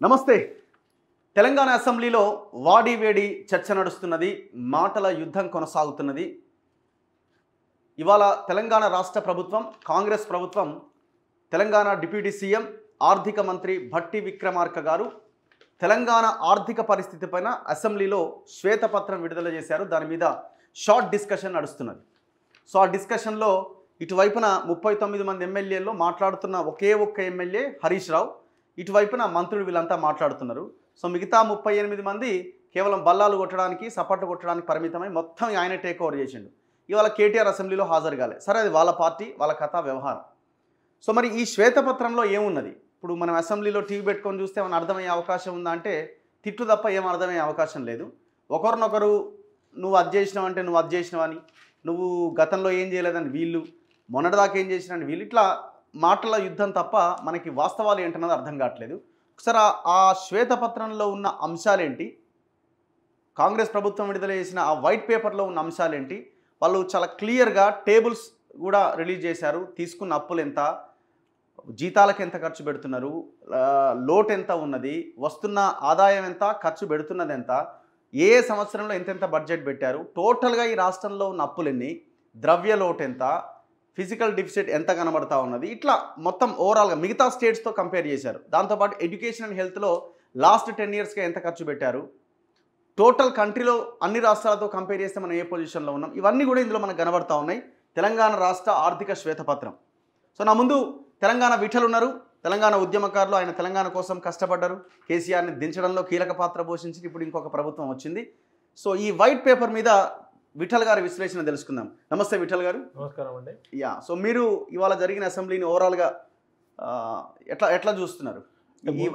నమస్తే. తెలంగాణ అసెంబ్లీలో వాడివేడి చర్చ నడుస్తున్నది. మాటల యుద్ధం కొనసాగుతున్నది. ఇవాళ తెలంగాణ రాష్ట్ర ప్రభుత్వం, కాంగ్రెస్ ప్రభుత్వం, తెలంగాణ డిప్యూటీ సీఎం ఆర్థిక మంత్రి భట్టి విక్రమార్క గారు తెలంగాణ ఆర్థిక పరిస్థితి పైన అసెంబ్లీలో శ్వేతపత్రం విడుదల చేశారు. దాని మీద షార్ట్ డిస్కషన్ నడుస్తున్నది. సో ఆ డిస్కషన్లో ఇటువైపున 39 మంది ఎమ్మెల్యేల్లో మాట్లాడుతున్న ఒకే ఒక్క ఎమ్మెల్యే హరీష్ రావు, ఇటువైపున మంత్రులు వీళ్ళంతా మాట్లాడుతున్నారు. సో మిగతా 38 మంది కేవలం బల్లాలు కొట్టడానికి, సపట్లు కొట్టడానికి పరిమితమై మొత్తం ఆయన టేక్ ఓవర్ చేసిండు. ఇవాళ కేటీఆర్ అసెంబ్లీలో హాజరు కాలే. సరే, అది వాళ్ళ పార్టీ, వాళ్ళ కథ, వ్యవహారం. సో మరి ఈ శ్వేతపత్రంలో ఏమున్నది? ఇప్పుడు మనం అసెంబ్లీలో టీవీ పెట్టుకొని చూస్తే ఏమైనా అర్థమయ్యే అవకాశం ఉందా అంటే తిట్టు తప్ప ఏం అర్థమయ్యే అవకాశం లేదు. ఒకరినొకరు నువ్వు అది చేసినావంటే నువ్వు అది చేసినావని, నువ్వు గతంలో ఏం చేయలేదని వీళ్ళు, మొన్నటిదాకా ఏం చేసినావని వీళ్ళు, ఇట్లా మాటల యుద్ధం తప్ప మనకి వాస్తవాలు ఏంటన్నది అర్థం కావట్లేదు. ఒకసారి ఆ శ్వేతపత్రంలో ఉన్న అంశాలేంటి, కాంగ్రెస్ ప్రభుత్వం విడుదల చేసిన ఆ వైట్ పేపర్లో ఉన్న అంశాలేంటి, వాళ్ళు చాలా క్లియర్గా టేబుల్స్ కూడా రిలీజ్ చేశారు. తీసుకున్న అప్పులు ఎంత, జీతాలకు ఎంత ఖర్చు పెడుతున్నారు, లోటు ఎంత ఉన్నది, వస్తున్న ఆదాయం ఎంత, ఖర్చు పెడుతున్నది ఎంత, ఏ సంవత్సరంలో ఎంతెంత బడ్జెట్ పెట్టారు, టోటల్గా ఈ రాష్ట్రంలో ఉన్న అప్పులు ఎన్ని, ద్రవ్య లోటు ఎంత, ఫిజికల్ డిఫిసిట్ ఎంత కనబడతా ఉన్నది, ఇట్లా మొత్తం ఓవరాల్గా మిగతా స్టేట్స్తో కంపేర్ చేశారు. దాంతోపాటు ఎడ్యుకేషన్ అండ్ హెల్త్లో లాస్ట్ 10 ఇయర్స్గా ఎంత ఖర్చు పెట్టారు, టోటల్ కంట్రీలో అన్ని రాష్ట్రాలతో కంపేర్ చేస్తే మనం ఏ పొజిషన్లో ఉన్నాం, ఇవన్నీ కూడా ఇందులో మనకు కనబడతా ఉన్నాయి. తెలంగాణ రాష్ట్ర ఆర్థిక శ్వేతపత్రం. సో నా ముందు తెలంగాణ విఠల్ ఉన్నారు. తెలంగాణ ఉద్యమకారులు, ఆయన తెలంగాణ కోసం కష్టపడ్డారు. కేసీఆర్ని దించడంలో కీలక పాత్ర పోషించి ఇప్పుడు ఇంకొక ప్రభుత్వం వచ్చింది. సో ఈ వైట్ పేపర్ మీద విఠల్ గారి విశ్లేషణ తెలుసుకుందాం. నమస్తే విఠల్ గారు. నమస్కారం అండి. సో మీరు ఇవాళ జరిగిన అసెంబ్లీని ఓవరాల్గా ఎట్లా చూస్తున్నారు?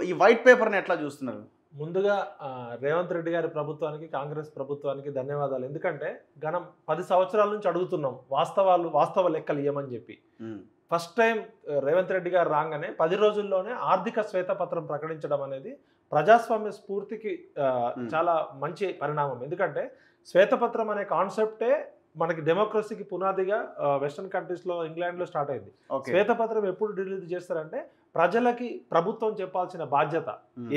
ఈ వైట్ పేపర్ని ఎట్లా చూస్తున్నారు? ముందుగా రేవంత్ రెడ్డి గారి ప్రభుత్వానికి, కాంగ్రెస్ ప్రభుత్వానికి ధన్యవాదాలు. ఎందుకంటే గణం 10 సంవత్సరాల నుంచి అడుగుతున్నాం వాస్తవ లెక్కలు ఇవ్వమని చెప్పి. ఫస్ట్ టైం రేవంత్ రెడ్డి గారు రాగానే 10 రోజుల్లోనే ఆర్థిక శ్వేతపత్రం ప్రకటించడం అనేది ప్రజాస్వామ్య స్ఫూర్తికి చాలా మంచి పరిణామం. ఎందుకంటే శ్వేతపత్రం అనే కాన్సెప్టే మనకి డెమోక్రసీకి పునాదిగా వెస్టర్న్ కంట్రీస్లో, ఇంగ్లాండ్లో స్టార్ట్ అయింది. శ్వేతపత్రం ఎప్పుడు రిలీజ్ చేస్తారంటే ప్రజలకి ప్రభుత్వం చెప్పాల్సిన బాధ్యత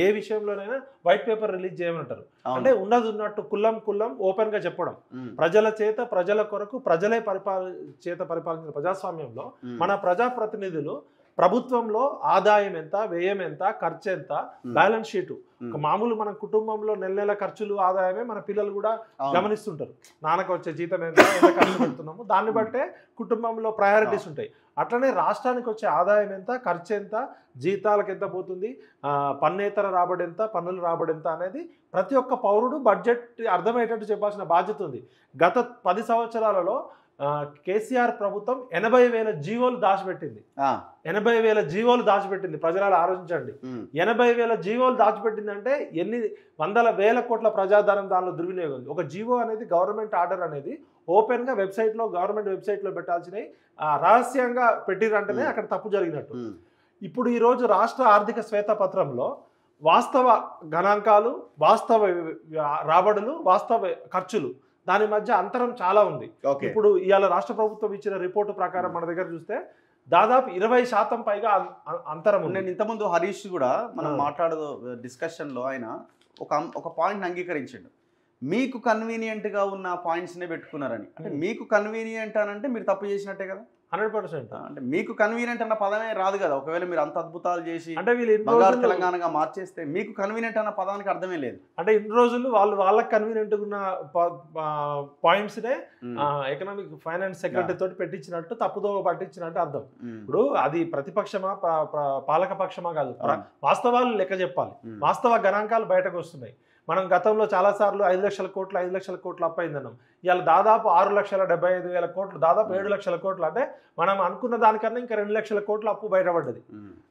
ఏ విషయంలోనైనా వైట్ పేపర్ రిలీజ్ చేయమంటారు. అంటే ఉన్నది ఉన్నట్టు కుల్లం ఓపెన్ గా చెప్పడం, ప్రజల చేత, ప్రజల కొరకు, ప్రజలే పరిపాలించిన ప్రజాస్వామ్యంలో మన ప్రజాప్రతినిధులు ప్రభుత్వంలో ఆదాయం ఎంత, వ్యయం ఎంత, ఖర్చు ఎంత, బ్యాలెన్స్ షీటు, మామూలు మన కుటుంబంలో నెల ఖర్చులు, ఆదాయమే మన పిల్లలు కూడా గమనిస్తుంటారు. నాన్నకు వచ్చే జీతం ఎంత ఖర్చు పెడుతున్నాము, దాన్ని బట్టే కుటుంబంలో ప్రయారిటీస్ ఉంటాయి. అట్లనే రాష్ట్రానికి వచ్చే ఆదాయం ఎంత, ఖర్చు ఎంత, జీతాలకు ఎంత పోతుంది, పన్నేతర రాబడి ఎంత, పన్నుల రాబడి ఎంత అనేది ప్రతి ఒక్క పౌరుడు బడ్జెట్ అర్థమయ్యేటట్టు చెప్పాల్సిన బాధ్యత ఉంది. గత 10 సంవత్సరాలలో కేసీఆర్ ప్రభుత్వం 80,000 జీవోలు దాచిపెట్టింది. 80,000 జీవోలు దాచిపెట్టింది. ప్రజలు ఆలోచించండి, 80,000 జీవోలు దాచిపెట్టింది అంటే ఎన్ని వందల వేల కోట్ల ప్రజాధనం దానిలో దుర్వినియోగం. ఒక జీవో అనేది, గవర్నమెంట్ ఆర్డర్ అనేది ఓపెన్గా వెబ్సైట్లో, గవర్నమెంట్ వెబ్సైట్లో పెట్టాల్సినవి రహస్యంగా పెట్టిరంటేనే అక్కడ తప్పు జరిగినట్టు. ఇప్పుడు ఈరోజు రాష్ట్ర ఆర్థిక శ్వేతపత్రంలో వాస్తవ గణాంకాలు, వాస్తవ రాబడులు, వాస్తవ ఖర్చులు, దాని మధ్య అంతరం చాలా ఉంది. ఇప్పుడు ఇవాళ రాష్ట్ర ప్రభుత్వం ఇచ్చిన రిపోర్టు ప్రకారం మన దగ్గర చూస్తే దాదాపు 20% పైగా అంతరం ఉంది. నేను ఇంతకుముందు హరీష్ కూడా మనం మాట్లాడదు డిస్కషన్లో ఆయన ఒక పాయింట్ని అంగీకరించాడు. మీకు కన్వీనియంట్గా ఉన్న పాయింట్స్నే పెట్టుకున్నారని. అంటే మీకు కన్వీనియంట్ అని అంటే మీరు తప్పు చేసినట్టే కదా. 100%. అంటే మీకు కన్వీనియంట్ అన్న పదమే రాదు కదా. ఒకవేళ మీరు అంత అద్భుతాలు చేసి అంటే వీళ్ళు బంగారు తెలంగాణగా మార్చేస్తే మీకు కన్వీనియంట్ అన్న పదానికి అర్థమే లేదు. అంటే ఇన్ని రోజులు వాళ్ళకి కన్వీనియంట్ ఉన్న పాయింట్స్నే ఎకనామిక్ ఫైనాన్స్ సెక్రటరీ తోటి పెట్టించినట్టు, తప్పుదో పట్టించినట్టు అర్థం. ఇప్పుడు అది ప్రతిపక్షమా పాలక పక్షమా కాదు, వాస్తవాలు లెక్క చెప్పాలి. వాస్తవ గణాంకాలు బయటకు వస్తున్నాయి. మనం గతంలో చాలాసార్లు 5 లక్షల కోట్లు అప్పు అయిందన్నాం. ఇవాళ దాదాపు 6,75,000 కోట్లు, దాదాపు 7 లక్షల కోట్లు. అంటే మనం అనుకున్న దానికన్నా ఇంకా 2 లక్షల కోట్ల అప్పు బయటపడ్డది.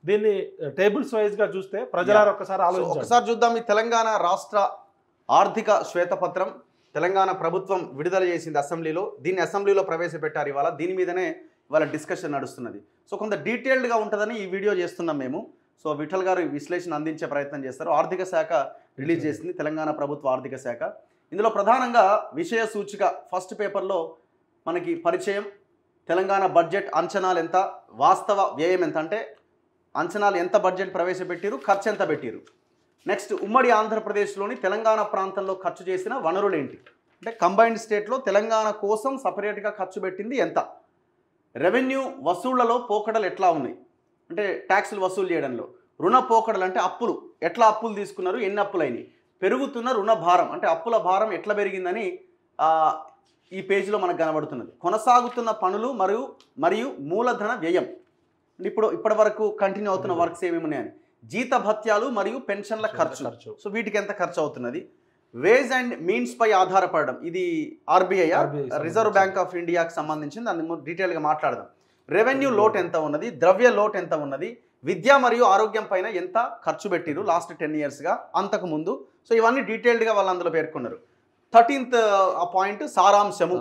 దీన్ని టేబుల్స్ వైజ్ గా చూస్తే ప్రజలారు ఒకసారి చూద్దాం. ఈ తెలంగాణ రాష్ట్ర ఆర్థిక శ్వేతపత్రం తెలంగాణ ప్రభుత్వం విడుదల చేసింది అసెంబ్లీలో. దీన్ని అసెంబ్లీలో ప్రవేశపెట్టారు ఇవాళ. దీని మీదనే ఇవాళ డిస్కషన్ నడుస్తున్నది. సో కొంత డీటెయిల్డ్గా ఉంటుందని ఈ వీడియో చేస్తున్నాం మేము. సో విఠల్ గారు విశ్లేషణ అందించే ప్రయత్నం చేస్తారు. ఆర్థిక శాఖ రిలీజ్ చేసింది, తెలంగాణ ప్రభుత్వ ఆర్థిక శాఖ. ఇందులో ప్రధానంగా విషయ సూచిక ఫస్ట్ పేపర్లో మనకి పరిచయం, తెలంగాణ బడ్జెట్ అంచనాలు ఎంత, వాస్తవ వ్యయం ఎంత, అంటే అంచనాలు ఎంత బడ్జెట్ ప్రవేశపెట్టిరు, ఖర్చు ఎంత పెట్టిరు. నెక్స్ట్ ఉమ్మడి ఆంధ్రప్రదేశ్లోని తెలంగాణ ప్రాంతంలో ఖర్చు చేసిన వనరులు ఏంటి అంటే కంబైన్డ్ స్టేట్లో తెలంగాణ కోసం సపరేట్గా ఖర్చు పెట్టింది ఎంత, రెవెన్యూ వసూళ్లలో పోకడలు ఎట్లా ఉన్నాయి అంటే ట్యాక్సులు వసూలు చేయడంలో, రుణ పోకడలు అంటే అప్పులు ఎట్లా అప్పులు తీసుకున్నారు, ఎన్ని అప్పులు అయినాయి, పెరుగుతున్న రుణ భారం అంటే అప్పుల భారం ఎట్లా పెరిగిందని ఈ పేజీలో మనకు కనబడుతున్నది, కొనసాగుతున్న పనులు మరియు మూలధన వ్యయం ఇప్పటి వరకు కంటిన్యూ అవుతున్న వర్క్స్ ఏమేమి ఉన్నాయని, జీత భత్యాలు మరియు పెన్షన్ల ఖర్చు సో వీటికి ఎంత ఖర్చు అవుతున్నది, వేజ్ అండ్ మీన్స్ పై ఆధారపడడం ఇది ఆర్బీఐ రిజర్వ్ బ్యాంక్ ఆఫ్ ఇండియాకి సంబంధించింది, దాన్ని డీటెయిల్గా మాట్లాడదాం, రెవెన్యూ లోట్ ఎంత ఉన్నది, ద్రవ్య లోట్ ఎంత ఉన్నది, విద్య మరియు ఆరోగ్యం పైన ఎంత ఖర్చు పెట్టిరు లాస్ట్ 10 yearsగా అంతకు ముందు, సో ఇవన్నీ డీటెయిల్డ్గా వాళ్ళు అందులో పేర్కొన్నారు. 13th పాయింట్ సారాంశము.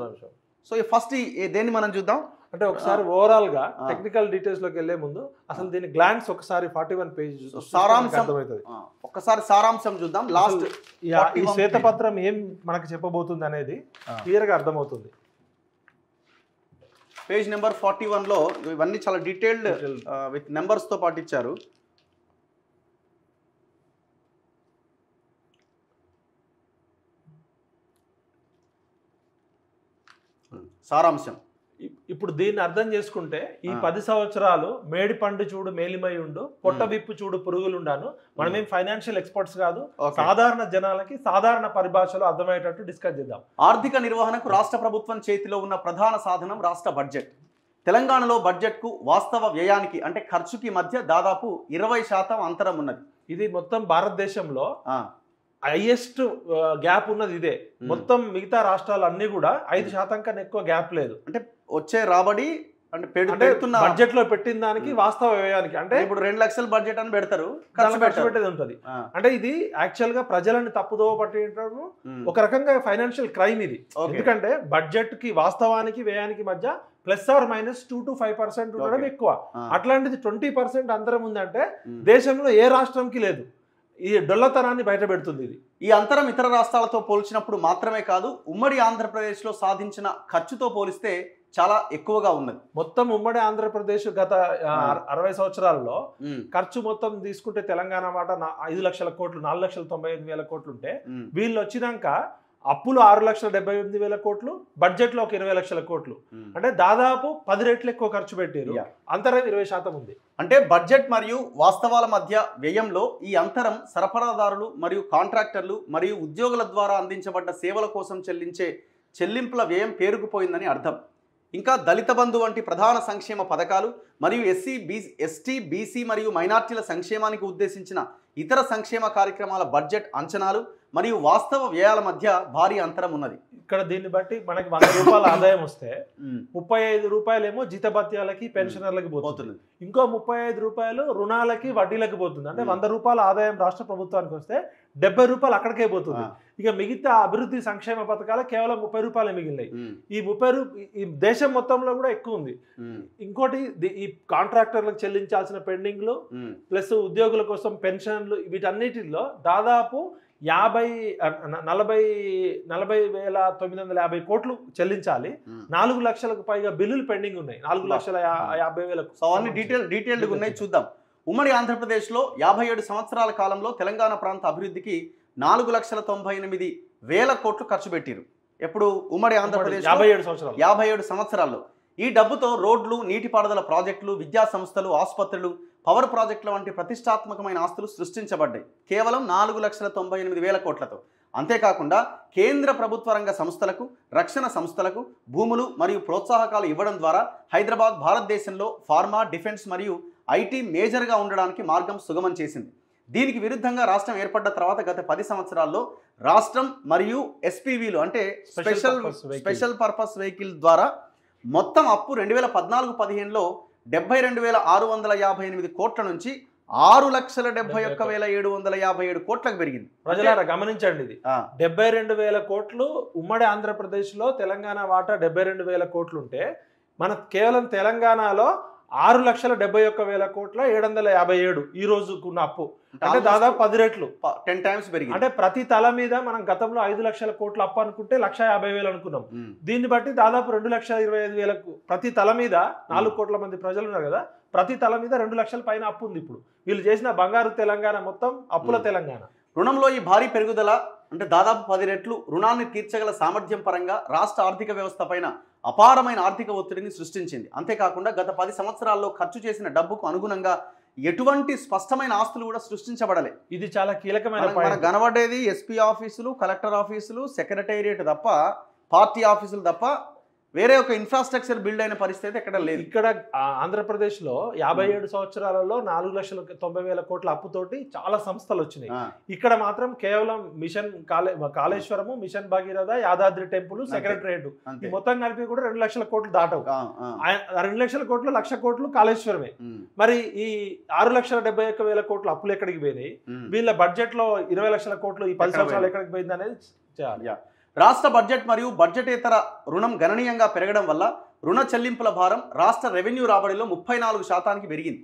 సో ఈ ఫస్ట్ దేన్ని మనం చూద్దాం అంటే ఒకసారి ఓవరాల్ గా టెక్నికల్ డీటెయిల్స్ లోకి వెళ్లే ముందు అసలు దీని గ్లాన్స్ ఒకసారి 41 పేజ్ సారాంశం ఒక్కసారి సారాంశం చూద్దాం. లాస్ట్ ఈ శ్వేతపత్రం ఏం మనకు చెప్పబోతుంది అనేది క్లియర్ గా అర్థమవుతుంది. పేజ్ నెంబర్ 41లో ఇవన్నీ చాలా డీటెయిల్డ్ విత్ నెంబర్స్ తో పాటు ఇచ్చారు. సారాంశం ఇప్పుడు దీన్ని అర్థం చేసుకుంటే ఈ 10 సంవత్సరాలు మేడి పండు చూడు మేలిమై ఉండు, పొట్ట విప్పు చూడు పురుగులుండాను, మనమేం ఫైనాన్షియల్ ఎక్స్పర్ట్స్ కాదు, సాధారణ జనాలకి సాధారణ పరిభాషలో అర్థమయ్యేటట్టు డిస్కస్ చేద్దాం. ఆర్థిక నిర్వహణకు రాష్ట్ర ప్రభుత్వం చేతిలో ఉన్న ప్రధాన సాధనం రాష్ట్ర బడ్జెట్. తెలంగాణలో బడ్జెట్కు వాస్తవ వ్యయానికి అంటే ఖర్చుకి మధ్య దాదాపు 20% అంతరం ఉన్నది. ఇది మొత్తం భారతదేశంలో హైయెస్ట్ గ్యాప్ ఉన్నది ఇదే. మొత్తం మిగతా రాష్ట్రాలు అన్ని కూడా 5% కన్నా ఎక్కువ గ్యాప్ లేదు. అంటే వచ్చే రాబడి అంటే బడ్జెట్ లో పెట్టిన దానికి వాస్తవ వ్యయానికి అంటే ఇప్పుడు 2 లక్షల బడ్జెట్ అని పెడతారు, ఖర్చు పెట్టేది ఉంటుంది. అంటే ఇది యాక్చువల్ గా ప్రజలను తప్పుదోవ పట్టడం ఒక రకంగా ఫైనాన్షియల్ క్రైమ్ ఇది. ఎందుకంటే బడ్జెట్ కి వాస్తవానికి వ్యయానికి మధ్య +2 to 5% ఉండడం ఎక్కువ. అట్లాంటిది 20% అంతరం ఉందంటే దేశంలో ఏ రాష్ట్రంకి లేదు. ఈ డొల్లతనాన్ని బయట పెడుతుంది ఇది. ఈ అంతరం ఇతర రాష్ట్రాలతో పోల్చినప్పుడు మాత్రమే కాదు, ఉమ్మడి ఆంధ్రప్రదేశ్లో సాధించిన ఖర్చుతో పోలిస్తే చాలా ఎక్కువగా ఉన్నది. మొత్తం ఉమ్మడి ఆంధ్రప్రదేశ్ గత 60 సంవత్సరాల్లో ఖర్చు మొత్తం తీసుకుంటే తెలంగాణ మాట 5 లక్షల కోట్లు, 4,95,000 కోట్లు ఉంటే వీళ్ళు వచ్చినాక అప్పులు 6,78,000 కోట్లు, బడ్జెట్ లో ఒక 20 లక్షల కోట్లు, అంటే దాదాపు 10 రెట్లు ఎక్కువ ఖర్చు పెట్టారు. అంతరం 20% ఉంది. అంటే బడ్జెట్ మరియు వాస్తవాల మధ్య వ్యయంలో ఈ అంతరం సరఫరాదారులు మరియు కాంట్రాక్టర్లు మరియు ఉద్యోగుల ద్వారా అందించబడ్డ సేవల కోసం చెల్లించే చెల్లింపుల వ్యయం పేరుకుపోయిందని అర్థం. ఇంకా దళిత బంధు వంటి ప్రధాన సంక్షేమ పథకాలు మరియు ఎస్టీ బీసీ మరియు మైనార్టీల సంక్షేమానికి ఉద్దేశించిన ఇతర సంక్షేమ కార్యక్రమాల బడ్జెట్ అంచనాలు మరియు వాస్తవ వ్యయాల మధ్య భారీ అంతరం ఉన్నది. ఇక్కడ దీన్ని బట్టి మనకి 100 రూపాయల ఆదాయం వస్తే 35 రూపాయలేమో జీతభత్యాలకి పెన్షనర్లకి పోతుంది, ఇంకో 35 రూపాయలు రుణాలకి వడ్డీలకి పోతుంది. అంటే 100 రూపాయల ఆదాయం రాష్ట్ర ప్రభుత్వానికి వస్తే 70 రూపాయలు అక్కడికే పోతుంది. ఇక మిగతా అభివృద్ధి సంక్షేమ పథకాలు కేవలం 30 రూపాయలు మిగిలినాయి. ఈ 30 ఈ దేశం మొత్తంలో కూడా ఎక్కువ ఉంది. ఇంకోటి ఈ కాంట్రాక్టర్లకు చెల్లించాల్సిన పెండింగ్లు ప్లస్ ఉద్యోగుల కోసం పెన్షన్లు వీటన్నిటిలో దాదాపు 40,950 కోట్లు చెల్లించాలి. 4 లక్షలకు పైగా బిల్లులు పెండింగ్ ఉన్నాయి. 4,50,000 అవన్నీ డీటెయిల్డ్గా ఉన్నాయి, చూద్దాం. ఉమ్మడి ఆంధ్రప్రదేశ్లో 57 సంవత్సరాల కాలంలో తెలంగాణ ప్రాంత అభివృద్ధికి 4,98,000 కోట్లు ఖర్చు పెట్టారు. ఎప్పుడు ఉమ్మడి ఆంధ్రప్రదేశ్ 57 సంవత్సరాల్లో. ఈ డబ్బుతో రోడ్లు, నీటిపారుదల ప్రాజెక్టులు, విద్యా సంస్థలు, ఆసుపత్రులు, పవర్ ప్రాజెక్టుల వంటి ప్రతిష్టాత్మకమైన ఆస్తులు సృష్టించబడ్డాయి కేవలం 4,98,000 కోట్లతో. అంతేకాకుండా కేంద్ర ప్రభుత్వ రంగ సంస్థలకు, రక్షణ సంస్థలకు భూములు మరియు ప్రోత్సాహకాలు ఇవ్వడం ద్వారా హైదరాబాద్ భారతదేశంలో ఫార్మా, డిఫెన్స్ మరియు ఐటీ మేజర్గా ఉండడానికి మార్గం సుగమం చేసింది. దీనికి విరుద్ధంగా రాష్ట్రం ఏర్పడ్డ తర్వాత గత 10 సంవత్సరాల్లో రాష్ట్రం మరియు ఎస్పీవీలు అంటే స్పెషల్ పర్పస్ వెహికల్ ద్వారా మొత్తం అప్పు 2014-15లో 72,658 కోట్ల నుంచి 6,71,757 కోట్లకు పెరిగింది. ప్రజలారా గమనించండి, ఇది 72,000 కోట్లు ఉమ్మడి ఆంధ్రప్రదేశ్లో తెలంగాణ వాటా 72,000 కోట్లు ఉంటే మన కేవలం తెలంగాణలో 6,71,000 కోట్ల 757 ఈ రోజుకున్న అప్పు, అంటే దాదాపు 10 రెట్లు, 10 times పెరిగింది. అంటే ప్రతి తల మీద మనం గతంలో 5 లక్షల కోట్ల అప్పు అనుకుంటే 1,50,000 అనుకున్నాం. దీన్ని బట్టి దాదాపు 2,25,000 ప్రతి తల మీద 4 కోట్ల మంది ప్రజలు ఉన్నారు కదా, ప్రతి తల మీద 2 లక్షల పైన అప్పు ఉంది. ఇప్పుడు వీళ్ళు చేసిన బంగారు తెలంగాణ మొత్తం అప్పుల తెలంగాణ. రుణంలో ఈ భారీ పెరుగుదల అంటే దాదాపు 10 రెట్లు రుణాన్ని తీర్చగల సామర్థ్యం పరంగా రాష్ట్ర ఆర్థిక వ్యవస్థ పైన అపారమైన ఆర్థిక ఒత్తిడిని సృష్టించింది. అంతేకాకుండా గత 10 సంవత్సరాల్లో ఖర్చు చేసిన డబ్బుకు అనుగుణంగా ఎటువంటి స్పష్టమైన ఆస్తులు కూడా సృష్టించబడలే. ఇది చాలా కీలకమైన మనకు కనబడేది ఎస్పీ ఆఫీసులు, కలెక్టర్ ఆఫీసులు, సెక్రటేరియట్ తప్ప, పార్టీ ఆఫీసులు తప్ప వేరే ఒక ఇన్ఫ్రాస్ట్రక్చర్ బిల్డ్ అయిన పరిస్థితి ఎక్కడ లేదు. ఇక్కడ ఆంధ్రప్రదేశ్లో 57 సంవత్సరాలలో 4,90,000 కోట్ల అప్పుతోటి చాలా సంస్థలు వచ్చినాయి. ఇక్కడ మాత్రం కేవలం mission Kaleshwaram, mission Bhagiratha, Yadadri temple, secretariat ఈ మొత్తం కలిపి కూడా 2 లక్షల కోట్లు దాటవు. 2 లక్షల కోట్లు, 1,00,000 కోట్లు కాళేశ్వరమే. మరి ఈ 6,71,000 కోట్ల అప్పులు ఎక్కడికి పోయినాయి? వీళ్ళ బడ్జెట్ లో 20 లక్షల కోట్లు ఈ 10 సంవత్సరాలు ఎక్కడికి పోయింది అనేది చేయాలి. రాష్ట్ర బడ్జెట్ మరియు బడ్జెటేతర రుణం గణనీయంగా పెరగడం వల్ల రుణ చెల్లింపుల భారం రాష్ట్ర రెవెన్యూ రాబడిలో 34% పెరిగింది.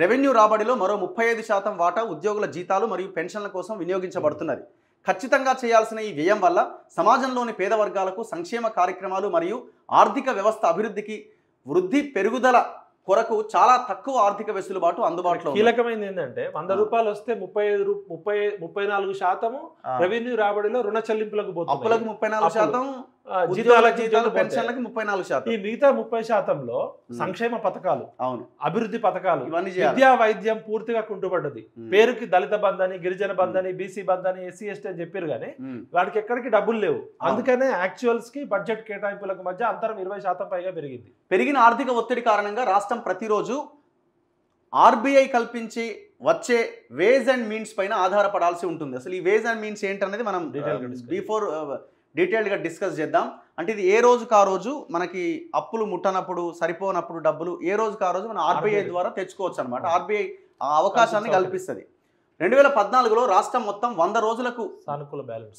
రెవెన్యూ రాబడిలో మరో 35% వాటా ఉద్యోగుల జీతాలు మరియు పెన్షన్ల కోసం వినియోగించబడుతున్నది. ఖచ్చితంగా చేయాల్సిన ఈ వ్యయం వల్ల సమాజంలోని పేద వర్గాలకు సంక్షేమ కార్యక్రమాలు మరియు ఆర్థిక వ్యవస్థ అభివృద్ధికి వృద్ధి పెరుగుదల కొరకు చాలా తక్కువ ఆర్థిక వెసులుబాటు అందుబాటులో. కీలకమైనది ఏంటంటే 100 రూపాయలు వస్తే 34% రెవెన్యూ రాబడిలో రుణ చెల్లింపులకు పోతుంది, అప్పులకు 34%, జీతాలకు పెన్షన్లకు 34%. ఈ మిగతా 30%లో సంక్షేమ పథకాలు, అవును, అభివృద్ధి పథకాలు, ఇవన్నీ విద్యా వైద్యం పూర్తిగా కుంటుపడ్డది. పేరుకి దళిత బంధని, గిరిజన బంధని, బీసీ బంధని, ఎస్సీ ఎస్టీ అని చెప్పారు కానీ వాటికి ఎక్కడికి డబ్బులు లేవు. అందుకనే యాక్చువల్స్ కి బడ్జెట్ కేటాయింపులకు మధ్య అంతరం 20% పైగా పెరిగింది. పెరిగిన ఆర్థిక ఒత్తిడి కారణంగా రాష్ట్రం ప్రతిరోజు ఆర్బీఐ కల్పించి వచ్చే వేజ్ అండ్ మీన్స్ పైన ఆధారపడాల్సి ఉంటుంది. అసలు ఈ వేజ్ అండ్ మీన్స్ ఏంటనేది మనం డీటెయిల్గా డిస్కస్ చేద్దాం. అంటే ఇది ఏ రోజుకు ఆ రోజు మనకి అప్పులు ముట్టనప్పుడు, సరిపోనప్పుడు డబ్బులు ఏ రోజుకు ఆ రోజు మనం ఆర్బీఐ ద్వారా తెచ్చుకోవచ్చు అనమాట. ఆర్బీఐ ఆ అవకాశాన్ని కల్పిస్తుంది. 2014లో రాష్ట్రం మొత్తం 100 రోజులకు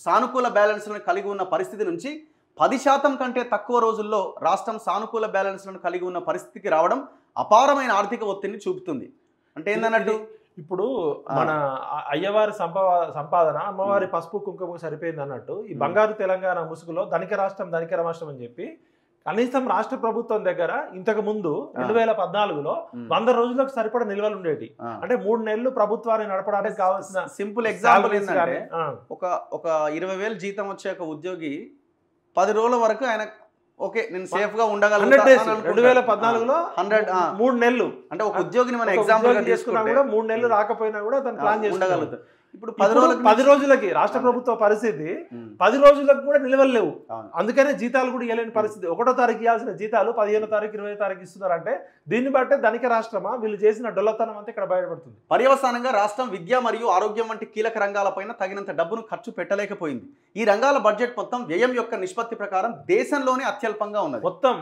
సానుకూల బ్యాలెన్స్లను కలిగి ఉన్న పరిస్థితి నుంచి 10% కంటే తక్కువ రోజుల్లో రాష్ట్రం సానుకూల బ్యాలెన్స్లను కలిగి ఉన్న పరిస్థితికి రావడం అపారమైన ఆర్థిక ఒత్తిడిని చూపుతుంది. అంటే ఏందన్నట్టు ఇప్పుడు మన అయ్యవారి సంపాదన అమ్మవారి పసుపు కుంకుమకు సరిపోయింది అన్నట్టు ఈ బంగారు తెలంగాణ ముసుగులో ధనిక రాష్ట్రం అని చెప్పి కనీసం రాష్ట్ర ప్రభుత్వం దగ్గర ఇంతకు ముందు 2014లో 100 రోజులకు సరిపడా నిల్వలు ఉండేవి. అంటే 3 నెలలు ప్రభుత్వాన్ని నడపడానికి కావాల్సిన సింపుల్ ఎగ్జాంపుల్ ఏంటంటే ఒక 20,000 జీతం వచ్చే ఒక ఉద్యోగి 10 రోజుల వరకు ఆయన ఓకే నేను సేఫ్ గా ఉండగలుగుతాను. 2014లో 3 నెలలు అంటే ఒక ఉద్యోగిని మనం ఎగ్జాంపుల్ చేసుకున్నా కూడా 3 నెలలు రాకపోయినా కూడా తను ప్లాన్ ఉండగలుగుతాం. ఇప్పుడు 10 రోజులకి రాష్ట్ర ప్రభుత్వ పరిస్థితి 10 రోజులకు కూడా నిలవలు లేవు. అందుకనే జీతాలు కూడా ఇవ్వలేని పరిస్థితి. 1వ తారీఖు ఇవ్వాల్సిన జీతాలు 15వ తారీఖు 20వ తారీఖు ఇస్తున్నారంటే దీన్ని బట్టే ధనిక రాష్ట్రమా వీళ్ళు చేసిన డొల్లతనం అంతా ఇక్కడ బయటపడుతుంది. పర్యవసానంగా రాష్ట్రం విద్య మరియు ఆరోగ్యం వంటి కీలక రంగాలపైన తగినంత డబ్బును ఖర్చు పెట్టలేకపోయింది. ఈ రంగాల బడ్జెట్ మొత్తం వ్యయం యొక్క నిష్పత్తి ప్రకారం దేశంలోనే అత్యల్పంగా ఉన్నది. మొత్తం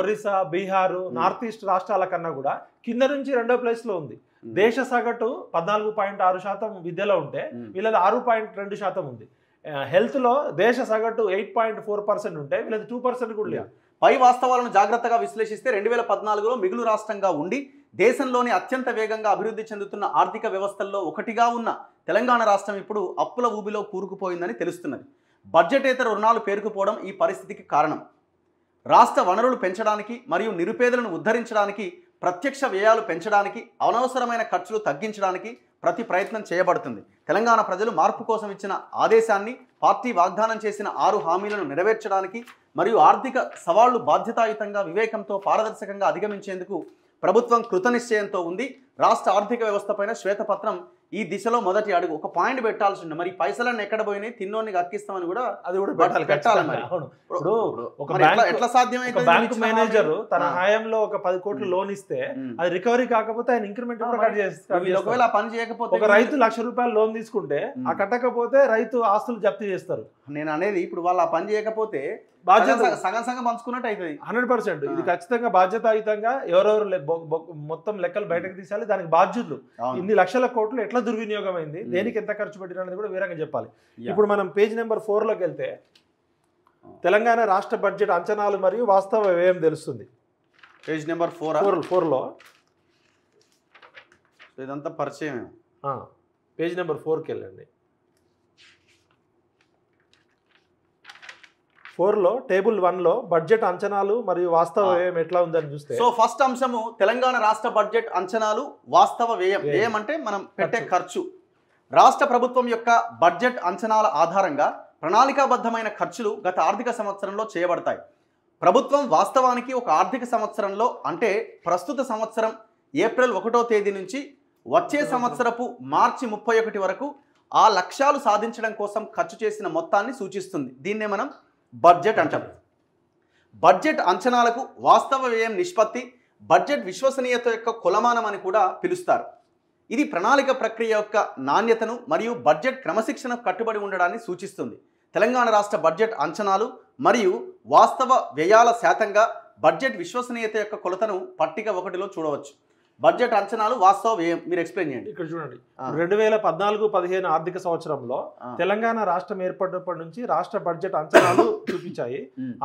ఒరిస్సా, బీహార్, నార్త్ ఈస్ట్ రాష్ట్రాల కన్నా కూడా కింద నుంచి 2వ ప్లేస్ లో ఉంది. దేశ సగటు 14.6% విద్యలో ఉంటే వీళ్ళది 6.2% ఉంది. హెల్త్ లో దేశ సగటు 8.4% ఉంటే వీళ్ళది 2% కూడా లేదు. పై వాస్తవాలను జాగ్రత్తగా విశ్లేషిస్తే 2014లో మిగులు రాష్ట్రంగా ఉండి దేశంలోని అత్యంత వేగంగా అభివృద్ధి చెందుతున్న ఆర్థిక వ్యవస్థల్లో ఒకటిగా ఉన్న తెలంగాణ రాష్ట్రం ఇప్పుడు అప్పుల ఊబిలో కూరుకుపోయిందని తెలుస్తున్నది. బడ్జెటేతర రుణాలు పేరుకుపోవడం ఈ పరిస్థితికి కారణం. రాష్ట్ర వనరులు పెంచడానికి మరియు నిరుపేదలను ఉద్ధరించడానికి, ప్రత్యక్ష వ్యయాలు పెంచడానికి, అనవసరమైన ఖర్చులు తగ్గించడానికి ప్రతి ప్రయత్నం చేయబడుతుంది. తెలంగాణ ప్రజలు మార్పు కోసం ఇచ్చిన ఆదేశాన్ని, పార్టీ వాగ్దానం చేసిన 6 హామీలను నెరవేర్చడానికి మరియు ఆర్థిక సవాళ్లు బాధ్యతాయుతంగా, వివేకంతో, పారదర్శకంగా అధిగమించేందుకు ప్రభుత్వం కృతనిశ్చయంతో ఉంది. రాష్ట్ర ఆర్థిక వ్యవస్థ పైన శ్వేతపత్రం ఈ దిశలో మొదటి అడుగు. ఒక పాయింట్ పెట్టాల్సి ఉంది. మరి పైసలన్నీ ఎక్కడ పోయినాయి, తిన్నోని అక్కిస్తామని కూడా అది కూడా పెట్టాలి. మరి ఎట్లా సాధ్యమైతే బ్యాంకు మేనేజర్ తన హయాంలో ఒక 10 కోట్లు లోన్ ఇస్తే అది రికవరీ కాకపోతే ఆయన ఇంక్రిమెంట్ కట్ చేస్తారు. ఒకవేళ ఆ పని చేయకపోతే, ఒక రైతు 1,00,000 రూపాయలు లోన్ తీసుకుంటే ఆ కట్టకపోతే రైతు ఆస్తులు జప్తు చేస్తారు. నేను అనేది ఇప్పుడు వాళ్ళు ఆ పని చేయకపోతే బాధ్యత సగం పంచుకున్నట్టు అవుతుంది. 100% ఇది ఖచ్చితంగా బాధ్యతాయుతంగా ఎవరెవరు మొత్తం లెక్కలు బయటకు తీసాలి. దానికి బాధ్యులు ఇన్ని లక్షల కోట్లు ఎట్లా దుర్వినియోగం అయింది, దేనికి ఎంత ఖర్చు పెట్టిన అనేది కూడా వివరంగా చెప్పాలి. ఇప్పుడు మనం పేజ్ నెంబర్ 4లోకి వెళ్తే తెలంగాణ రాష్ట్ర బడ్జెట్ అంచనాలు మరియు వాస్తవ వ్యయం తెలుస్తుంది. పేజ్ నెంబర్ 4లో ఇదంతా పరిచయం. పేజ్ నెంబర్ 4కి వెళ్ళండి. 4లో టేబుల్ 1లో బడ్జెట్ అంచనాలు మరియు వాస్తవ వ్యయం ఎట్లా ఉందని చూస్తే, సో ఫస్ట్ అంశము తెలంగాణ రాష్ట్ర బడ్జెట్ అంచనాలు వాస్తవ వ్యయం. వ్యయం అంటే మనం పెట్టే ఖర్చు. రాష్ట్ర ప్రభుత్వం యొక్క బడ్జెట్ అంచనాల ఆధారంగా ప్రణాళికాబద్ధమైన ఖర్చులు గత ఆర్థిక సంవత్సరంలో చేయబడతాయి. ప్రభుత్వం వాస్తవానికి ఒక ఆర్థిక సంవత్సరంలో అంటే ప్రస్తుత సంవత్సరం ఏప్రిల్ 1వ తేదీ నుంచి వచ్చే సంవత్సరపు మార్చి 31 వరకు ఆ లక్ష్యాలు సాధించడం కోసం ఖర్చు చేసిన మొత్తాన్ని సూచిస్తుంది. దీన్నే మనం బడ్జెట్ అంటాం. బడ్జెట్ అంచనాలకు వాస్తవ వ్యయం నిష్పత్తి, బడ్జెట్ విశ్వసనీయత యొక్క కొలమానం అని కూడా పిలుస్తారు. ఇది ప్రణాళిక ప్రక్రియ యొక్క నాణ్యతను మరియు బడ్జెట్ క్రమశిక్షణకు కట్టుబడి ఉండడాన్ని సూచిస్తుంది. తెలంగాణ రాష్ట్ర బడ్జెట్ అంచనాలు మరియు వాస్తవ వ్యయాల శాతంగా బడ్జెట్ విశ్వసనీయత యొక్క కొలతను పట్టిక 1లో చూడవచ్చు. బడ్జెట్ అంచనాలు వాస్తవ వ్యయం మీరు ఎక్స్ప్లెయిన్ చేయండి. ఇక్కడ చూడండి, 2014-15 ఆర్థిక సంవత్సరంలో తెలంగాణ రాష్ట్రం ఏర్పడినప్పటి నుంచి రాష్ట్ర బడ్జెట్ అంచనాలు చూపించాయి.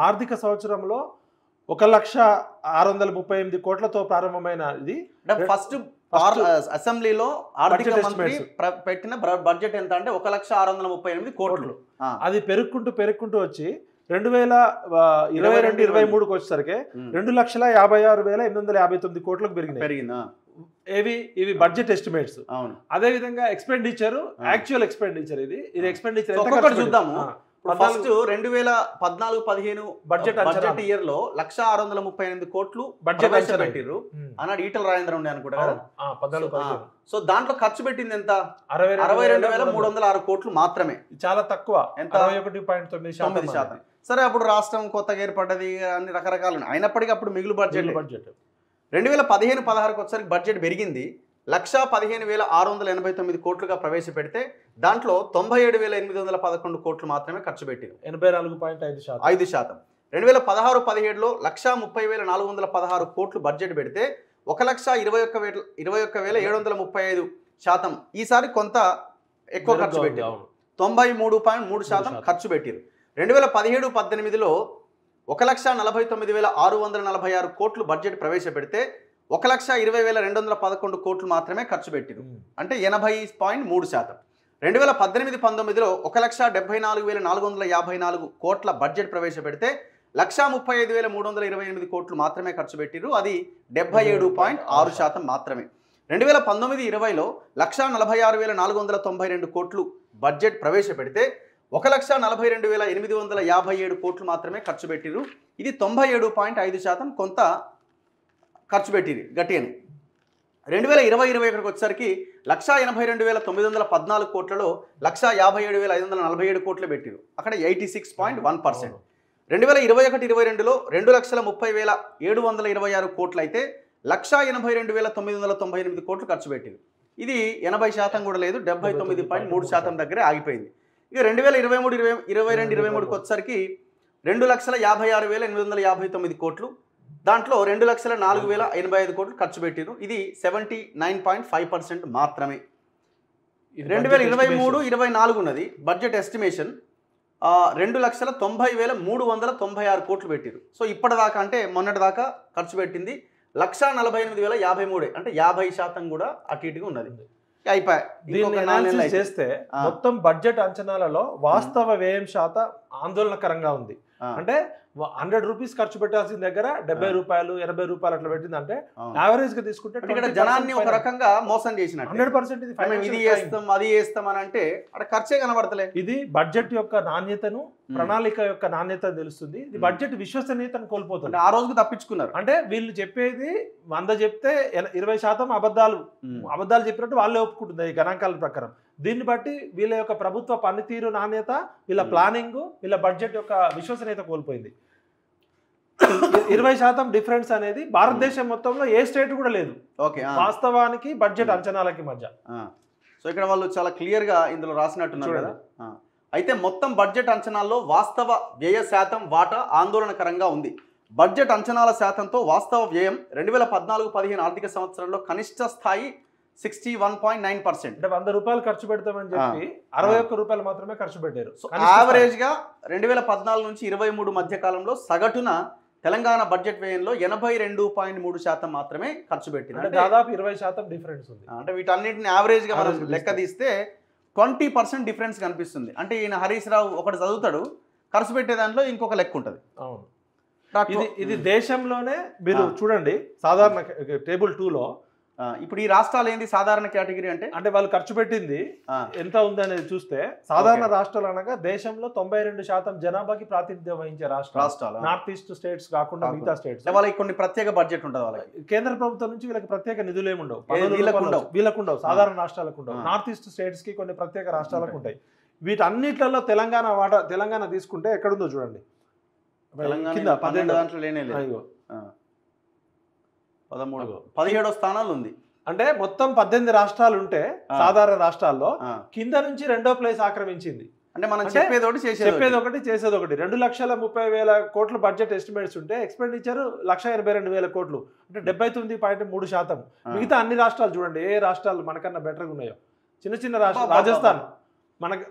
ఆర్థిక సంవత్సరంలో 1,638 కోట్లతో ప్రారంభమైన ఇది ఫస్ట్ అసెంబ్లీలో ఆర్థిక మంత్రి పెట్టిన బడ్జెట్ ఎంత అంటే 1,638 కోట్లు. అది పెరుగుకుంటూ వచ్చి 2022-23కి వచ్చేసరికి 2,56,859 కోట్లకు పెరిగింది. ఇవి బడ్జెట్ ఎస్టిమేట్స్. అదే విధంగా ఎక్స్పెండిచర్, యాక్చువల్ ఎక్స్పెండిచర్ ఇది ఎక్స్పెండిచర్ చూద్దాము. ఫస్ట్ 2014-15 బడ్జెట్ ఇయర్ లో 1,638 కోట్లు బడ్జెట్ పెట్టిర్రు అన్నాడు. ఈటల రాజేంద్ర ఉండే అనుకుంటా కదా. సో దాంట్లో ఖర్చు పెట్టింది ఎంత? 62,306 కోట్లు మాత్రమే. చాలా తక్కువ. ఎంత? 61.9%. సరే, అప్పుడు రాష్ట్రం కొత్తగా ఏర్పడ్డది, అన్ని రకరకాలు అయినప్పటికీ అప్పుడు మిగులు బడ్జెట్ 2015-16కి వచ్చేసరికి బడ్జెట్ పెరిగింది. 1,15,689 కోట్లుగా ప్రవేశపెడితే దాంట్లో 97,811 కోట్లు మాత్రమే ఖర్చు పెట్టింది. 84.5%. 2016-17లో 1,30,416 కోట్లు బడ్జెట్ పెడితే 1,21,735%. ఈసారి కొంత ఎక్కువ ఖర్చు పెట్టారు. 93.3% ఖర్చు పెట్టారు. 2017-18లో 1,49,646 కోట్లు బడ్జెట్ ప్రవేశపెడితే 1,20,211 కోట్లు మాత్రమే ఖర్చు పెట్టిరు, అంటే 80.3%. 2018-19లో 1,74,454 కోట్ల బడ్జెట్ ప్రవేశపెడితే 1,35,328 కోట్లు మాత్రమే ఖర్చు పెట్టిరు, అది 77.6% మాత్రమే. 2019-20లో 1,46,492 కోట్లు బడ్జెట్ ప్రవేశపెడితే 1,42,857 కోట్లు మాత్రమే ఖర్చు పెట్టిరు, ఇది 97.5%. కొంత ఖర్చు పెట్టింది గట్టిగానే. 2020-21కి వచ్చేసరికి 1,82,914 కోట్లలో 1,57,547 కోట్లు పెట్టిరు, అక్కడ 86.1%. 2021-22లో 2,30,726 కోట్లు అయితే 1,82,998 కోట్లు ఖర్చు పెట్టిరు, ఇది 80% కూడా లేదు, 79.3% దగ్గరే ఆగిపోయింది. ఇక 2023-23కి వచ్చేసరికి 2,56,859 కోట్లు, దాంట్లో 2,04,085 కోట్లు ఖర్చు పెట్టిరు, ఇది 79.5% మాత్రమే. 2023-24 ఉన్నది బడ్జెట్ ఎస్టిమేషన్ 2,90,396 కోట్లు పెట్టిరు. సో ఇప్పటిదాకా అంటే మొన్నటిదాకా ఖర్చు పెట్టింది 1,48,053, అంటే 50% కూడా అటు ఇటుగా ఉన్నది. అయిపోయి చేస్తే మొత్తం బడ్జెట్ అంచనాలలో వాస్తవ వ్యయం శాతం ఆందోళనకరంగా ఉంది. అంటే 100 రూపీస్ ఖర్చు పెట్టాల్సిన దగ్గర 70 రూపాయలు 80 రూపాయలు అట్లా పెట్టింది. అంటే యావరేజ్ గా తీసుకుంటే జనాన్ని ఒక రకంగా మోసం చేసినట్టు. 100% ఇది చేస్తాం అది చేస్తాం అని అంటే అక్కడ ఖర్చే కనబడతలే. ఇది బడ్జెట్ యొక్క నాణ్యతను, ప్రణాళిక యొక్క నాణ్యత తెలుస్తుంది. ఇది బడ్జెట్ విశ్వసనీయతను కోల్పోతుంది. ఆ రోజుకు తప్పించుకున్నారు. అంటే వీళ్ళు చెప్పేది 100 చెప్తే 20% అబద్ధాలు చెప్పినట్టు వాళ్ళే ఒప్పుకుంటుంది ఈ గణాంకాల ప్రకారం. దీన్ని బట్టి వీళ్ళ యొక్క ప్రభుత్వ పనితీరు నాణ్యత, వీళ్ళ ప్లానింగ్, వీళ్ళ బడ్జెట్ యొక్క విశ్వసనీయత కోల్పోయింది. 20% డిఫరెన్స్ అనేది భారతదేశం మొత్తంలో ఏ స్టేట్ కూడా లేదు. ఓకే, వాస్తవానికి బడ్జెట్ అంచనాలకి మధ్య. సో ఇక్కడ వాళ్ళు చాలా క్లియర్గా ఇందులో రాసినట్టున్నారు కదా. అయితే మొత్తం బడ్జెట్ అంచనాల్లో వాస్తవ వ్యయ శాతం వాటా ఆందోళనకరంగా ఉంది. బడ్జెట్ అంచనాల శాతంతో వాస్తవ వ్యయం 2014-15 ఆర్థిక సంవత్సరంలో కనిష్ట స్థాయి 61.9%. అంటే 100 రూపాయలు ఖర్చు పెడతామని చెప్పి 61 రూపాయలు మాత్రమే ఖర్చు పెట్టారు. యావరేజ్ గా 2014 నుంచి 23 మధ్య కాలంలో సగటున తెలంగాణ బడ్జెట్ వ్యయంలో 82.3% మాత్రమే ఖర్చు పెట్టింది. అంటే దాదాపు 20% డిఫరెన్స్ ఉంది. అంటే వీటన్నిటిని యావరేజ్గా మనం Average లెక్క తీస్తే 20% డిఫరెన్స్ కనిపిస్తుంది. అంటే ఈయన హరీష్ రావు ఒకటి చదువుతాడు, ఖర్చు పెట్టే దాంట్లో ఇంకొక లెక్క ఉంటుంది. అవును, ఇది దేశంలోనే మీరు చూడండి సాధారణ టేబుల్ 2లో ఇప్పుడు ఈ రాష్ట్రాలు ఏంది సాధారణ కేటగిరీ అంటే వాళ్ళు ఖర్చు పెట్టింది ఎంత ఉంది అనేది చూస్తే సాధారణ రాష్ట్రాలు అనగా దేశంలో 92% జనాభాకి ప్రాతినిధ్యం వహించే రాష్ట్రాలు, నార్త్ ఈస్ట్ స్టేట్స్ కాకుండా మిగతా స్టేట్స్. వాళ్ళకి కొన్ని ప్రత్యేక బడ్జెట్ ఉంటుంది. వాళ్ళకి కేంద్ర ప్రభుత్వం నుంచి వీళ్ళకి ప్రత్యేక నిధులు ఏముండవు, వీళ్ళకు ఉండవు, సాధారణ రాష్ట్రాలకు ఉండవు. నార్త్ ఈస్ట్ స్టేట్స్ కి కొన్ని ప్రత్యేక రాష్ట్రాలకు ఉంటాయి. వీటన్నిట్లలో తెలంగాణ తీసుకుంటే ఎక్కడుందో చూడండి, కింద 12 దాంట్లో లేనే లేదు, 17వ స్థానాలు ఉంది. అంటే మొత్తం 18 రాష్ట్రాలు ఉంటే సాధారణ రాష్ట్రాల్లో కింద నుంచి 2వ ప్లేస్ ఆక్రమించింది. అంటే మనం చెప్పేది ఒకటి చేసేది ఒకటి. 2,30,000 కోట్ల బడ్జెట్ ఎస్టిమేట్స్ ఉంటే ఎక్స్పెండిచర్ 1,82,000 కోట్లు, అంటే 79.3%. మిగతా అన్ని రాష్ట్రాలు చూడండి, ఏ రాష్ట్రాలు మనకన్నా బెటర్గా ఉన్నాయో. చిన్న రాష్ట్రాలు,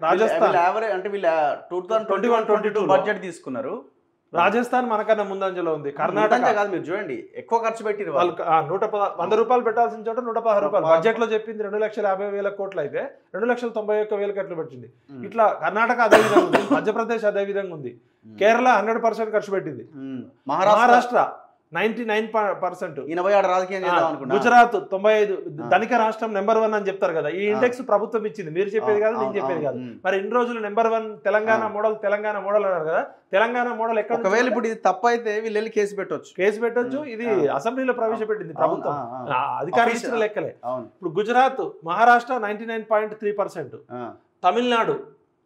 రాజస్థాన్ అంటే వీళ్ళు 2021-22 బడ్జెట్ తీసుకున్నారు. రాజస్థాన్ మనకన్నా ముందంజలో ఉంది. కర్ణాటక కాదు, మీరు చూడండి ఎక్కువ ఖర్చు పెట్టిరు వాళ్ళు. 100 రూపాయలు పెట్టాల్సిన చోట 116 రూపాయలు. బడ్జెట్ లో చెప్పింది 2,50,000 కోట్లు అయితే 2,91,000 కోట్లు పెట్టింది. ఇట్లా కర్ణాటక అదే విధంగా ఉంది, మధ్యప్రదేశ్ అదే విధంగా ఉంది, కేరళ 100% ఖర్చు పెట్టింది, మహారాష్ట్ర 99%, గుజరాత్ 95, ధనిక రాష్ట్రం నెంబర్ 1 అని చెప్తారు కదా. ఈ ఇండెక్స్ ప్రభుత్వం ఇచ్చింది, మీరు చెప్పేది కాదు, నేను చెప్పేది కాదు. మరి ఇన్ని రోజులు నెంబర్ 1 తెలంగాణ మోడల్ అన్నారు కదా. తెలంగాణ మోడల్ ఎక్కడ? ఒకవేళ ఇప్పుడు ఇది తప్పైతే వీళ్ళు వెళ్ళి కేసు పెట్టొచ్చు. ఇది అసెంబ్లీలో ప్రవేశపెట్టింది ప్రభుత్వం, అధికారులు ఇచ్చిన లెక్కలే. ఇప్పుడు గుజరాత్, మహారాష్ట్ర 99.3%, తమిళనాడు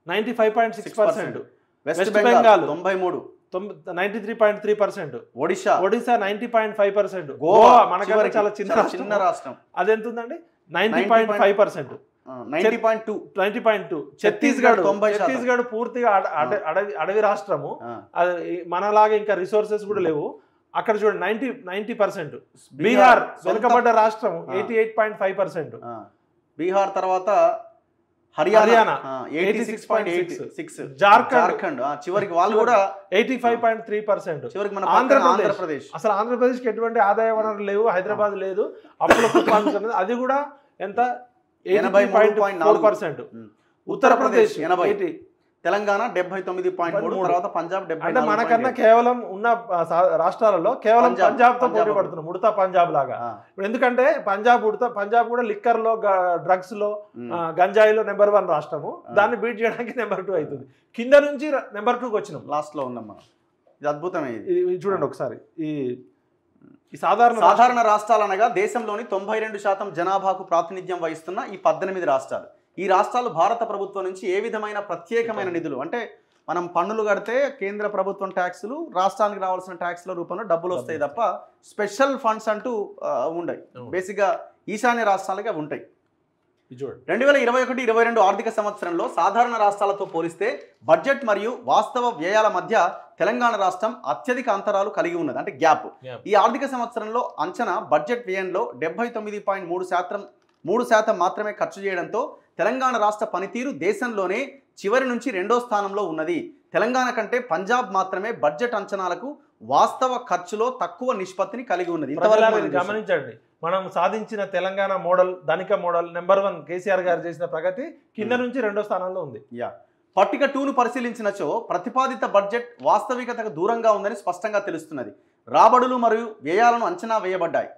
95.6%, వెస్ట్ బెంగాల్ 93.3%, ఒడిశా 90.5%, గోవా మనకన్నా చాలా చిన్న రాష్ట్రం, అది ఎంత ఉందండి 90.5%, 90.2, ఛత్తీస్గఢ్ పూర్తిగా అడవి రాష్ట్రము, మనలాగా ఇంకా రిసోర్సెస్ కూడా లేవు. అక్కడ చూడండి 90%. బీహార్ వెనుకబడ్డ రాష్ట్రం 88.5%. బీహార్ తర్వాత హర్యానా 86.86, జార్ఖండ్ చివరికి వాళ్ళు కూడా 85.3%. చివరికి మన ఆంధ్రప్రదేశ్, అసలు ఆంధ్రప్రదేశ్కి ఎటువంటి ఆదాయ వనరులు లేవు, హైదరాబాద్ లేదు, అప్పుల అది కూడా ఎంత 83.4%. ఉత్తరప్రదేశ్ 80, తెలంగాణ 79.3, తర్వాత పంజాబ్ 70. అంటే మనకన్నా కేవలం ఉన్న రాష్ట్రాలలో కేవలం పంజాబ్ తో పోటీ పడుతున్నాం, ఉడతా పంజాబ్ లాగా. ఇప్పుడు ఎందుకంటే పంజాబ్ కూడా లిక్కర్ లో, డ్రగ్స్ లో, గంజాయిలో నెంబర్ 1 రాష్ట్రము. దాన్ని బీట్ చేయడానికి నెంబర్ 2 అవుతుంది. కింద నుంచి నెంబర్ 2కి వచ్చినాం, లాస్ట్ లో ఉన్నాం. ఇది అద్భుతమే. ఇది చూడండి ఒకసారి. ఈ సాధారణ రాష్ట్రాలు అనగా దేశంలోని 92% జనాభాకు ప్రాతినిధ్యం వహిస్తున్న ఈ 18 రాష్ట్రాలు. ఈ రాష్ట్రాలు భారత ప్రభుత్వం నుంచి ఏ విధమైన ప్రత్యేకమైన నిధులు, అంటే మనం పన్నులు కడితే కేంద్ర ప్రభుత్వం ట్యాక్సులు, రాష్ట్రానికి రావాల్సిన ట్యాక్స్ల రూపంలో డబ్బులు వస్తాయి తప్ప స్పెషల్ ఫండ్స్ అంటూ ఉండవు. బేసిక్గా ఈశాన్య రాష్ట్రాలుగా ఉంటాయి. 2021-22 ఆర్థిక సంవత్సరంలో సాధారణ రాష్ట్రాలతో పోలిస్తే బడ్జెట్ మరియు వాస్తవ వ్యయాల మధ్య తెలంగాణ రాష్ట్రం అత్యధిక అంతరాలు కలిగి ఉన్నది, అంటే గ్యాప్. ఈ ఆర్థిక సంవత్సరంలో అంచనా బడ్జెట్ వ్యయంలో 79.3% మాత్రమే ఖర్చు చేయడంతో తెలంగాణ రాష్ట్ర పనితీరు దేశంలోనే చివరి నుంచి 2వ స్థానంలో ఉన్నది. తెలంగాణ కంటే పంజాబ్ మాత్రమే బడ్జెట్ అంచనాలకు వాస్తవ ఖర్చులో తక్కువ నిష్పత్తిని కలిగి ఉన్నది. గమనించండి, మనం సాధించిన తెలంగాణ మోడల్, ధనిక మోడల్ నెంబర్ 1 కేసీఆర్ గారు చేసిన ప్రగతి కింద నుంచి 2వ స్థానంలో ఉంది. పట్టిక 2ను పరిశీలించినచో ప్రతిపాదిత బడ్జెట్ వాస్తవికతకు దూరంగా ఉందని స్పష్టంగా తెలుస్తున్నది. రాబడులు మరియు వ్యయాలను అంచనా వేయబడ్డాయి.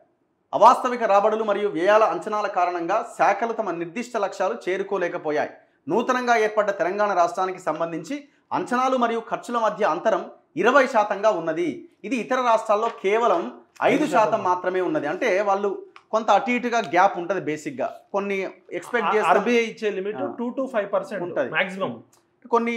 అవాస్తవిక రాబడులు మరియు వ్యయాల అంచనాల కారణంగా శాఖలు తమ నిర్దిష్ట లక్ష్యాలు చేరుకోలేకపోయాయి. నూతనంగా ఏర్పడ్డ తెలంగాణ రాష్ట్రానికి సంబంధించి అంచనాలు మరియు ఖర్చుల మధ్య అంతరం 20% ఉన్నది. ఇది ఇతర రాష్ట్రాల్లో కేవలం 5% మాత్రమే ఉన్నది. అంటే వాళ్ళు కొంత అటు ఇటుగా గ్యాప్ ఉంటుంది. బేసిక్గా కొన్ని ఎక్స్పెక్ట్ చేస్తే ఆర్బీఐ ఇచ్చే లిమిట్ 2 to 5% ఉంటుంది మాక్సిమం. కొన్ని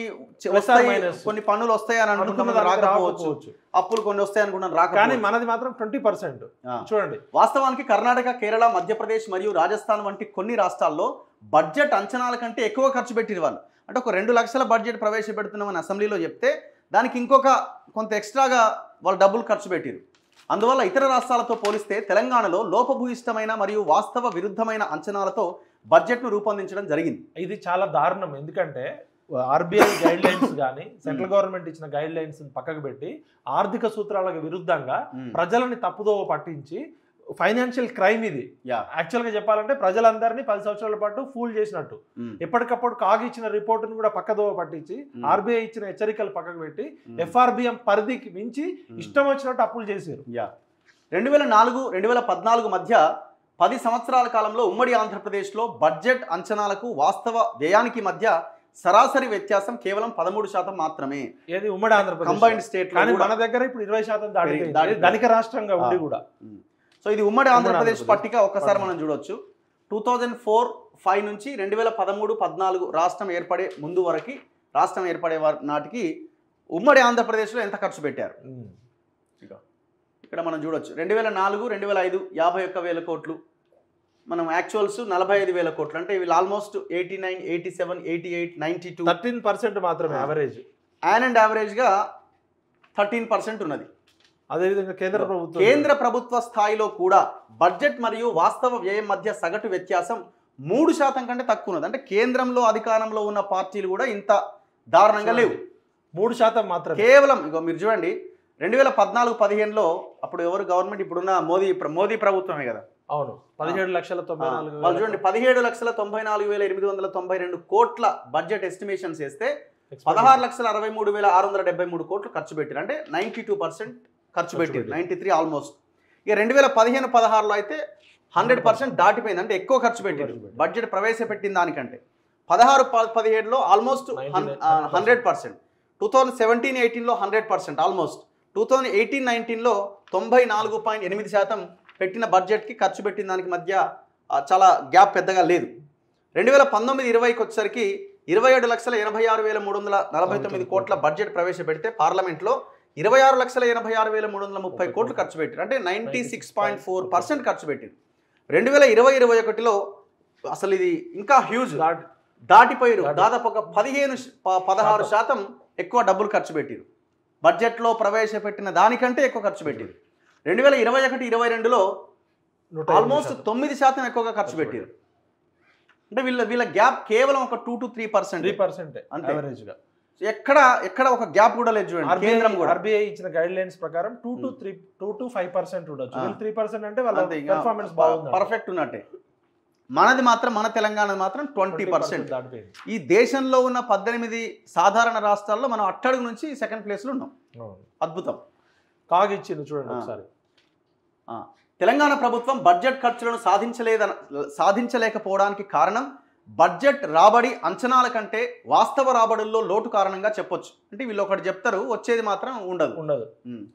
పన్నులు వస్తాయని అనుకున్నాం, రాకపోవచ్చు. అప్పులు కొన్ని వస్తాయి అనుకున్నాం, కానీ మనది మాత్రం 20%. చూడండి, వాస్తవానికి కర్ణాటక, కేరళ, మధ్యప్రదేశ్ మరియు రాజస్థాన్ వంటి కొన్ని రాష్ట్రాల్లో బడ్జెట్ అంచనాల కంటే ఎక్కువ ఖర్చు పెట్టిన వాళ్ళు. అంటే ఒక 2 లక్షల బడ్జెట్ ప్రవేశపెడుతున్నామని అసెంబ్లీలో చెప్తే దానికి కొంత ఎక్స్ట్రాగా వాళ్ళు డబ్బులు ఖర్చు పెట్టారు. అందువల్ల ఇతర రాష్ట్రాలతో పోలిస్తే తెలంగాణలో లోపభూయిష్టమైన మరియు వాస్తవ విరుద్ధమైన అంచనాలతో బడ్జెట్ను రూపొందించడం జరిగింది. ఇది చాలా దారుణం. ఎందుకంటే ఆర్బీఐ గైడ్ లైన్స్ కానీ సెంట్రల్ గవర్నమెంట్ ఇచ్చిన గైడ్ లైన్స్ పక్కకు పెట్టి ఆర్థిక సూత్రాలకు విరుద్ధంగా ప్రజలని తప్పుదోవ పట్టించి ఫైనాన్షియల్ క్రైమ్ ఇది. యాక్చువల్గా చెప్పాలంటే ప్రజలందరినీ 10 సంవత్సరాల పాటు ఫూల్ చేసినట్టు. ఎప్పటికప్పుడు కాగ్ ఇచ్చిన రిపోర్టును కూడా పక్కదోవ పట్టించి ఆర్బీఐ ఇచ్చిన హెచ్చరికలు పక్కకు పెట్టి ఎఫ్ఆర్బిఎం పరిధికి మించి ఇష్టం వచ్చినట్టు అప్పులు చేశారు. 2004-2014 మధ్య 10 సంవత్సరాల కాలంలో ఉమ్మడి ఆంధ్రప్రదేశ్లో బడ్జెట్ అంచనాలకు వాస్తవ వ్యయానికి మధ్య సరాసరి వ్యత్యాసం కేవలం 13% మాత్రమే. ఏది ఉమ్మడి ఆంధ్రప్రదేశ్ కంబైన్డ్ స్టేట్. కానీ మన దగ్గర ఇప్పుడు 20% దాటి ధనిక రాష్ట్రంగా ఉండి కూడా. సో ఇది ఉమ్మడి ఆంధ్రప్రదేశ్ పట్టిక ఒక్కసారి మనం చూడొచ్చు. 2004-05 నుంచి 2013-14 రాష్ట్రం ఏర్పడే ముందు వరకు, రాష్ట్రం ఏర్పడే నాటికి ఉమ్మడి ఆంధ్రప్రదేశ్లో ఎంత ఖర్చు పెట్టారు ఇక్కడ మనం చూడొచ్చు. 2004-2005 51,000 కోట్లు, మనం యాక్చువల్స్ 45,000 కోట్లు. అంటే ఇవి ఆల్మోస్ట్ 89, 87, 88, 92, 13% మాత్రమే యావరేజ్. అండ్ యావరేజ్గా 13% ఉన్నది. అదేవిధంగా కేంద్ర ప్రభుత్వ స్థాయిలో కూడా బడ్జెట్ మరియు వాస్తవ వ్యయం మధ్య సగటు వ్యత్యాసం 3% కంటే తక్కువ ఉన్నది. అంటే కేంద్రంలో అధికారంలో ఉన్న పార్టీలు కూడా ఇంత దారుణంగా లేవు. 3% మాత్రం. కేవలం ఇగో మీరు చూడండి 2014-15లో అప్పుడు ఎవరు గవర్నమెంట్, ఇప్పుడున్న మోదీ ప్రభుత్వమే కదా. అవును, 17,94,000. వాళ్ళు చూడండి 17,94,892 కోట్ల బడ్జెట్ ఎస్టిమేషన్స్ వేస్తే 16,63,673 కోట్లు ఖర్చు పెట్టారు. అంటే 92% ఖర్చు పెట్టారు. 93 ఆల్మోస్ట్. ఇక 2015-16లో అయితే 100% దాటిపోయింది. అంటే ఎక్కువ ఖర్చు పెట్టారు బడ్జెట్ ప్రవేశపెట్టిన దానికంటే. 16-17లో ఆల్మోస్ట్ 100%. 2017-18లో 100% ఆల్మోస్ట్. 2018-19లో 94.8% పెట్టిన బడ్జెట్కి ఖర్చు పెట్టిన దానికి మధ్య చాలా గ్యాప్ పెద్దగా లేదు. 2019-20కి వచ్చేసరికి 27,86,349 కోట్ల బడ్జెట్ ప్రవేశపెడితే పార్లమెంట్లో 26,86,330 కోట్లు ఖర్చు పెట్టారు. అంటే 96.4% ఖర్చు పెట్టారు. 2020-21లో అసలు ఇది ఇంకా హ్యూజ్ దాటిపోయారు. దాదాపు ఒక 15-16% ఎక్కువ డబ్బులు ఖర్చు పెట్టారు. బడ్జెట్లో ప్రవేశపెట్టిన దానికంటే ఎక్కువ ఖర్చు పెట్టారు. 2021-22లో ఆల్మోస్ట్ 9% ఎక్కువగా ఖర్చు పెట్టారు. అంటే వీళ్ళ గ్యాప్ కేవలం ఒక 2-3% అంతే. ఎక్కడ ఒక గ్యాప్ కూడా లేదు చూడండి. కేంద్రం కూడా ఆర్బీఐ ఇచ్చిన గైడ్ లైన్స్ ప్రకారం 2-5% ఉండొచ్చు. 3% అంటే వాళ్ళ పెర్ఫార్మెన్స్ బాగుంది, పర్ఫెక్ట్ ఉన్నట్టే. మనది మాత్రం, మన తెలంగాణ మాత్రం 20%. ఈ దేశంలో ఉన్న 18 సాధారణ రాష్ట్రాల్లో మనం అట్టడుగు నుంచి సెకండ్ ప్లేస్లో ఉన్నాం. అద్భుతం. కాగిచ్చింది చూడండి ఒకసారి. తెలంగాణ ప్రభుత్వం బడ్జెట్ ఖర్చులను సాధించలేకపోవడానికి కారణం బడ్జెట్ రాబడి అంచనాల కంటే వాస్తవ రాబడుల్లో లోటు కారణంగా చెప్పొచ్చు. అంటే వీళ్ళు ఒకటి చెప్తారు, వచ్చేది మాత్రం ఉండదు.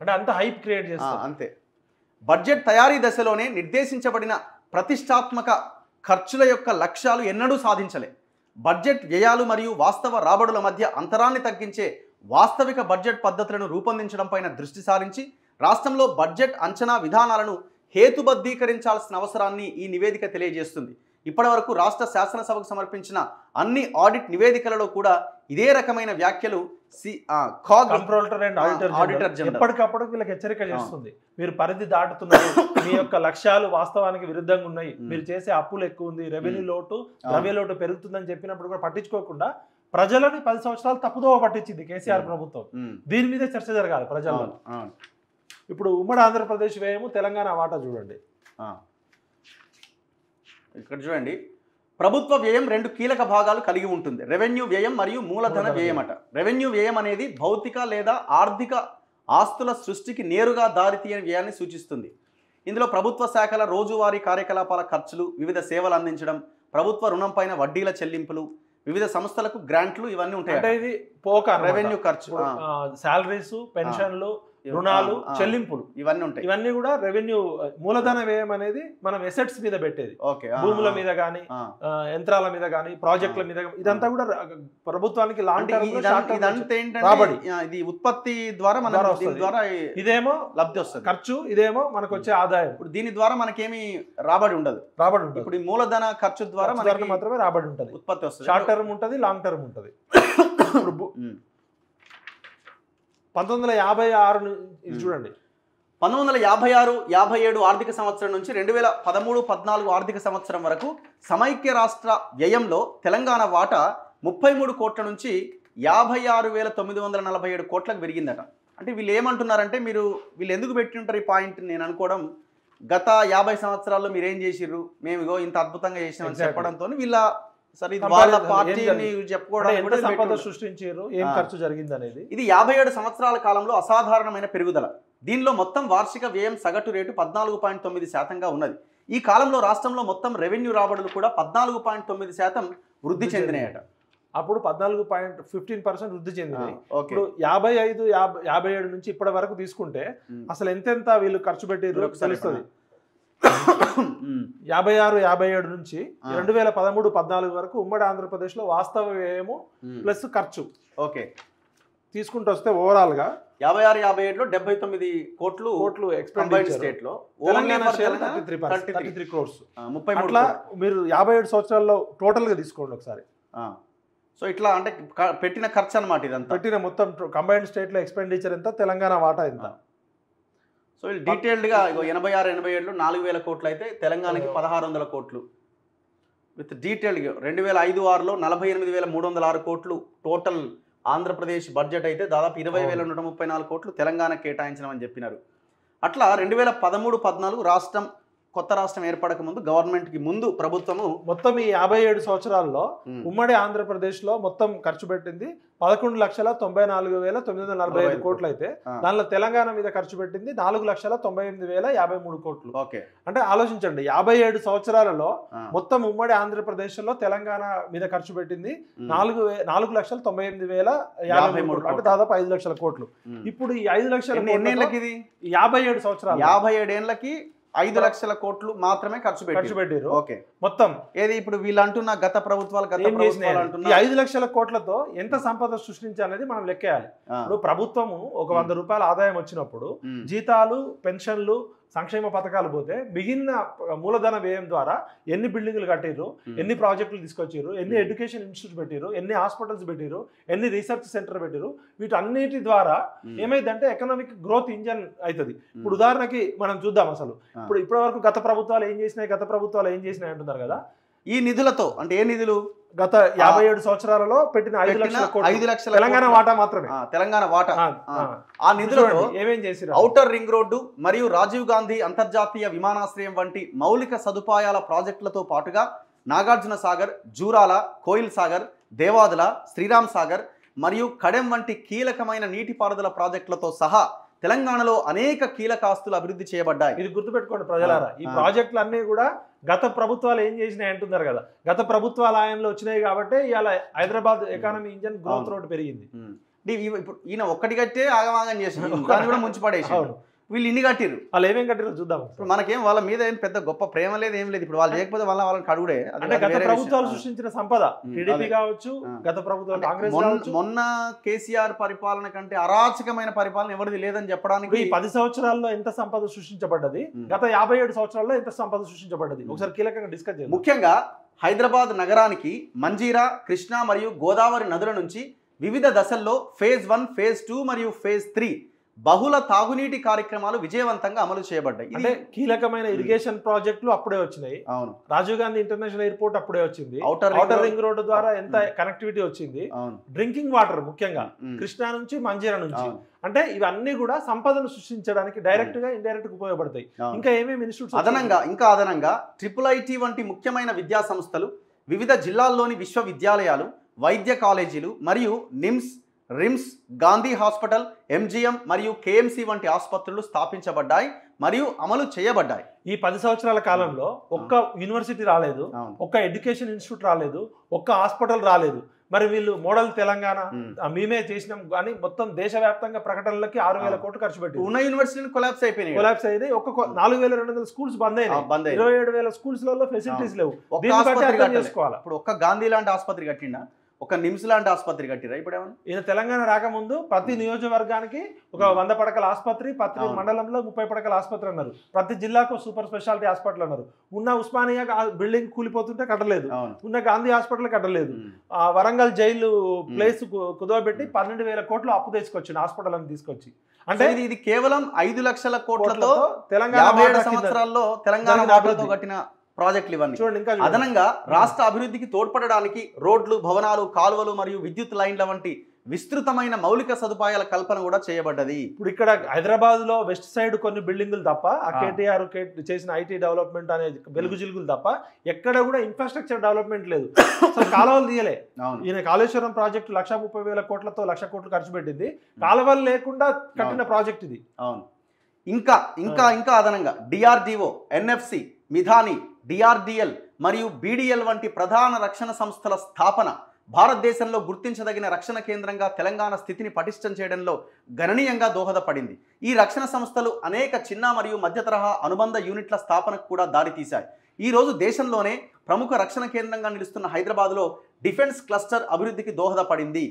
అంటే అంత హైప్ క్రియేట్ చేస్తారు అంతే. బడ్జెట్ తయారీ దశలోనే నిర్దేశించబడిన ప్రతిష్టాత్మక ఖర్చుల యొక్క లక్ష్యాలు ఎన్నడూ సాధించలే. బడ్జెట్ వ్యయాలు మరియు వాస్తవ రాబడుల మధ్య అంతరాన్ని తగ్గించే వాస్తవిక బడ్జెట్ పద్ధతులను రూపొందించడం పైన దృష్టి సారించి రాష్ట్రంలో బడ్జెట్ అంచనా విధానాలను హేతుబద్ధీకరించాల్సిన అవసరాన్ని ఈ నివేదిక తెలియజేస్తుంది. ఇప్పటివరకు రాష్ట్ర శాసనసభకు సమర్పించిన అన్ని ఆడిట్ నివేదికలలో కూడా ఇదే రకమైన వ్యాఖ్యలు కంట్రోలర్ అండ్ ఆడిటర్ జనరల్ ఎప్పటికప్పుడు వీళ్ళకి హెచ్చరిక చేస్తుంది. మీరు పరిధి దాటుతున్నారు, మీ యొక్క లక్ష్యాలు వాస్తవానికి విరుద్ధంగా ఉన్నాయి, మీరు చేసే అప్పులు ఎక్కువ ఉంది, రెవెన్యూ లోటు ద్రవ్య లోటు పెరుగుతుందని చెప్పినప్పుడు కూడా పట్టించుకోకుండా ప్రజలని 10 సంవత్సరాలు తప్పుదోవ పట్టించింది కేసీఆర్ ప్రభుత్వం. దీని మీద చర్చ జరగాలి ప్రజల్లో. ఇప్పుడు ఉమ్మడి ఆంధ్రప్రదేశ్ వ్యయము, తెలంగాణ వాటా చూడండి. ఇక్కడ చూడండి, ప్రభుత్వ వ్యయం 2 కీలక భాగాలు కలిగి ఉంటుంది. రెవెన్యూ వ్యయం మరియు మూలధన వ్యయం అట. రెవెన్యూ వ్యయం అనేది భౌతిక లేదా ఆర్థిక ఆస్తుల సృష్టికి నేరుగా దారితీయని వ్యయాన్ని సూచిస్తుంది. ఇందులో ప్రభుత్వ శాఖల రోజువారీ కార్యకలాపాల ఖర్చులు, వివిధ సేవలు అందించడం, ప్రభుత్వ రుణం పైన వడ్డీల చెల్లింపులు, వివిధ సంస్థలకు గ్రాంట్లు ఇవన్నీ ఉంటాయి. అంటే ఇది పోక రెవెన్యూ ఖర్చు, శాలరీస్, పెన్షన్లు, రుణాలు, చెల్లింపులు ఇవన్నీ ఉంటాయి. ఇవన్నీ కూడా రెవెన్యూ. మూలధన వ్యయం అనేది మనం ఎసెట్స్ మీద పెట్టేది, భూముల మీద కానీ, యంత్రాల మీద కానీ, ప్రాజెక్టుల మీద. ఇదంతా కూడా ప్రభుత్వానికి లాంగ్ టర్మ్ రాబడి. ఇది ఉత్పత్తి ద్వారా ఇదేమో లబ్ధి వస్తుంది ఖర్చు, ఇదేమో మనకు వచ్చే ఆదాయం. ఇప్పుడు దీని ద్వారా మనకేమి రాబడి ఉండదు. ఇప్పుడు ఈ మూలధన ఖర్చు ద్వారా మనకి మాత్రమే రాబడి ఉంటుంది, ఉత్పత్తి వస్తుంది. షార్ట్ టర్మ్ ఉంటుంది, లాంగ్ టర్మ్ ఉంటుంది. 1956 ఇది చూడండి, 1956-57 ఆర్థిక సంవత్సరం నుంచి 2013-14 ఆర్థిక సంవత్సరం వరకు సమైక్య రాష్ట్ర వ్యయంలో తెలంగాణ వాటా 33 కోట్ల నుంచి 56,947 కోట్లకు పెరిగిందట. అంటే వీళ్ళు ఏమంటున్నారంటే వీళ్ళు ఎందుకు పెట్టి ఉంటారు ఈ పాయింట్ నేను అనుకోవడం, గత 50 సంవత్సరాల్లో మీరు ఏం చేసిర్రు, మేము ఇగో ఇంత అద్భుతంగా చేసినామని చెప్పడంతో వీళ్ళ సరే ఇది వాళ్ళ పార్టీని చెప్పుకోవడం సంపద సృష్టించారు, ఏం ఖర్చు జరిగింది అనేది. ఇది 57 సంవత్సరాల కాలంలో అసాధారణమైన పెరుగుదల. దీనిలో మొత్తం వార్షిక వ్యయం సగటు రేటు 14.9% ఉన్నది. ఈ కాలంలో రాష్ట్రంలో మొత్తం రెవెన్యూ రాబడులు కూడా 14.9% వృద్ధి చెందినాయట. అప్పుడు 14.15% వృద్ధి చెందినాయి. ఇప్పుడు 55-57 నుంచి ఇప్పటి వరకు తీసుకుంటే అసలు ఎంతెంత వీళ్ళు ఖర్చు పెట్టారు తెలుస్తుంది. 56-57 నుంచి 2013-14 వరకు ఉమ్మడి ఆంధ్రప్రదేశ్ లో వాస్తవ వ్యయము ప్లస్ ఖర్చు తీసుకుంటూ వస్తే ఓవరాల్ గా 56-57లో 79 కోట్లు ఎక్స్పెండిచర్ స్టేట్ లో, తెలంగాణ 33 crores. అట్లా మీరు 57 సంవత్సరాల్లో టోటల్ గా తీసుకోండి ఒకసారి. సో ఇట్లా అంటే పెట్టిన ఖర్చు అన్నమాట, ఇదంతా పెట్టిన మొత్తం కంబైన్డ్ స్టేట్ లో ఎక్స్పెండిచర్ ఎంత, తెలంగాణ వాటా ఎంత. సో వీళ్ళు డీటెయిల్డ్గా 86-87లో 4,000 కోట్లు అయితే తెలంగాణకి 1,600 కోట్లు విత్ డీటెయిల్డ్గా 2005-6లో 48,306 కోట్లు టోటల్ ఆంధ్రప్రదేశ్ బడ్జెట్ అయితే దాదాపు 20,134 కోట్లు తెలంగాణ కేటాయించమని చెప్పినారు. అట్లా 2013-14 రాష్ట్రం కొత్త రాష్ట్రం ఏర్పడక ముందు గవర్నమెంట్కి ముందు ప్రభుత్వము మొత్తం ఈ 57 సంవత్సరాల్లో ఉమ్మడి ఆంధ్రప్రదేశ్ లో మొత్తం ఖర్చు పెట్టింది 11,94,945 కోట్లు అయితే దానిలో తెలంగాణ మీద ఖర్చు పెట్టింది 4,98,053 కోట్లు. అంటే ఆలోచించండి, 57 సంవత్సరాలలో మొత్తం ఉమ్మడి ఆంధ్రప్రదేశ్ లో తెలంగాణ మీద ఖర్చు పెట్టింది 4,98,053 అంటే దాదాపు 5 లక్షల కోట్లు. ఇప్పుడు ఈ 5 లక్షల 57 సంవత్సరాలు 57 ఏళ్ళకి 5 లక్షల కోట్లు మాత్రమే ఖర్చు పెట్టారు. మొత్తం ఏది ఇప్పుడు వీళ్ళు అంటున్న గత ప్రభుత్వాలు ఈ 5 లక్షల కోట్లతో ఎంత సంపద సృష్టించాలనేది మనం లెక్కేయాలి. ఇప్పుడు ప్రభుత్వము ఒక 100 రూపాయల ఆదాయం వచ్చినప్పుడు జీతాలు, పెన్షన్లు, సంక్షేమ పథకాలు పోతే మిగిలిన మూలధన వ్యయం ద్వారా ఎన్ని బిల్డింగ్లు కట్టిర్రు, ఎన్ని ప్రాజెక్టులు తీసుకొచ్చారు, ఎన్ని ఎడ్యుకేషన్ ఇన్స్టిట్యూట్ పెట్టిరు, ఎన్ని హాస్పిటల్స్ పెట్టిరు, ఎన్ని రీసెర్చ్ సెంటర్ పెట్టిరు, వీటన్నిటి ద్వారా ఏమైందంటే ఎకనామిక్ గ్రోత్ ఇంజన్ అవుతుంది. ఇప్పుడు ఉదాహరణకి మనం చూద్దాం అసలు ఇప్పటి వరకు గత ప్రభుత్వాలు ఏం చేసినాయి అంటున్నారు కదా. ఈ నిధులతో అంటే ఏ నిధులు గత 57 సంవత్సరాలలో పెట్టిన 5 లక్షల తెలంగాణ వాటా మాత్రమే. తెలంగాణ వాటా ఆ నిధులతో ఏమేం చేసి ఔటర్ రింగ్ రోడ్డు మరియు రాజీవ్ గాంధీ అంతర్జాతీయ విమానాశ్రయం వంటి మౌలిక సదుపాయాల ప్రాజెక్టులతో పాటుగా నాగార్జున సాగర్, జూరాల, కోయిల్ సాగర్, దేవాదుల, శ్రీరామ్ సాగర్ మరియు కడెం వంటి కీలకమైన నీటిపారుదల ప్రాజెక్టులతో సహా తెలంగాణలో అనేక కీలక ఆస్తులు అభివృద్ధి చేయబడ్డాయి. ఇది గుర్తుపెట్టుకోండి ప్రజలారా, ఈ ప్రాజెక్టులు అన్నీ కూడా గత ప్రభుత్వాలు ఏం చేసినాయి అంటున్నారు కదా. గత ప్రభుత్వాల ఆయంలో వచ్చినాయి కాబట్టి ఇవాళ Hyderabad economy engine growth rate పెరిగింది. ఇప్పుడు ఈయన ఒక్కటి కట్టే ఆగమాగం చేసి దాన్ని కూడా ముంచి పడేసి వీళ్ళు ఇన్ని కట్టిరు. వాళ్ళు ఏమేం కట్టిరో చూద్దాం. ఇప్పుడు మనకేం వాళ్ళ మీద ఏం పెద్ద గొప్ప ప్రేమ లేదు, ఏం లేదు. ఇప్పుడు వాళ్ళు చేయకపోతే వాళ్ళని కడుగుడే. అంటే గత ప్రభుత్వాలు సృష్టించిన సంపద టీడీపీ కావచ్చు, గత ప్రభుత్వాలు కాంగ్రెస్ కావచ్చు. మొన్న కేసీఆర్ పరిపాలన కంటే అరాచకమైన పరిపాలన ఎవరిది లేదని చెప్పడానికి ఈ 10 సంవత్సరాల్లో ఎంత సంపద సృష్టించబడ్డది, గత 57 సంవత్సరాల్లో ఎంత సంపద సృష్టించబడ్డది ఒకసారి కీలకంగా డిస్కస్ చేద్దాం. ముఖ్యంగా హైదరాబాద్ నగరానికి మంజీరా, కృష్ణా మరియు గోదావరి నదుల నుంచి వివిధ దశల్లో ఫేజ్ 1, ఫేజ్ 2 మరియు ఫేజ్ 3 బహుళ తాగునీటి కార్యక్రమాలు విజయవంతంగా అమలు చేయబడ్డాయి. అంటే కీలకమైన ఇరిగేషన్ ప్రాజెక్టులు అప్పుడే వచ్చినాయి. అవును, రాజీవ్ గాంధీ ఇంటర్నేషనల్ ఎయిర్పోర్ట్ అప్పుడే వచ్చింది. ఔటర్ రింగ్ రోడ్ ద్వారా ఎంత కనెక్టివిటీ వచ్చింది. డ్రింకింగ్ వాటర్ ముఖ్యంగా కృష్ణా నుంచి మంజీరా నుంచి. అంటే ఇవన్నీ కూడా సంపదను సృష్టించడానికి డైరెక్ట్ గా ఇండైరెక్ట్ గా ఉపయోగపడతాయి. ఇంకా ఏమేమి ఇన్స్టిట్యూట్స్ అదనంగా IIIT వంటి ముఖ్యమైన విద్యా సంస్థలు, వివిధ జిల్లాల్లోని విశ్వవిద్యాలయాలు, వైద్య కాలేజీలు మరియు NIMS, RIMS, Gandhi hospital, MGM మరియు KMC వంటి ఆసుపత్రులు స్థాపించబడ్డాయి మరియు అమలు చేయబడ్డాయి. ఈ 10 సంవత్సరాల కాలంలో ఒక్క యూనివర్సిటీ రాలేదు, ఒక్క ఎడ్యుకేషన్ ఇన్స్టిట్యూట్ రాలేదు, ఒక్క హాస్పిటల్ రాలేదు. మరి వీళ్ళు మోడల్ తెలంగాణ మేమే చేసినాం కానీ మొత్తం దేశవ్యాప్తంగా ప్రకటనలకి 6,000 కోట్లు ఖర్చు పెట్టి ఉన్న యూనివర్సిటీలు కొలాప్స్ అయినాయి. ఒక్క 4,200 స్కూల్స్ బంద్ అయినాయి. 27,000 స్కూల్స్ లలో ఫెసిలిటీస్ లేవు. చేసుకోవాలి. ఇప్పుడు ఒక్క గాంధీ లాంటి ఆసుపత్రి కట్టిండా, ఒక నిమ్స్ లాంటి ఆసుపత్రి కట్టిరా? ఇప్పుడు ఏమన్నా ఈయన తెలంగాణ రాకముందు ప్రతి నియోజకవర్గానికి ఒక 100 పడకల ఆసుపత్రి, ప్రతి మండలంలో 30 పడకల ఆసుపత్రి అన్నారు, ప్రతి జిల్లాకు సూపర్ స్పెషాలిటీ హాస్పిటల్ అన్నారు. ఉన్న ఉస్మానియా బిల్డింగ్ కూలిపోతుంటే కట్టలేదు, ఉన్న గాంధీ హాస్పిటల్ కట్టలేదు. వరంగల్ జైలు ప్లేస్ కుదవబెట్టి 12,000 కోట్లు అప్పు తీసుకొచ్చింది హాస్పిటల్ అని తీసుకొచ్చి. అంటే ఇది కేవలం 5 లక్షల కోట్లతో తెలంగాణ సంవత్సరాల్లో తెలంగాణ కట్టిన ప్రాజెక్టులు ఇవన్నీ. చూడండి ఇంకా అదనంగా రాష్ట్ర అభివృద్ధికి తోడ్పడడానికి రోడ్లు, భవనాలు, కాలువలు మరియు విద్యుత్ లైన్ల వంటి విస్తృతమైన మౌలిక సదుపాయాల కల్పన కూడా చేయబడ్డది. ఇప్పుడు ఇక్కడ హైదరాబాద్ లో వెస్ట్ సైడ్ కొన్ని బిల్డింగులు తప్ప ఆ కేటీఆర్ చేసిన ఐటీ డెవలప్మెంట్ అనే వెలుగు జిలుగులు తప్ప ఎక్కడ కూడా ఇన్ఫ్రాస్ట్రక్చర్ డెవలప్మెంట్ లేదు. అసలు కాలువలు తీయలే. ఈయన కాళేశ్వరం ప్రాజెక్టు 1,30,000 కోట్లతో 1,00,000 కోట్లు ఖర్చు పెట్టింది. కాలువలు లేకుండా కట్టిన ప్రాజెక్ట్ ఇది. అవును. ఇంకా ఇంకా ఇంకా అదనంగా డిఆర్డిఓ, ఎన్ఎఫ్సి, మిధాని, డిఆర్డిఎల్ మరియు బీడీఎల్ వంటి ప్రధాన రక్షణ సంస్థల స్థాపన భారతదేశంలో గుర్తించదగిన రక్షణ కేంద్రంగా తెలంగాణ స్థితిని పటిష్టం చేయడంలో గణనీయంగా దోహదపడింది. ఈ రక్షణ సంస్థలు అనేక చిన్న మరియు మధ్య తరహా అనుబంధ యూనిట్ల స్థాపనకు కూడా దారితీశాయి. ఈరోజు దేశంలోనే ప్రముఖ రక్షణ కేంద్రంగా నిలుస్తున్న హైదరాబాద్లో డిఫెన్స్ క్లస్టర్ అభివృద్ధికి దోహదపడింది.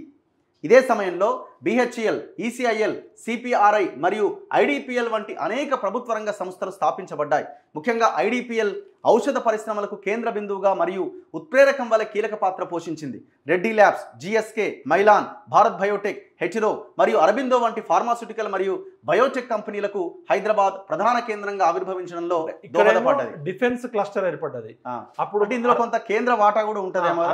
ఇదే సమయంలో బిహెచ్ఈఎల్, ఈసీఐఎల్, సిపిఆర్ఐ మరియు ఐడిపిఎల్ వంటి అనేక ప్రభుత్వ రంగ సంస్థలు స్థాపించబడ్డాయి. ముఖ్యంగా ఐడిపిఎల్ ఔషధ పరిశ్రమలకు కేంద్ర బిందువుగా మరియు ఉత్ప్రేరకం వలె కీలక పాత్ర పోషించింది. Reddy labs, GSK, Mylan, Bharat Biotech, Hetero మరియు అరబిందో వంటి ఫార్మాస్యూటికల్ మరియు బయోటెక్ కంపెనీలకు హైదరాబాద్ ప్రధాన కేంద్రంగా ఆవిర్భవించడంలో దోహదపడ్డది. డిఫెన్స్ క్లస్టర్ ఏర్పడ్డది. అప్పుడు ఇందులో కొంత కేంద్ర వాటా కూడా ఉంటదేమో.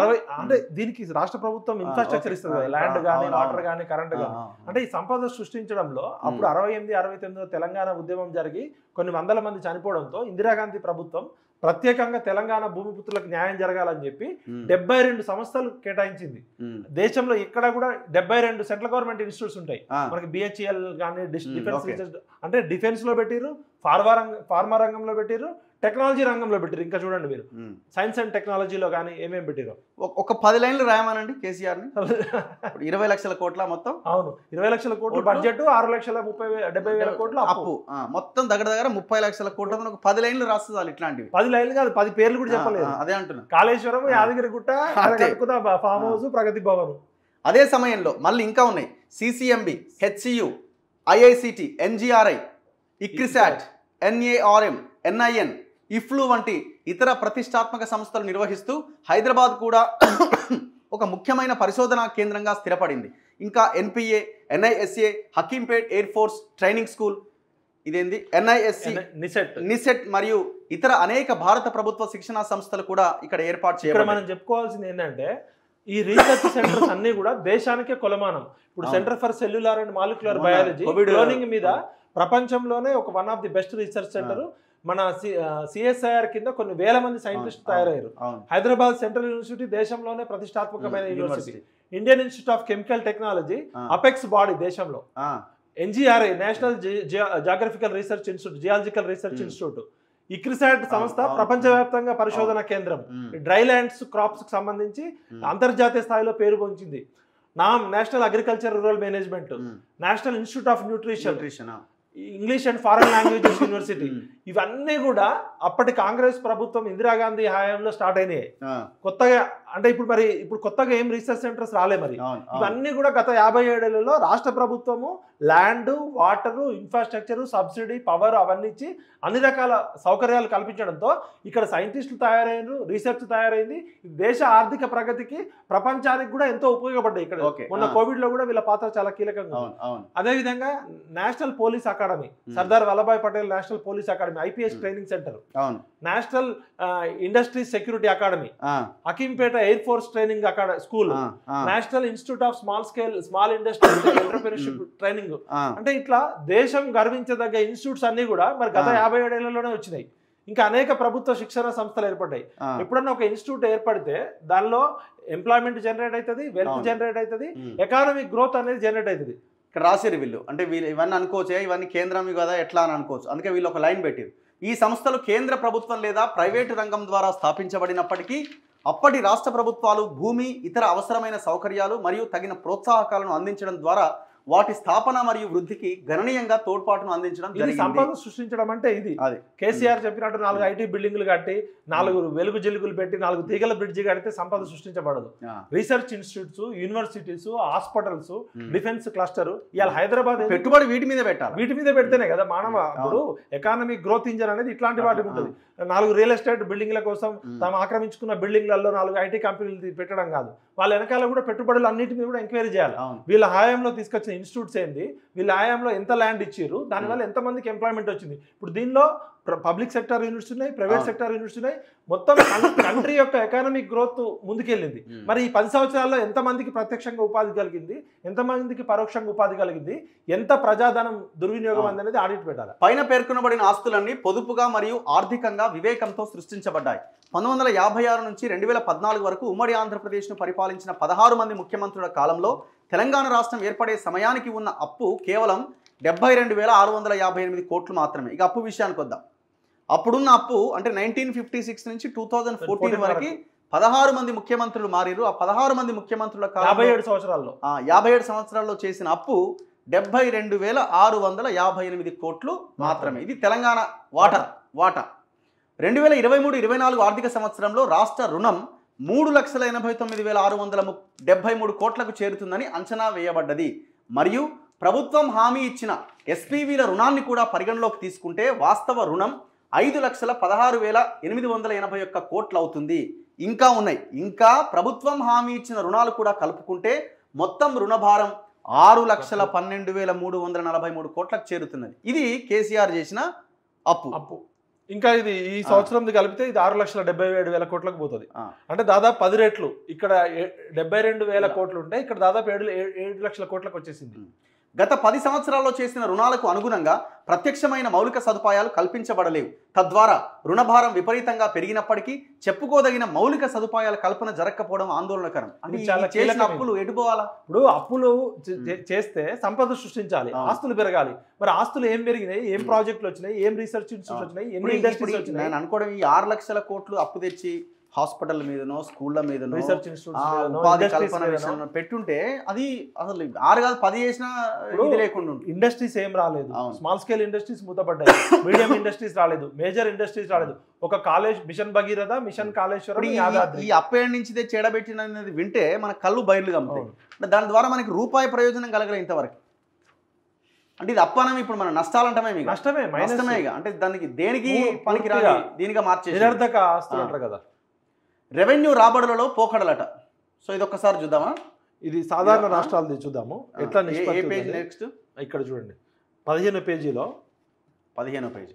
అంటే దీనికి రాష్ట్ర ప్రభుత్వం ఇన్ఫ్రాస్ట్రక్చర్ ఇస్తుంది, ల్యాండ్ కానీ, వాటర్ కానీ, కరెంట్ కానీ. అంటే ఈ సంపద సృష్టించడంలో అప్పుడు 68, 69 తెలంగాణ ఉద్యమం జరిగి కొన్ని వందల మంది చనిపోవడంతో ఇందిరాగాంధీ ప్రభుత్వం ప్రత్యేకంగా తెలంగాణ భూమిపుత్రులకు న్యాయం జరగాలని చెప్పి 72 సంస్థలు కేటాయించింది. దేశంలో ఇక్కడ కూడా 72 సెంట్రల్ గవర్నమెంట్ ఇన్స్టిట్యూట్స్ ఉంటాయి. మనకి బిహెచ్ఈఎల్ కానీ, డిఫెన్స్ రీసెర్చ్ అంటే డిఫెన్స్ లో పెట్టిరు, ఫార్మా రంగంలో పెట్టిరు, టెక్నాలజీ రంగంలో పెట్టిరు. ఇంకా చూడండి మీరు సైన్స్ అండ్ టెక్నాలజీలో కానీ ఏమేమి పెట్టిరు. ఒక 10 లైన్లు రాయమానండి కేసీఆర్ ని. 20 లక్షల కోట్ల మొత్తం. అవును, 20 లక్షల కోట్లు బడ్జెట్, 6,70,000 కోట్ల అప్పు. మొత్తం దగ్గర 30 లక్షల కోట్ల. ఒక 10 లైన్లు రాస్తుంది ఇట్లాంటివి. 10 లైన్లు కాదు, 10 పేర్లు కూడా చెప్పలేదు. అదే అంటున్నా. Kaleshwaram, Yadagirigutta, farm house, Pragathi Bhavan. అదే సమయంలో మళ్ళీ ఇంకా ఉన్నాయి. CCMB, HCU, IICT, NGRI, ICRISAT, NAARM, NIN, EFLU వంటి ఇతర ప్రతిష్టాత్మక సంస్థలు నిర్వహిస్తూ హైదరాబాద్ కూడా ఒక ముఖ్యమైన పరిశోధనా కేంద్రంగా స్థిరపడింది. ఇంకా NPA, NISA, Hakimpet air force training school, ఇదేంది ఎన్ఐఎస్సి, నిసెట్ మరియు ఇతర అనేక భారత ప్రభుత్వ శిక్షణా సంస్థలు కూడా ఇక్కడ ఏర్పాటు చేయబడ్డాయి. మనం చెప్పుకోవాల్సింది ఏంటంటే ఈ రీసెర్చ్ సెంటర్స్ అన్ని కూడా దేశానికే కొలమానం. ఇప్పుడు centre for cellular and molecular biology cloning మీద ప్రపంచంలోనే ఒక one of the best research centre. మన సిఎస్ఐఆర్ కింద కొన్ని వేల మంది సైంటిస్టులు తయారయ్యారు. హైదరాబాద్ సెంట్రల్ యూనివర్సిటీ దేశంలోనే ప్రతిష్టాత్మకమైన university. Indian Institute of Chemical Technology apex body దేశంలో. NGRI, National Geographical Research Institute, Geological Research Institute. ICRISAT సంస్థ ప్రపంచవ్యాప్తంగా పరిశోధన కేంద్రం. డ్రై ల్యాండ్స్, క్రాప్స్ కి సంబంధించి అంతర్జాతీయ స్థాయిలో పేరు పొందింది. National agriculture rural management, national institute of nutrition, English and foreign languages university. ఇవన్నీ కూడా అప్పటి కాంగ్రెస్ ప్రభుత్వం ఇందిరాగాంధీ హయాంలో స్టార్ట్ అయినాయి. కొత్తగా అంటే ఇప్పుడు కొత్తగా ఏం రీసెర్చ్ సెంటర్స్ రాలే. మరి ఇవన్నీ కూడా గత 57 ఏళ్లలో రాష్ట్ర ప్రభుత్వము land, water, infrastructure, subsidy, power అవన్నీ ఇచ్చి అన్ని రకాల సౌకర్యాలు కల్పించడంతో ఇక్కడ సైంటిస్టులు తయారైన, రీసెర్చ్ తయారైంది. దేశ ఆర్థిక ప్రగతికి, ప్రపంచానికి కూడా ఎంతో ఉపయోగపడ్డాయి. ఇక్కడ మొన్న కోవిడ్ లో కూడా వీళ్ళ పాత్ర చాలా కీలకంగా. అదేవిధంగా national police academy, Sardar Vallabhbhai Patel national police academy, IPS training centre, national industries security academy, Hakimpet air force training school, national institute of small industry entrepreneurship training. అంటే ఇట్లా దేశం గర్వించదగ్గ ఇన్స్టిట్యూట్స్ అన్ని కూడా మరి గత 57 ఏళ్లలోనే వచ్చినాయి. ఇంకా అనేక ప్రభుత్వ శిక్షణ సంస్థలు ఏర్పడ్డాయి. ఎప్పుడన్నా ఒక ఇన్స్టిట్యూట్ ఏర్పడితే దానిలో ఎంప్లాయ్మెంట్ జనరేట్ అవుతుంది, వెల్త్ జనరేట్ అవుతుంది, ఎకానమిక్ గ్రోత్ అనేది జనరేట్ అవుతుంది. ఇక్కడ రాశారు వీళ్ళు. అంటే వీళ్ళు ఇవన్నీ అనుకోవచ్చు, ఇవన్నీ కేంద్రం కదా ఎట్లా అని అనుకోవచ్చు. అందుకే వీళ్ళు ఒక లైన్ పెట్టారు. ఈ సంస్థలు కేంద్ర ప్రభుత్వం లేదా ప్రైవేటు రంగం ద్వారా స్థాపించబడినప్పటికీ అప్పటి రాష్ట్ర ప్రభుత్వాలు భూమి, ఇతర అవసరమైన సౌకర్యాలు మరియు తగిన ప్రోత్సాహకాలను అందించడం ద్వారా వాటి స్థాపన మరియు వృద్ధికి గణనీయంగా తోడ్పాటును అందించడం జరిగింది. సంపద సృష్టించడం అంటే ఇది. కేసీఆర్ చెప్పినట్టు 4 ఐటీ బిల్డింగ్లు కట్టి, 4 వెలుగు జిలుగులు పెట్టి, 4 తీగల బ్రిడ్జి కడితే సంపద సృష్టించబడదు. Research institutes, universities, hospitals, defence cluster, ఇవాళ హైదరాబాద్ పెట్టుబడి వీటి మీద పెట్టాలి. వీటి మీద పెడితేనే కదా మానవ ఇప్పుడు ఎకానమిక్ గ్రోత్ ఇంజన్ అనేది ఇట్లాంటి వాటికి ఉంటుంది. 4 రియల్ ఎస్టేట్ బిల్డింగ్ల కోసం తాము ఆక్రమించుకున్న బిల్డింగ్లలో 4 ఐటీ కంపెనీలు పెట్టడం కాదు. వాళ్ళ వెనకాల కూడా పెట్టుబడులు అన్నిటి మీద కూడా ఎంక్వైరీ చేయాలి. వీళ్ళ హయాంలో తీసుకొచ్చిన ఇన్స్టిట్యూట్స్ ఏంది, వీళ్ళ హయాంలో ఎంత ల్యాండ్ ఇచ్చారు, దానివల్ల ఎంతమందికి ఎంప్లాయ్మెంట్ వచ్చింది. ఇప్పుడు దీనిలో పబ్లిక్ సెక్టర్ యూనిట్స్ ఉన్నాయి, ప్రైవేట్ సెక్టర్ యూనిట్స్ ఉన్నాయి. మొత్తం కంట్రీ యొక్క ఎకానమిక్ గ్రోత్ ముందుకెళ్ళింది. మరి ఈ 10 సంవత్సరాల్లో ఎంతమందికి ప్రత్యక్షంగా ఉపాధి కలిగింది, ఎంతమందికి పరోక్షంగా ఉపాధి కలిగింది, ఎంత ప్రజాధనం దుర్వినియోగం అనేది ఆడిట్ పెట్టాలి. పైన పేర్కొనబడిన ఆస్తులన్నీ పొదుపుగా మరియు ఆర్థికంగా వివేకంతో సృష్టించబడ్డాయి. 1956 నుంచి 2014 వరకు ఉమ్మడి ఆంధ్రప్రదేశ్ను పరిపాలించిన 16 మంది ముఖ్యమంత్రుల కాలంలో తెలంగాణ రాష్ట్రం ఏర్పడే సమయానికి ఉన్న అప్పు కేవలం 72,658 కోట్లు మాత్రమే. ఇక అప్పు విషయానికి వద్దాం. అప్పుడున్న అప్పు అంటే 1956 నుంచి 2014 వరకు 16 మంది ముఖ్యమంత్రులు మారిరు. ఆ 16 మంది ముఖ్యమంత్రుల కాలంలో 57 సంవత్సరాల్లో చేసిన అప్పు 72,658 కోట్లు మాత్రమే. ఇది తెలంగాణ వాటా. 2023-24 ఆర్థిక సంవత్సరంలో రాష్ట్ర రుణం 3,89,673 కోట్లకు చేరుతుందని అంచనా వేయబడ్డది. మరియు ప్రభుత్వం హామీ ఇచ్చిన ఎస్పీవీల రుణాన్ని కూడా పరిగణలోకి తీసుకుంటే వాస్తవ రుణం 5,16,881 కోట్లు అవుతుంది. ఇంకా ఉన్నాయి. ఇంకా ప్రభుత్వం హామీ ఇచ్చిన రుణాలు కూడా కలుపుకుంటే మొత్తం రుణభారం 6,12,343 కోట్లకు చేరుతున్నది. ఇది కేసీఆర్ చేసిన అప్పు. ఇంకా ఇది ఈ సంవత్సరం కలిపితే ఇది 6,77,000 కోట్లకు పోతుంది. అంటే దాదాపు 10 రెట్లు. ఇక్కడ 72,000 కోట్లు ఉంటే ఇక్కడ దాదాపు 7 లక్షల కోట్లకు వచ్చేసింది. గత 10 సంవత్సరాల్లో చేసిన రుణాలకు అనుగుణంగా ప్రత్యక్షమైన మౌలిక సదుపాయాలు కల్పించబడలేవు. తద్వారా రుణభారం విపరీతంగా పెరిగినప్పటికీ చెప్పుకోదగిన మౌలిక సదుపాయాల కల్పన జరగకపోవడం ఆందోళనకరం. చేసిన అప్పులు ఎటుపోవాలా? ఇప్పుడు అప్పులు చేస్తే సంపద సృష్టించాలి, ఆస్తులు పెరగాలి. మరి ఆస్తులు ఏం పెరిగినాయి, ఏం ప్రాజెక్టులు వచ్చినాయి, ఏం రీసెర్చ్ ఇన్స్టిట్యూట్స్ వచ్చినాయి, ఎన్ని ఇండస్ట్రీస్ వచ్చినాయి? నేను అనుకోవడం ఈ 6 లక్షల కోట్లు అప్పు తెచ్చి హాస్పిటల్ మీదనో స్కూళ్ళ మీదనో రీసెర్చ్ ఉపాధి కల్పన విషయంలో పెట్టుంటే అది అసలు 6 కాదు 10 చేసినా లేకుండా. ఇండస్ట్రీస్ ఏం రాలేదు. స్మాల్ స్కేల్ ఇండస్ట్రీస్ మూతపడ్డాయి, మీడియం ఇండస్ట్రీస్ రాలేదు, మేజర్ ఇండస్ట్రీస్ రాలేదు. ఒక college mission Bhagiratha, mission Kaleshwaram, ఈ అప్పేడు నుంచి చెడబెట్టినది వింటే మన కళ్ళు బయలు కమ్ముతాయి. దాని ద్వారా మనకి రూపాయి ప్రయోజనం కలగలే ఇంతవరకు. అంటే ఇది అప్పనం ఇప్పుడు మన నష్టాలంటమే నష్టమే అంటే దానికి దేనికి పనికిరాని దీనిగా మార్చేసి నిరర్ధక ఆస్తులు అంటారు కదా. రెవెన్యూ రాబడులలో పోకడలట. సో ఇది ఒక్కసారి చూద్దామా? ఇది సాధారణ రాష్ట్రాలది చూద్దాము ఎట్లా. నెక్స్ట్ ఇక్కడ చూడండి 15వ పేజీలో 15వ పేజీ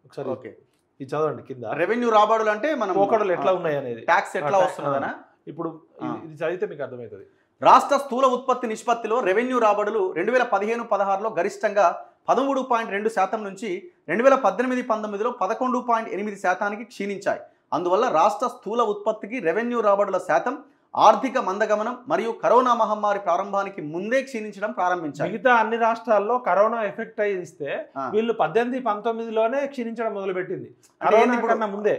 ఒకసారి ఓకే ఇది చదవండి. కింద రెవెన్యూ రాబడులు అంటే మనం పోకడలు ఎట్లా ఉన్నాయి అనేది, ట్యాక్స్ ఎట్లా వస్తున్నదనా ఇప్పుడు ఇది చదివితే మీకు అర్థమవుతుంది. రాష్ట్ర స్థూల ఉత్పత్తి నిష్పత్తిలో రెవెన్యూ రాబడులు 2015-16లో గరిష్టంగా 13.2% నుంచి 2018-19లో 11.8% క్షీణించాయి. అందువల్ల రాష్ట్ర స్థూల ఉత్పత్తికి రెవెన్యూ రాబడుల శాతం ఆర్థిక మందగమనం మరియు కరోనా మహమ్మారి ప్రారంభానికి ముందే క్షీణించడం ప్రారంభించారు. మిగతా అన్ని రాష్ట్రాల్లో కరోనా ఎఫెక్ట్ ఇస్తే వీళ్ళు 18-19లోనే క్షీణించడం మొదలుపెట్టింది. కరోనా ముందే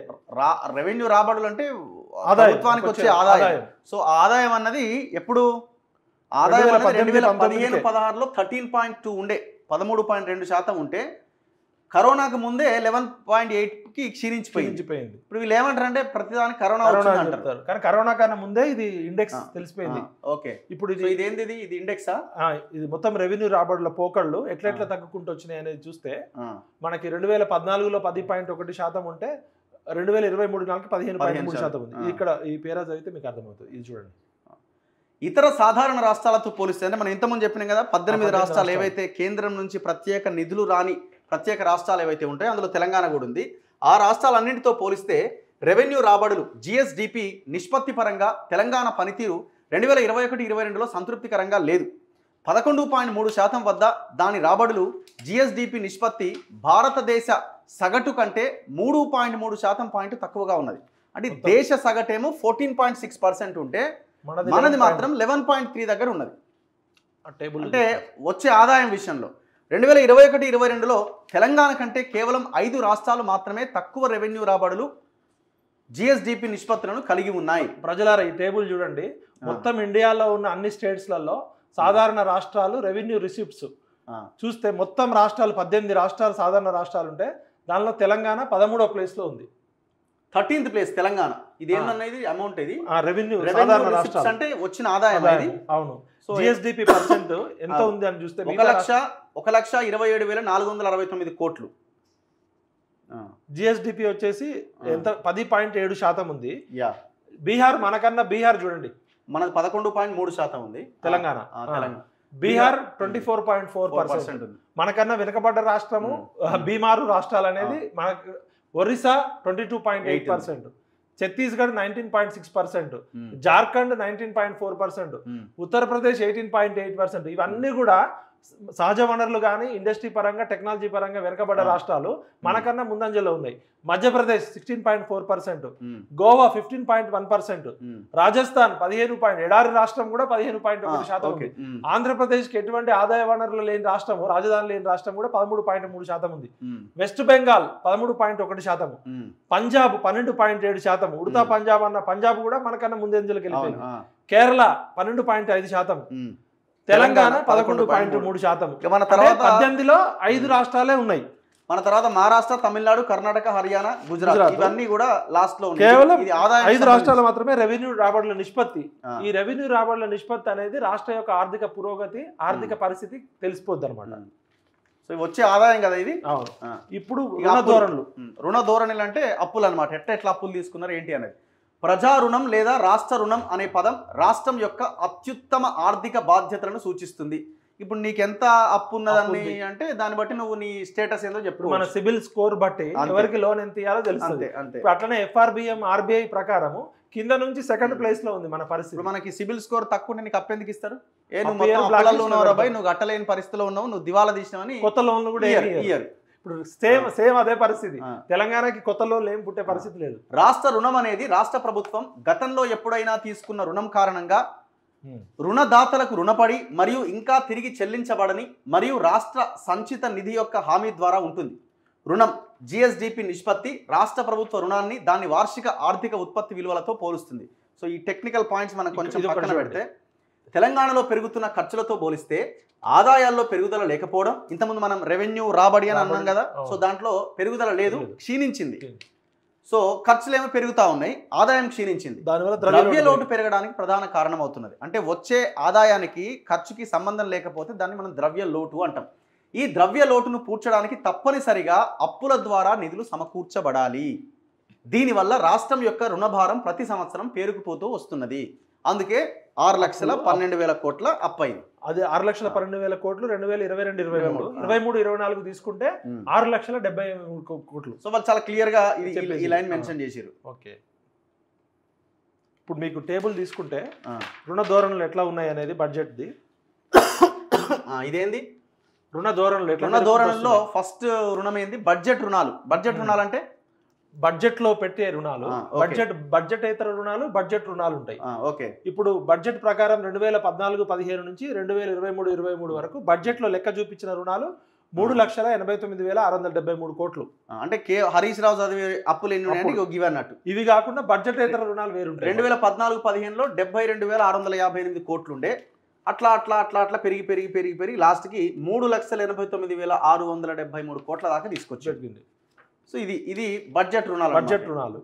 రెవెన్యూ రాబడులు అంటే ప్రభుత్వానికి వచ్చే ఆదాయం. సో ఆదాయం అన్నది ఎప్పుడు ఆదాయం 2015-16లో 13.2 ఉండే, 13.2% ఉంటే కరోనాకు ముందే 11.8కి క్షీణించిపోయింది. ఇప్పుడు వీళ్ళు ఏమంటారు అంటే ప్రతిదానికి కరోనా అంటారు, కానీ కరోనా కన్నా ముందే ఇది ఇండెక్స్ తెలిసిపోయింది. ఓకే, ఇప్పుడు ఇదేంది? ఇది ఇండెక్సా? ఇది మొత్తం రెవెన్యూ రాబడుల పోకళ్ళు ఎట్లా తగ్గుకుంటూ వచ్చినాయి అనేది చూస్తే మనకి 2014లో 10.1% ఉంటే 2023 15.3% ఉంది. ఇక్కడ ఈ పేరా చదివితే మీకు అర్థమవుతుంది. ఇది చూడండి. ఇతర సాధారణ రాష్ట్రాలతో పోలిస్తే అంటే మనం ఇంతకుముందు చెప్పినాం కదా 18 రాష్ట్రాలు ఏవైతే కేంద్రం నుంచి ప్రత్యేక నిధులు రాని ప్రత్యేక రాష్ట్రాలు ఏవైతే ఉంటాయో అందులో తెలంగాణ కూడా ఉంది. ఆ రాష్ట్రాలన్నింటితో పోలిస్తే రెవెన్యూ రాబడులు జిఎస్డిపి నిష్పత్తి పరంగా తెలంగాణ పనితీరు 2021-22లో సంతృప్తికరంగా లేదు. 11.3% వద్ద దాని రాబడులు జిఎస్డిపి నిష్పత్తి భారతదేశ సగటు కంటే 3.3% పాయింట్ తక్కువగా ఉన్నది. అంటే దేశ సగటేమో 14.6% ఉంటే మనది మాత్రం 11.3 దగ్గర ఉన్నది. అంటే వచ్చే ఆదాయం విషయంలో 2021-22లో తెలంగాణ కంటే కేవలం 5 రాష్ట్రాలు మాత్రమే తక్కువ రెవెన్యూ రాబడులు జిఎస్డిపి నిష్పత్తులను కలిగి ఉన్నాయి. ప్రజలారా ఈ టేబుల్ చూడండి. మొత్తం ఇండియాలో ఉన్న అన్ని స్టేట్స్లలో సాధారణ రాష్ట్రాలు రెవెన్యూ రిసిప్ట్స్ చూస్తే మొత్తం రాష్ట్రాలు 18 రాష్ట్రాలు సాధారణ రాష్ట్రాలు ఉంటే దానిలో తెలంగాణ 13వ ప్లేస్లో ఉంది. 13th place Telangana. ఇది ఏంటన్నది అమౌంట్, ఇది రెవెన్యూ సాధారణ రాష్ట్రాలు అంటే వచ్చిన ఆదాయం. అవును. సో జిఎస్డిపి పర్సెంట్ ఎంత ఉంది అని చూస్తే 1,27,469 కోట్లు. జిఎస్డిపి వచ్చేసి ఎంత 10.7% ఉంది. బీహార్ మనకన్నా బీహార్ చూడండి మనది 11.3% ఉంది. తెలంగాణ బీహార్ 24.4%. మనకన్నా వెనుకబడ్డ రాష్ట్రము బీమారు రాష్ట్రాలు అనేది మనకు. ఒరిస్సా 22.8%, ఛత్తీస్గఢ్ 19.6%, జార్ఖండ్ 19.4%, ఉత్తరప్రదేశ్ 18.8%. ఇవన్నీ కూడా సహజ వనరులు కానీ ఇండస్ట్రీ పరంగా టెక్నాలజీ పరంగా వెనుకబడ్డ రాష్ట్రాలు మనకన్నా ముందంజలో ఉన్నాయి. మధ్యప్రదేశ్ 16.4%, గోవా 15.1%, రాజస్థాన్ 15. ఎడారి రాష్ట్రం కూడా 15.1% ఉంది. ఆంధ్రప్రదేశ్కి ఎటువంటి ఆదాయ వనరులు లేని రాష్ట్రము, రాజధాని లేని రాష్ట్రం కూడా 13.3% ఉంది. వెస్ట్ బెంగాల్ 13.1%, పంజాబ్ 12.7%, ఉడతా పంజాబ్ అన్న పంజాబ్ కూడా మనకన్నా ముందంజలోకి వెళ్ళిపోయింది. కేరళ 12.5%, తెలంగాణ 11.3%. మన తర్వాత 18లో 5 రాష్ట్రాలే ఉన్నాయి. మన తర్వాత మహారాష్ట్ర, తమిళనాడు, కర్ణాటక, హర్యానా, గుజరాత్ ఇవన్నీ కూడా లాస్ట్ లో ఉన్నాయి. కేవలం 5 రాష్ట్రాలు మాత్రమే రెవెన్యూ రాబడుల నిష్పత్తి. ఈ రెవెన్యూ రాబడుల నిష్పత్తి అనేది రాష్ట్ర యొక్క ఆర్థిక పురోగతి, ఆర్థిక పరిస్థితి తెలిసిపోద్ది అనమాట. సో వచ్చే ఆదాయం కదా ఇది. ఇప్పుడు రుణ ధోరణులు అంటే అప్పులు అనమాట. ఎట్లా అప్పులు తీసుకున్నారు ఏంటి అనేది. ప్రజా రుణం లేదా రాష్ట్ర రుణం అనే పదం రాష్ట్రం యొక్క అత్యుత్తమ ఆర్థిక బాధ్యతలను సూచిస్తుంది. ఇప్పుడు నీకెంత అప్పు ఉన్నదని అంటే దాన్ని బట్టి నువ్వు నీ స్టేటస్ ఏందో చెప్పు. మన సిబిల్ స్కోర్ బట్టి ఎవరికి లోన్ ఎంత ఇవ్వాలో తెలుస్తుంది. అట్లనే FRBM RBI ప్రకారము కింద నుంచి సెకండ్ ప్లేస్ లో ఉంది మన పరిస్థితి. మనకి సిబిల్ స్కోర్ తక్కువ నీకు అప్పు ఎందుకు ఇస్తారు? నువ్వు గట్టలేని పరిస్థితిలో ఉన్నావు, నువ్వు దివాలా తీసినావని కొత్త లోన్లు కూడా ఇయ్యరు. ఇప్పుడు సేమ్ అదే పరిస్థితి. తెలంగాణకి కొత్త లోన్లు ఏం పుట్టే పరిస్థితి లేదు. రాష్ట్ర రుణం అనేది రాష్ట్ర ప్రభుత్వం గతంలో ఎప్పుడైనా తీసుకున్న రుణం కారణంగా రుణదాతలకు రుణపడి మరియు ఇంకా తిరిగి చెల్లించబడని మరియు రాష్ట్ర సంచిత నిధి యొక్క హామీ ద్వారా ఉంటుంది. రుణం GSDP నిష్పత్తి రాష్ట్ర ప్రభుత్వ రుణాన్ని దాని వార్షిక ఆర్థిక ఉత్పత్తి విలువలతో పోలుస్తుంది. సో ఈ టెక్నికల్ పాయింట్స్ మనం కొంచెం పక్కన పెడితే, తెలంగాణలో పెరుగుతున్న ఖర్చులతో పోలిస్తే ఆదాయాల్లో పెరుగుదల లేకపోవడం, ఇంతకుముందు మనం రెవెన్యూ రాబడి అని అన్నాం కదా, సో దాంట్లో పెరుగుదల లేదు, క్షీణించింది. సో ఖర్చులేమో పెరుగుతూ ఉన్నాయి, ఆదాయం క్షీణించింది. దానివల్ల ద్రవ్య లోటు పెరగడానికి ప్రధాన కారణం అవుతున్నది. అంటే వచ్చే ఆదాయానికి ఖర్చుకి సంబంధం లేకపోతే దాన్ని మనం ద్రవ్య లోటు అంటాం. ఈ ద్రవ్య లోటును పూడ్చడానికి తప్పనిసరిగా అప్పుల ద్వారా నిధులు సమకూర్చబడాలి. దీనివల్ల రాష్ట్రం యొక్క రుణభారం ప్రతి సంవత్సరం పేరుకుపోతూ వస్తున్నది. అందుకే 6,12,000 కోట్ల అప్పయింది. అది 6,12,000 కోట్లు 2022-23 తీసుకుంటే 6,70,000 కోట్లు. సో వాళ్ళు చాలా క్లియర్ గా ఈ లైన్ మెన్షన్ చేశారు. ఓకే, ఇప్పుడు మీకు టేబుల్ తీసుకుంటే రుణ ధోరణులు ఎట్లా ఉన్నాయి అనేది బడ్జెట్ది. ఇదేంది రుణ ధోరణులు? రుణ ధోరణుల్లో ఫస్ట్ రుణం ఏంది? బడ్జెట్ రుణాలు. బడ్జెట్ రుణాలు అంటే బడ్జెట్ లో పెట్టే రుణాలు, బడ్జెటేతర రుణాలు, బడ్జెట్ రుణాలు ఉంటాయి. ఓకే, ఇప్పుడు బడ్జెట్ ప్రకారం 2014-15 నుంచి 2023 వరకు బడ్జెట్ లో లెక్క చూపించిన రుణాలు 3,89,673 కోట్లు. అంటే హరీష్ రావు చదివే అప్పులు ఎన్ని ఉన్నాయంటే అన్నట్టు. ఇవి కాకుండా బడ్జెటేతర రుణాలు వేరుంటాయి. 2014-15లో 72,658 కోట్లు ఉండే. అట్లా అట్లా అట్లా అట్లా పెరిగి పెరిగి పెరిగి పెరిగి లాస్ట్కి 3,89,673 కోట్ల దాకా తీసుకొచ్చింది. సో ఇది బడ్జెట్ రుణాలు.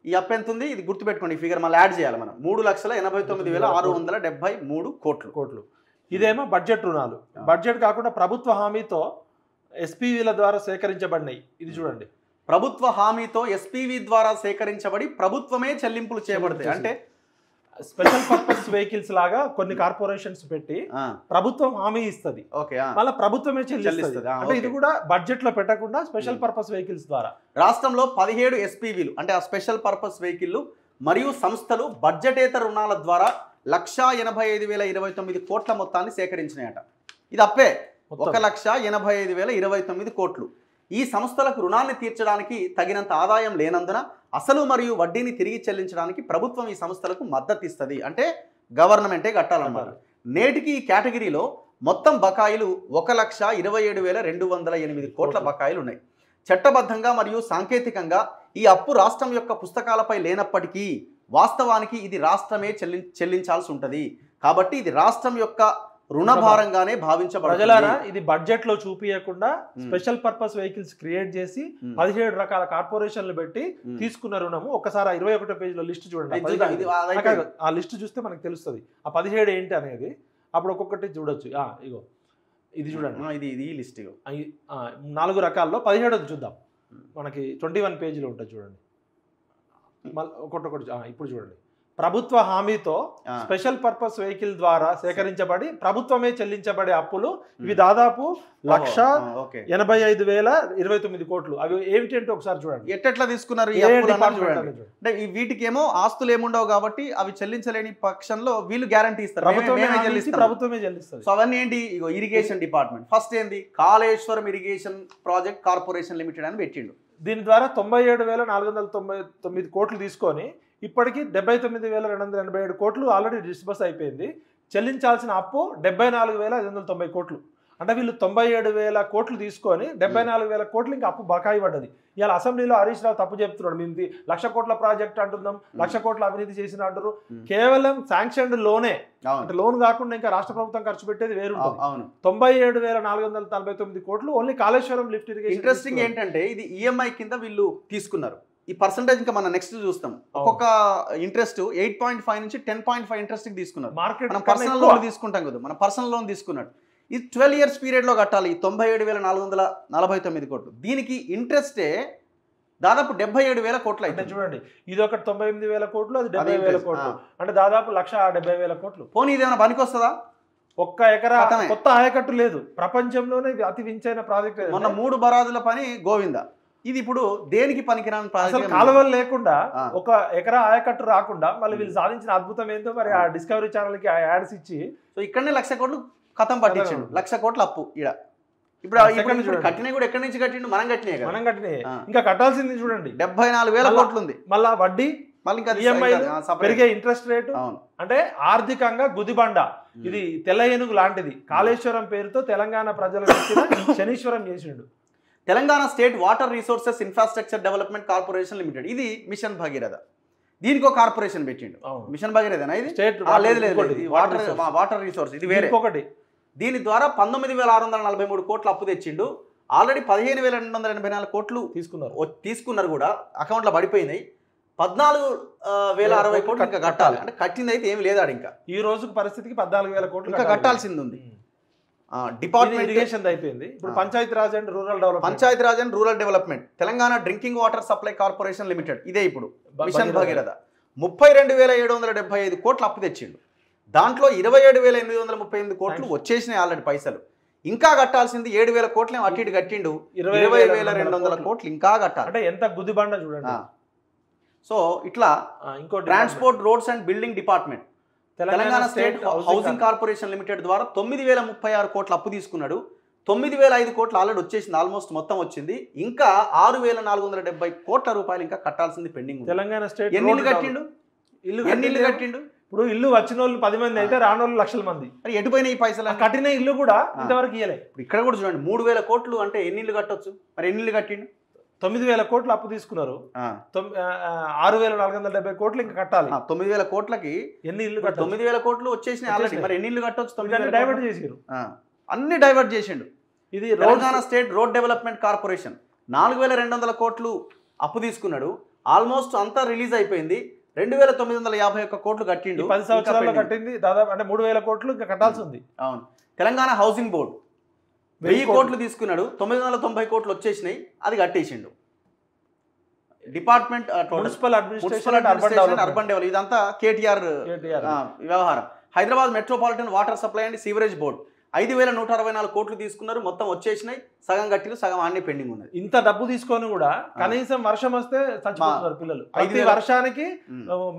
ఈ అప్పు ఎంత ఉంది ఇది గుర్తుపెట్టుకోండి. ఈ ఫిగర్ మళ్ళీ యాడ్ చేయాలి మనం. 3,89,673 కోట్లు. ఇదేమో బడ్జెట్ రుణాలు. బడ్జెట్ కాకుండా ప్రభుత్వ హామీతో SPVల ద్వారా సేకరించబడినాయి. ఇది చూడండి, ప్రభుత్వ హామీతో SPV ద్వారా సేకరించబడి ప్రభుత్వమే చెల్లింపులు చేయబడతాయి. అంటే స్పెషల్ పర్పస్ వెహికల్స్ లాగా కొన్ని కార్పొరేషన్స్ పెట్టి ప్రభుత్వం హామీ ఇస్తుంది, మళ్ళీ ప్రభుత్వమే చెల్లిస్తుంది. అంటే ఇది కూడా బడ్జెట్ లో పెట్టకుండా స్పెషల్ పర్పస్ వెహికల్స్ ద్వారా రాష్ట్రంలో 17 SPVలు అంటే ఆ స్పెషల్ పర్పస్ వెహికల్లు మరియు సంస్థలు బడ్జెటేతర రుణాల ద్వారా 1,85,029 కోట్ల మొత్తాన్ని సేకరించినాయట. ఇది అప్పే 1,85,029 కోట్లు. ఈ సంస్థలకు రుణాన్ని తీర్చడానికి తగినంత ఆదాయం లేనందున అసలు మరియు వడ్డీని తిరిగి చెల్లించడానికి ప్రభుత్వం ఈ సంస్థలకు మద్దతు ఇస్తుంది. అంటే గవర్నమెంటే కట్టాలన్నమాట. నేటికి ఈ కేటగిరీలో మొత్తం బకాయిలు 1,27,208 కోట్ల బకాయిలు ఉన్నాయి. చట్టబద్ధంగా మరియు సాంకేతికంగా ఈ అప్పు రాష్ట్రం యొక్క పుస్తకాలపై లేనప్పటికీ వాస్తవానికి ఇది రాష్ట్రమే చెల్లించాల్సి ఉంటుంది. కాబట్టి ఇది రాష్ట్రం యొక్క రుణభారంగానే భావించబడాలి. ఇది బడ్జెట్ లో చూపించకుండా స్పెషల్ పర్పస్ వెహికల్స్ క్రియేట్ చేసి 17 రకాల కార్పొరేషన్లు పెట్టి తీసుకున్న రుణము. ఒకసారి 21వ పేజీలో లిస్ట్ చూడండి. ఆ లిస్ట్ చూస్తే మనకు తెలుస్తుంది ఆ 17 ఏంటి అనేది. అప్పుడు ఒక్కొక్కటి చూడొచ్చు. ఇగో ఇది చూడండి, ఇది లిస్ట్. 4 రకాల్లో 17ది చూద్దాం. మనకి 21 పేజీలో ఉంటుంది చూడండి. మళ్ళీ ఒక్కొక్కటి ఇప్పుడు చూడండి. ప్రభుత్వ హామీతో స్పెషల్ పర్పస్ వెహికల్ ద్వారా సేకరించబడి ప్రభుత్వమే చెల్లించబడే అప్పులు ఇవి దాదాపు 1,85,029 కోట్లు. అవి ఏమిటంటే ఒకసారి చూడండి ఎట్లా తీసుకున్నారు చూడండి. అంటే వీటికి ఏమో ఆస్తులు ఏముండవు కాబట్టి అవి చెల్లించలేని పక్షంలో వీళ్ళు గ్యారంటీ ఇస్తారు, ప్రభుత్వమే చెల్లిస్తుంది. సో అవన్నీ ఏంటి, ఇరిగేషన్ డిపార్ట్మెంట్ ఫస్ట్ ఏంది Kaleshwaram irrigation project corporation limited అని పెట్టిండు. దీని ద్వారా 97,499 కోట్లు తీసుకొని ఇప్పటికీ 79,287 కోట్లు ఆల్రెడీ డిస్బర్స్ అయిపోయింది. చెల్లించాల్సిన అప్పు 74,590 కోట్లు. అంటే వీళ్ళు 97,000 కోట్లు తీసుకొని 74,000 కోట్లు ఇంకా అప్పు బకాయి పడ్డది. ఇవాళ అసెంబ్లీలో హరీష్ రావు తప్పు చెప్తున్నాడు, మేము 1,00,000 కోట్ల ప్రాజెక్ట్ అంటున్నాం, 1,00,000 కోట్ల అవినీతి చేసిన అంటారు. కేవలం శాంక్షన్డ్ లోనే, అంటే లోన్ కాకుండా ఇంకా రాష్ట్ర ప్రభుత్వం ఖర్చు పెట్టేది వేరు. 97,449 కోట్లు only Kaleshwaram lift irrigation. Interesting ఏంటంటే ఇది ఈఎంఐ కింద వీళ్ళు తీసుకున్నారు. ఈ పర్సంటేజ్ ఇంకా మనం నెక్స్ట్ చూస్తాం. ఒక్కొక్క ఇంట్రెస్ట్ 8.5 నుంచి 10.5 ఇంట్రెస్ట్ తీసుకున్నారు. మార్కెట్ మనం పర్సనల్ లోన్ తీసుకుంటాం కదా, మన పర్సనల్ లోన్ తీసుకున్నాడు. ఇది 12 years పీరియడ్లో కట్టాలి 97,449 కోట్లు. దీనికి ఇంట్రెస్టే దాదాపు 77,000 కోట్లు అయితే. చూడండి, ఇది ఒక 99,000 కోట్లు, అది 70,000 కోట్లు, అంటే దాదాపు 1,70,000 కోట్లు. పోనీ ఇదేమైనా పనికి వస్తుందా? ఒక్క ఎకరా కొత్త ఆయకట్టు లేదు, ప్రపంచంలోనే అతి వించైన ప్రాజెక్ట్. మొన్న 3 బరాజుల పని గోవింద. ఇది ఇప్పుడు దేనికి పనికిరాని ప్రాజెక్ట్. కాలువలు లేకుండా ఒక ఎకరా ఆయకట్టు రాకుండా మళ్ళీ వీళ్ళు సాధించిన అద్భుతం ఏంటో మరి ఆ డిస్కవరీ ఛానల్ కి యాడ్స్ ఇచ్చి సో ఇక్కడనే 1,00,000 కోట్లు కథం పట్టించాడు. 1,00,000 కోట్ల అప్పు ఈడ. ఇప్పుడు కట్టినవి కూడా ఎక్కడి నుంచి కట్టిండు? మనం కట్టినాయి. ఇంకా కట్టాల్సింది చూడండి 74,000 కోట్లు ఉంది. మళ్ళా వడ్డీ, మళ్ళీ ఈఎంఐ, పెరిగే ఇంట్రెస్ట్ రేటు. అంటే ఆర్థికంగా గుదిబండ. ఇది తెల్ల ఏనుగు లాంటిది. కాళేశ్వరం పేరుతో తెలంగాణ ప్రజలకు శనీశ్వరం చేసిండు. Telangana state water resources infrastructure development corporation limited, ఇది మిషన్ భగీరథ. దీనికి ఒక కార్పొరేషన్ పెట్టిండు. మిషన్ భగీరథనా ఇది? లేదు, వాటర్ రిసోర్స్ ఇది వేరే ఒకటి. దీని ద్వారా 19,643 కోట్లు అప్పు తెచ్చిండు. ఆల్రెడీ 15,284 కోట్లు తీసుకున్నారు కూడా, అకౌంట్లో పడిపోయినాయి. 14,060 కోట్లు ఇంకా కట్టాలి. అంటే కట్టింది అయితే ఏమి లేదు. ఇంకా ఈ రోజు పరిస్థితికి 14,000 కోట్లు ఇంకా కట్టాల్సింది ఉంది. డిపార్ట్మెంట్ ఇరిగేషన్ అయిపోయింది. ఇప్పుడు Panchayati Raj and rural development Telangana drinking water supply corporation limited, ఇదే ఇప్పుడు మిషన్ భగీరథ. 32,775 కోట్లు అప్పు తెచ్చిండు. దాంట్లో 27,838 కోట్లు వచ్చేసినాయి ఆల్రెడీ పైసలు. ఇంకా కట్టాల్సింది 7,000 కోట్లు అటు ఇటు కట్టిండు. 20,200 కోట్లు ఇంకా కట్టాలి. అంటే ఎంత గుదిబండ చూడండి. సో ఇట్లా ఇంకో transport roads and building department Telangana state housing corporation limited ద్వారా 9,036 కోట్ల అప్పు తీసుకున్నాడు. 9,005 కోట్లు ఆల్రెడీ వచ్చేసింది, ఆల్మోస్ట్ మొత్తం వచ్చింది. ఇంకా 6,470 కోట్ల రూపాయలు ఇంకా కట్టాల్సింది పెండింగ్. తెలంగాణ స్టేట్ ఎన్ని కట్టిండు? ఎన్ని కట్టిండు? ఇప్పుడు ఇల్లు వచ్చిన వాళ్ళు 10 మంది అయితే రానోళ్ళు 1,00,000 మంది. మరి ఎటుపోయిన ఈ పైసలు? కట్టిన ఇల్లు కూడా ఇంతవరకు ఇయ్యలే. ఇక్కడ కూడా చూడండి 3,000 కోట్లు అంటే ఎన్ని ఇల్లు కట్టొచ్చు? మరి ఎన్ని ఇల్లు కట్టిండు? 9,000 కోట్లు అప్పు తీసుకున్నారు. 6,470 కోట్లు ఇంకా కట్టాలి. 9,000 కోట్లకి ఎన్ని ఇల్లు కట్టాలి? 9,000 కోట్లు వచ్చేసినాయి ఆల్రెడీ. మరి ఎన్ని ఇల్లు కట్టొచ్చు? 9,000 డైవర్ట్ చేసారు, అన్ని డైవర్ట్ చేసిండు. ఇది Telangana state road development corporation 4,200 కోట్లు అప్పు తీసుకున్నాడు. ఆల్మోస్ట్ అంతా రిలీజ్ అయిపోయింది. 2,951 కోట్లు కట్టిండు. 10 సంవత్సరాల్లో కట్టింది దాదాపు, అంటే 3,000 కోట్లు ఇంకా కట్టాల్సి ఉంది. అవును. తెలంగాణ హౌసింగ్ బోర్డు 1000 కోట్లు తీసుకున్నాడు. 990 కోట్లు వచ్చేసినాయి, అది కట్టేసిండు. Department municipal administration urban develop, ఇదంతా కేటీఆర్ వ్యవహారం. Hyderabad metropolitan water supply and sewerage board 5,164 కోట్లు తీసుకున్నారు. మొత్తం వచ్చేసినాయి, సగం కట్టిలు, సగం అన్ని పెండింగ్ ఉన్నది. ఇంత డబ్బు తీసుకొని కూడా కనీసం వర్షం వస్తే చచ్చిపోతున్నారు పిల్లలు. 5 వర్షానికి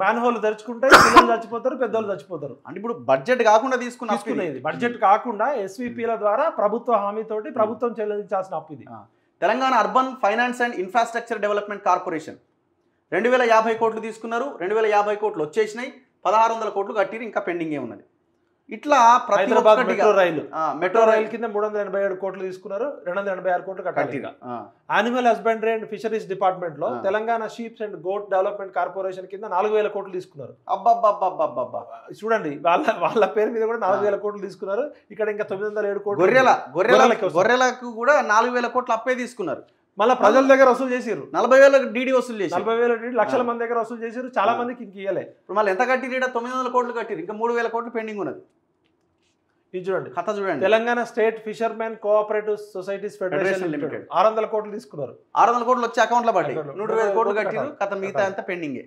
మ్యాన్ హోల్ తెరుచుకుంటే పిల్లలు చచ్చిపోతారు, పెద్దోళ్ళు చచ్చిపోతారు. అంటే ఇప్పుడు బడ్జెట్ కాకుండా తీసుకునేది, బడ్జెట్ కాకుండా ఎస్విపిల ద్వారా ప్రభుత్వ హామీతోటి ప్రభుత్వం చెల్లించాల్సిన అప్పు ఇది. Telangana urban finance and infrastructure development corporation 2,050 కోట్లు తీసుకున్నారు. 2,050 కోట్లు వచ్చేసినాయి. 1,600 కోట్లు కట్టిరు, ఇంకా పెండింగ్ ఏ ఉన్నది. ఇట్లా హైదరాబాద్ మెట్రో రైలు కింద 387 కోట్లు తీసుకున్నారు. 286 కోట్లు కట్టాలి. Animal husbandry and fisheries department లో Telangana sheeps and goat development corporation కింద 4,000 కోట్లు తీసుకున్నారు. చూడండి, వాళ్ళ పేరు మీద కూడా 4,000 కోట్లు తీసుకున్నారు. ఇక్కడ ఇంకా 907 కోట్లు. గొర్రెలకు కూడా 4,000 కోట్లు అప్పే తీసుకున్నారు. మళ్ళీ ప్రజల దగ్గర వసూలు చేసారు. 40,000 డీడీ వసూలు చేసి 40,000 డీడీ లక్షల మంది దగ్గర వసూలు చేసారు. చాలా మందికి ఇంక ఇయ్యలే. ఇప్పుడు మళ్ళీ ఎంత కట్టిరు? 900 కోట్లు కట్టిరు, ఇంకా 3,000 కోట్లు పెండింగ్ ఉన్నది. ఇది చూడండి, కథ చూడండి. Telangana state fishermen cooperative societies federation limited 600 కోట్లు తీసుకున్నారు. 600 కోట్లు వచ్చి అకౌంట్ లో పడ్డాయి. 120 కోట్లు కట్టిరు, కథ మిగతా అంతా పెండింగే.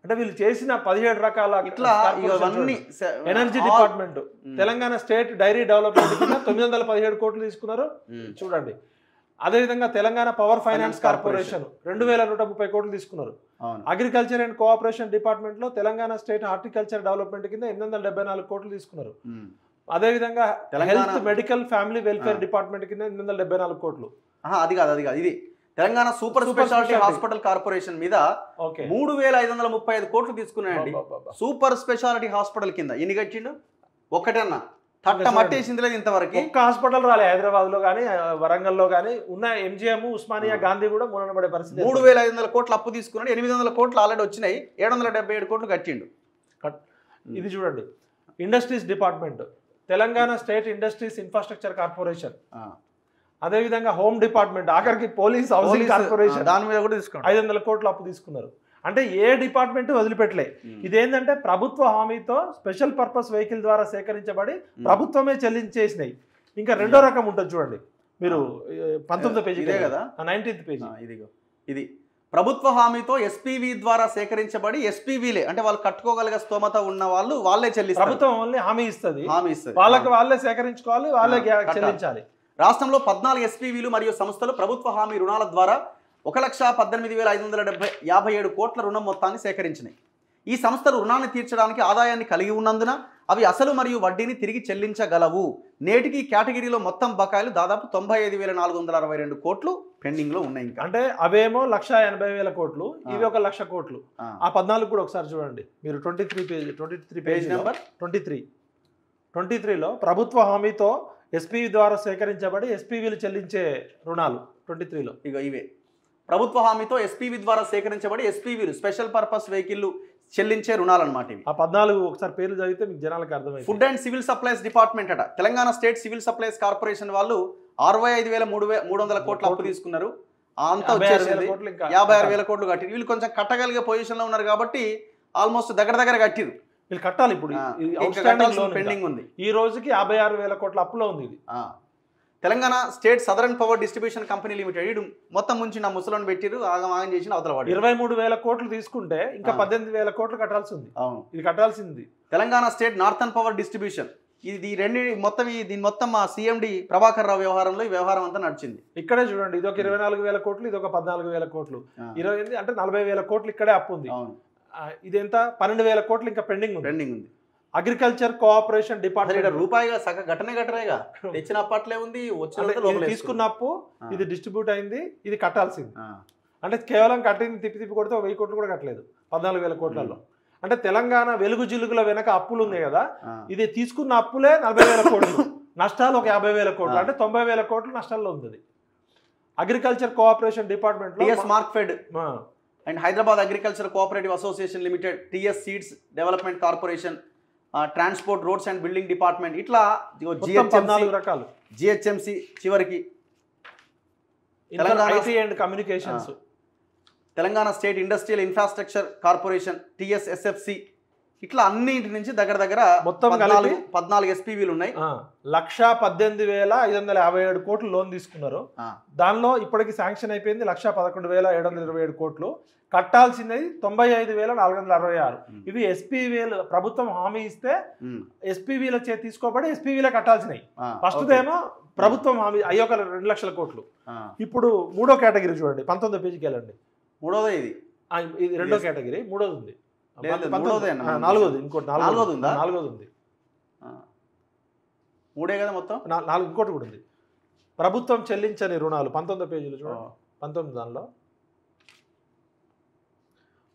అంటే వీళ్ళు చేసిన 17 రకాల ఇట్లా ఇవన్నీ energy department, Telangana state dairy development కింద 917 కోట్లు తీసుకున్నారు చూడండి. అదేవిధంగా తెలంగాణ పవర్ ఫైనాన్స్ కార్పొరేషన్ 2130 కోట్లు తీసుకున్నారు. అగ్రికల్చర్ అండ్ కోఆపరేషన్ డిపార్ట్మెంట్ లో తెలంగాణ స్టేట్ హార్టికల్చర్ డెవలప్మెంట్ కింద 874 కోట్లు తీసుకున్నారు. అదేవిధంగా health medical family welfare department కింద 874 కోట్లు. అది కాదు ఇది Telangana super speciality hospital corporation మీద 3535 కోట్లు తీసుకున్నాయండి. సూపర్ స్పెషాలిటీ హాస్పిటల్ కింద ఎన్ని కట్టిండు? ఒకటన్నా తట్ట మట్టేసింది లేదు ఇంతవరకు. ఒక్క హాస్పిటల్ రాలే హైదరాబాద్ లో కానీ వరంగల్లో కానీ. ఉన్న ఎంజిఎం ఉస్మానియా గాంధీ కూడా మూలనబడే పరిస్థితి. 3500 కోట్లు అప్పు తీసుకున్నాడు. 800 కోట్లు ఆల్రెడీ వచ్చినాయి. 777 కోట్లు కట్టిండు. ఇది చూడండి. Industries department Telangana state industries infrastructure corporation, అదేవిధంగా హోమ్ డిపార్ట్మెంట్, ఆఖరికి పోలీస్ హౌసింగ్ కార్పొరేషన్ దాని మీద కూడా తీసుకున్నారు. 500 కోట్లు అప్పు తీసుకున్నారు. అంటే ఏ డిపార్ట్మెంట్ వదిలిపెట్టలే. ఇదేంటంటే ప్రభుత్వ హామీతో స్పెషల్ పర్పస్ వెహికల్ ద్వారా సేకరించబడి ప్రభుత్వమే చెల్లించేసినాయి. ఇంకా రెండో రకం ఉంటుంది చూడండి మీరు 19వ పేజీ కదా, 19th పేజీ. ఇది ప్రభుత్వ హామీతో ఎస్పీవి ద్వారా సేకరించబడి ఎస్పీవీలే అంటే వాళ్ళు కట్టుకోగలిగే స్తోమత ఉన్న వాళ్ళే చెల్లిస్తారు. ప్రభుత్వం ఓన్లీ హామీ ఇస్తుంది, వాళ్ళకి వాళ్ళే సేకరించుకోవాలి, వాళ్ళే చెల్లించాలి. రాష్ట్రంలో 14 ఎస్పీవీలు మరియు సంస్థలు ప్రభుత్వ హామీ రుణాల ద్వారా 1,18,557 కోట్ల రుణం మొత్తాన్ని సేకరించినాయి. ఈ సంస్థలు రుణాన్ని తీర్చడానికి ఆదాయాన్ని కలిగి ఉన్నందున అవి అసలు మరియు వడ్డీని తిరిగి చెల్లించగలవు. నేటికి కేటగిరీలో మొత్తం బకాయిలు దాదాపు 95,462 కోట్లు పెండింగ్ లో ఉన్నాయి. ఇంకా అంటే అవేమో 1,80,000 కోట్లు, ఇవి 1,00,000 కోట్లు. ఆ 14 కూడా ఒకసారి చూడండి మీరు. 23 పేజ్ నెంబర్ 23లో ప్రభుత్వ హామీతో ఎస్పీవి ద్వారా సేకరించబడి ఎస్పీవీలు చెల్లించే రుణాలు 23లో ఇవే. ప్రభుత్వ హామీతో ఎస్పీవి ద్వారా సేకరించబడి ఎస్పీవీలు స్పెషల్ పర్పస్ వెహికల్ చెల్లించే రుణాలు అన్నమాట ఇవి. ఆ 14 ఒకసారి పేర్లు చదివితే మీకు జనాలకు అర్థమైంది. Food and civil supplies department అట Telangana state civil supplies corporation వాళ్ళు 65,300 కోట్ల అప్పు తీసుకున్నారు. అంతా వచ్చేసింది 56,000 కోట్లు కట్టిరు. వీళ్ళు కొంచెం కట్టగలిగే పొజిషన్ లో ఉన్నారు కాబట్టి ఆల్మోస్ట్ దగ్గర కట్టిరు. వీళ్ళు కట్టాలి. ఇప్పుడు పెండింగ్ ఉంది. ఈ రోజుకి 56,000 కోట్ల అప్పులో ఉంది ఇది. Telangana state southern power distribution company limited ఇడు మొత్తం ముంచి నా ముసలను పెట్టిరు, ఆగం చేసిన అవతల వాడు. 23,000 కోట్లు తీసుకుంటే ఇంకా 18,000 కోట్లు కట్టాల్సి ఉంది. ఇది కట్టాల్సింది. Telangana state northern power distribution ఇది రెండు మొత్తం దీని మొత్తం మా సీఎండి ప్రభాకర్ రావు వ్యవహారంలో ఈ వ్యవహారం అంతా నడిచింది. ఇక్కడే చూడండి, ఇది ఒక 24,000 కోట్లు, ఇది ఒక 14,000 కోట్లు, 28 అంటే 40,000 కోట్లు ఇక్కడే అప్పు ఉంది. ఇది ఎంత 12,000 కోట్లు ఇంకా పెండింగ్ ఉంది. అగ్రికల్చర్ కోఆపరేషన్ డిపార్ట్మెంట్ రూపాయిగా సగ గట్టనేగా తెచ్చిన అప్పట్లే ఉంది, తీసుకున్న అప్పు ఇది డిస్ట్రిబ్యూట్ అయింది, ఇది కట్టాల్సింది. అంటే కేవలం కట్టింది తిప్పి కొడితే 1000 కోట్లు కూడా కట్టలేదు 14,000 కోట్లలో. అంటే తెలంగాణ వెలుగు జిలుగుల వెనక అప్పులు ఉన్నాయి కదా, ఇది తీసుకున్న అప్పులే 40,000 కోట్లు, నష్టాలు ఒక 50,000 కోట్లు, అంటే 90,000 కోట్లు నష్టాల్లో ఉంది. అగ్రికల్చర్ కోఆపరేషన్ డిపార్ట్మెంట్ లో Markfed and Hyderabad agriculture cooperative association limited, TS seeds development corporation, transport roads and building department, ఇట్లా రకాలు జిహెచ్ఎంసి, చివరికి IT and communications, Telangana state industrial infrastructure corporation, TSSFC, ఇట్లా అన్నింటి నుంచి దగ్గర మొత్తం 14 ఎస్పీవీలు ఉన్నాయి. 1,18,557 కోట్లు లోన్ తీసుకున్నారు. దానిలో ఇప్పటికి శాంక్షన్ అయిపోయింది 1,11,727 కోట్లు. కట్టాల్సింది 95,466. ఇవి ఎస్పీవీలు ప్రభుత్వం హామీ ఇస్తే ఎస్పీవీల చే తీసుకోబడి ఎస్పీవీలే కట్టాల్సినవి. ఫస్ట్ ఏమో ప్రభుత్వం హామీ అయ్యొక 2,00,000 కోట్లు. ఇప్పుడు మూడో కేటగిరీ చూడండి, 19వ పేజీకి వెళ్ళండి. మూడోది ఇది రెండో కేటగిరీ, మూడోది ఉంది, నాలుగోది ఇంకోటి నాలుగోది ఉంది. మూడే కదా మొత్తం, నాలుగు ఇంకోటి కూడా ఉంది. ప్రభుత్వం చెల్లించని రుణాలు 19వ పేజీలో చూడండి. 19 దానిలో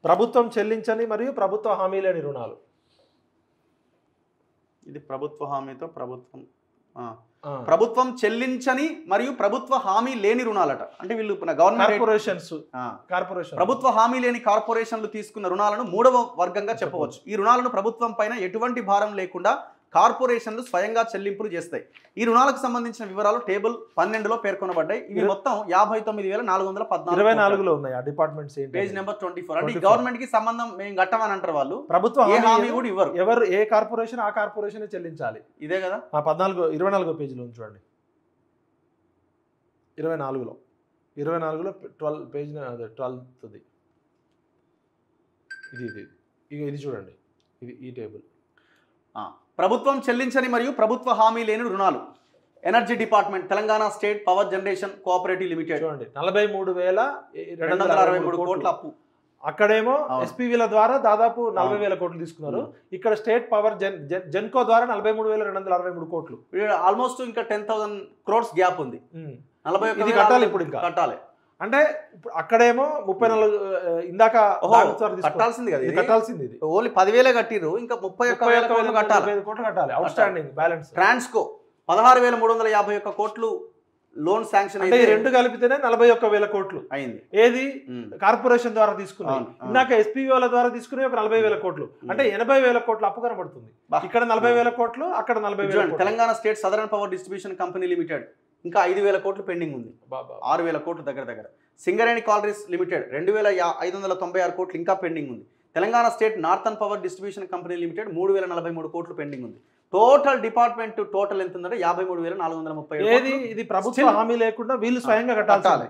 ప్రభుత్వం చెల్లించని మరియు ప్రభుత్వ హామీ లేని రుణాలు. ఇది ప్రభుత్వ హామీతో ప్రభుత్వం చెల్లించని మరియు ప్రభుత్వ హామీ లేని రుణాలట. అంటే వీళ్ళు గవర్నమెంట్ కార్పొరేషన్ ప్రభుత్వ హామీ లేని కార్పొరేషన్లు తీసుకున్న రుణాలను 3వ వర్గంగా చెప్పవచ్చు. ఈ రుణాలను ప్రభుత్వం పైన ఎటువంటి భారం లేకుండా కార్పొరేషన్లు స్వయంగా చెల్లింపులు చేస్తాయి. ఈ రుణాలకు సంబంధించిన వివరాలు టేబుల్ 12లో పేర్కొనబడ్డాయి. ఇవి మొత్తం 59,414 24లో ఉన్నాయి. ఆ డిపార్ట్మెంట్స్ పేజ్ నెంబర్ 24. అంటే గవర్నమెంట్ కి సంబంధం మేము కట్టమని అంటారు వాళ్ళు, ప్రభుత్వ హామీ కూడా ఇవ్వరు. ఎవరు ఏ కార్పొరేషన్ ఆ కార్పొరేషన్ చెల్లించాలి. ఇదే కదా 24వ పేజీలో చూడండి. 24లో 12 పేజ్ 12ది ఇది ఇది చూడండి, ఇది ఈ టేబుల్. ప్రభుత్వం చెల్లించని మరియు ప్రభుత్వ హామీ లేని రుణాలు. Energy department, Telangana state power generation cooperative limited చూడండి 43,263 కోట్ల అప్పు. అక్కడేమో ఎస్పీవీల ద్వారా దాదాపు 40,000 కోట్లు తీసుకున్నారు. ఇక్కడ స్టేట్ పవర్ జెన్కో ద్వారా 43,263 కోట్లు. ఆల్మోస్ట్ ఇంకా 10,000 crores గ్యాప్ ఉంది. 41 కట్టాలి, ఇప్పుడు ఇంకా కట్టాలి. అంటే అక్కడేమో 34 ఇందాక కట్టాల్సింది కదా, కట్టాల్సింది. ఇది ఓన్లీ 10,000 కట్టిరు, ఇంకా 31,000 కోట్లు కట్టాలి. Out standing balance. ట్రాన్స్కో 16,351 కోట్లు లోన్ శాంక్షన్ అయితే రెండు కలిపితేనే 41,000 కోట్లు అయింది. ఏది కార్పొరేషన్ ద్వారా తీసుకున్నాయి. ఇందాక ఎస్పీఓల ద్వారా తీసుకునే ఒక 40,000 కోట్లు, అంటే 80,000 కోట్ల అప్పు కనబడుతుంది. ఇక్కడ 40,000 కోట్లు, అక్కడ 40,000. Telangana state southern power distribution company limited ఇంకా 5,000 కోట్లు పెండింగ్ ఉంది. 6,000 కోట్లు దగ్గర. సింగరేణి కాలరీస్ లిమిటెడ్ 2,596 కోట్లు ఇంకా పెండింగ్ ఉంది. Telangana state northern power distribution company limited 3,043 కోట్లు పెండింగ్ ఉంది. టోటల్ డిపార్ట్మెంట్ టోటల్ ఎంత ఉందంటే 53,437. ఏది ఇది ప్రభుత్వ హామీ లేకుండా వీళ్ళు స్వయంగా కట్టాలి.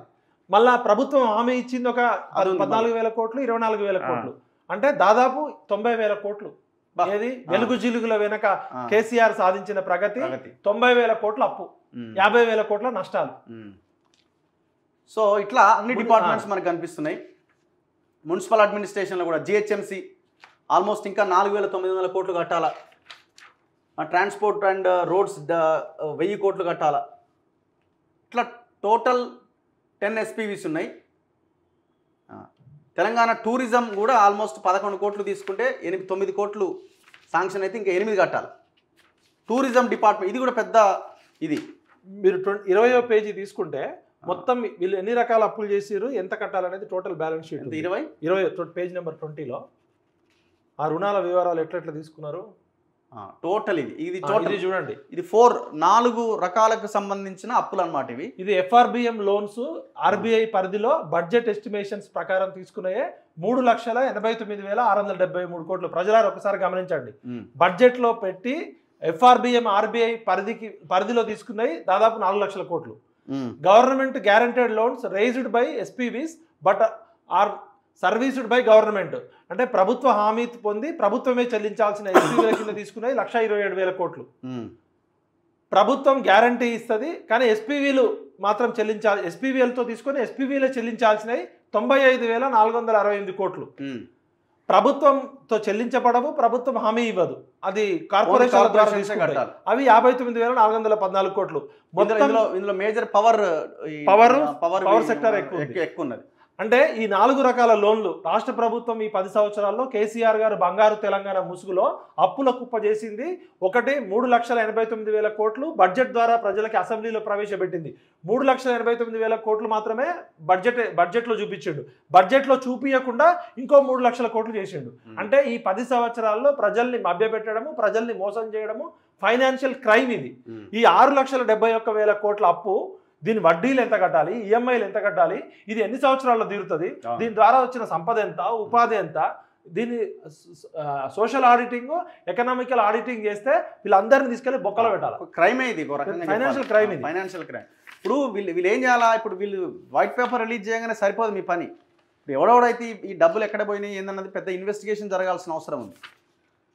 మళ్ళా ప్రభుత్వం హామీ ఇచ్చింది ఒక 14,000 కోట్లు, 24,000 కోట్లు, అంటే దాదాపు 90,000 కోట్లు. ఏది వెలుగు జిలుగుల వెనక కేసీఆర్ సాధించిన ప్రగతి 90,000 కోట్ల అప్పు, 50,000 కోట్ల నష్టాలు. సో ఇట్లా అన్ని డిపార్ట్మెంట్స్ మనకు కనిపిస్తున్నాయి. మున్సిపల్ అడ్మినిస్ట్రేషన్లో కూడా జిహెచ్ఎంసి ఆల్మోస్ట్ ఇంకా 4,900 కోట్లు కట్టాలా. ట్రాన్స్పోర్ట్ అండ్ రోడ్స్ 1000 కోట్లు కట్టాలా. ఇట్లా టోటల్ 10 SPVs ఉన్నాయి. తెలంగాణ టూరిజం కూడా ఆల్మోస్ట్ 11 కోట్లు తీసుకుంటే 9 కోట్లు శాంక్షన్ అయితే ఇంకా 8 కట్టాలి. టూరిజం డిపార్ట్మెంట్ ఇది కూడా పెద్ద ఇది. మీరు 20వ పేజీ తీసుకుంటే మొత్తం వీళ్ళు ఎన్ని రకాల అప్పులు చేసిరు, ఎంత కట్టాలనేది total balance sheet. 20 page number 20లో ఆ రుణాల వివరాలు ఎట్లా తీసుకున్నారు టోటల్. ఇది టోటల్ చూడండి, ఇది 4 రకాలకు సంబంధించిన అప్పులు అన్నమాట ఇవి. ఇది FRBM లోన్స్ RBI పరిధిలో బడ్జెట్ ఎస్టిమేషన్స్ ప్రకారం తీసుకున్నాయే 3,89,673 కోట్లు. ప్రజలారు ఒకసారి గమనించండి, బడ్జెట్ లో పెట్టి FRBM RBI పరిధిలో తీసుకున్నాయి దాదాపు 4 లక్షల కోట్లు. Government guaranteed loans raised by SPVs but are serviced by government, అంటే ప్రభుత్వ హామీ పొంది ప్రభుత్వమే చెల్లించాల్సిన SPVల కింద తీసుకున్నాయి 1,27,000 కోట్లు. ప్రభుత్వం గ్యారంటీ ఇస్తుంది కానీ SPVలు మాత్రం చెల్లించాలి, SPVలతో తీసుకొని SPVలే చెల్లించాల్సినవి 95,468 కోట్లు. ప్రభుత్వంతో చెల్లించబడవు, ప్రభుత్వం హామీ ఇవ్వదు, అది కార్పొరేషన్ ద్వారా తీసుకుంటారు. అవి 59,414 కోట్లు. ఇందులో మేజర్ పవర్ సెక్టర్ ఎక్కువ ఉన్నది. అంటే ఈ 4 రకాల లోన్లు రాష్ట్ర ప్రభుత్వం ఈ 10 సంవత్సరాల్లో కేసీఆర్ గారు బంగారు తెలంగాణ ముసుగులో అప్పుల కుప్ప చేసింది. 3,89,000 కోట్లు బడ్జెట్ ద్వారా ప్రజలకి అసెంబ్లీలో ప్రవేశపెట్టింది. 3,89,000 కోట్లు మాత్రమే బడ్జెట్లో చూపించిండు. బడ్జెట్లో చూపించకుండా ఇంకో 3 లక్షల కోట్లు చేసిండు. అంటే ఈ 10 సంవత్సరాల్లో ప్రజల్ని మభ్యపెట్టడము, ప్రజల్ని మోసం చేయడము ఫైనాన్షియల్ క్రైమ్ ఇది. ఈ 6,71,000 కోట్ల అప్పు, దీని వడ్డీలు ఎంత కట్టాలి, ఈఎంఐలు ఎంత కట్టాలి, ఇది ఎన్ని సంవత్సరాల్లో తీరుతుంది, దీని ద్వారా వచ్చిన సంపద ఎంత, ఉపాధి ఎంత, దీన్ని సోషల్ ఆడిటింగ్, ఎకనామికల్ ఆడిటింగ్ చేస్తే వీళ్ళందరినీ తీసుకెళ్లి బొక్కలో పెట్టాలి. క్రైమే ఇది, ఫైనాన్షియల్ క్రైమ్ ఇది, ఫైనాన్షియల్ క్రైమ్. ఇప్పుడు వీళ్ళు ఏం చేయాలా? ఇప్పుడు వీళ్ళు వైట్ పేపర్ రిలీజ్ చేయగానే సరిపోదు మీ పని. ఇప్పుడు ఎవడెవడైతే ఈ డబ్బులు ఎక్కడ పోయినాయి ఏందన్నది పెద్ద ఇన్వెస్టిగేషన్ జరగాల్సిన అవసరం ఉంది.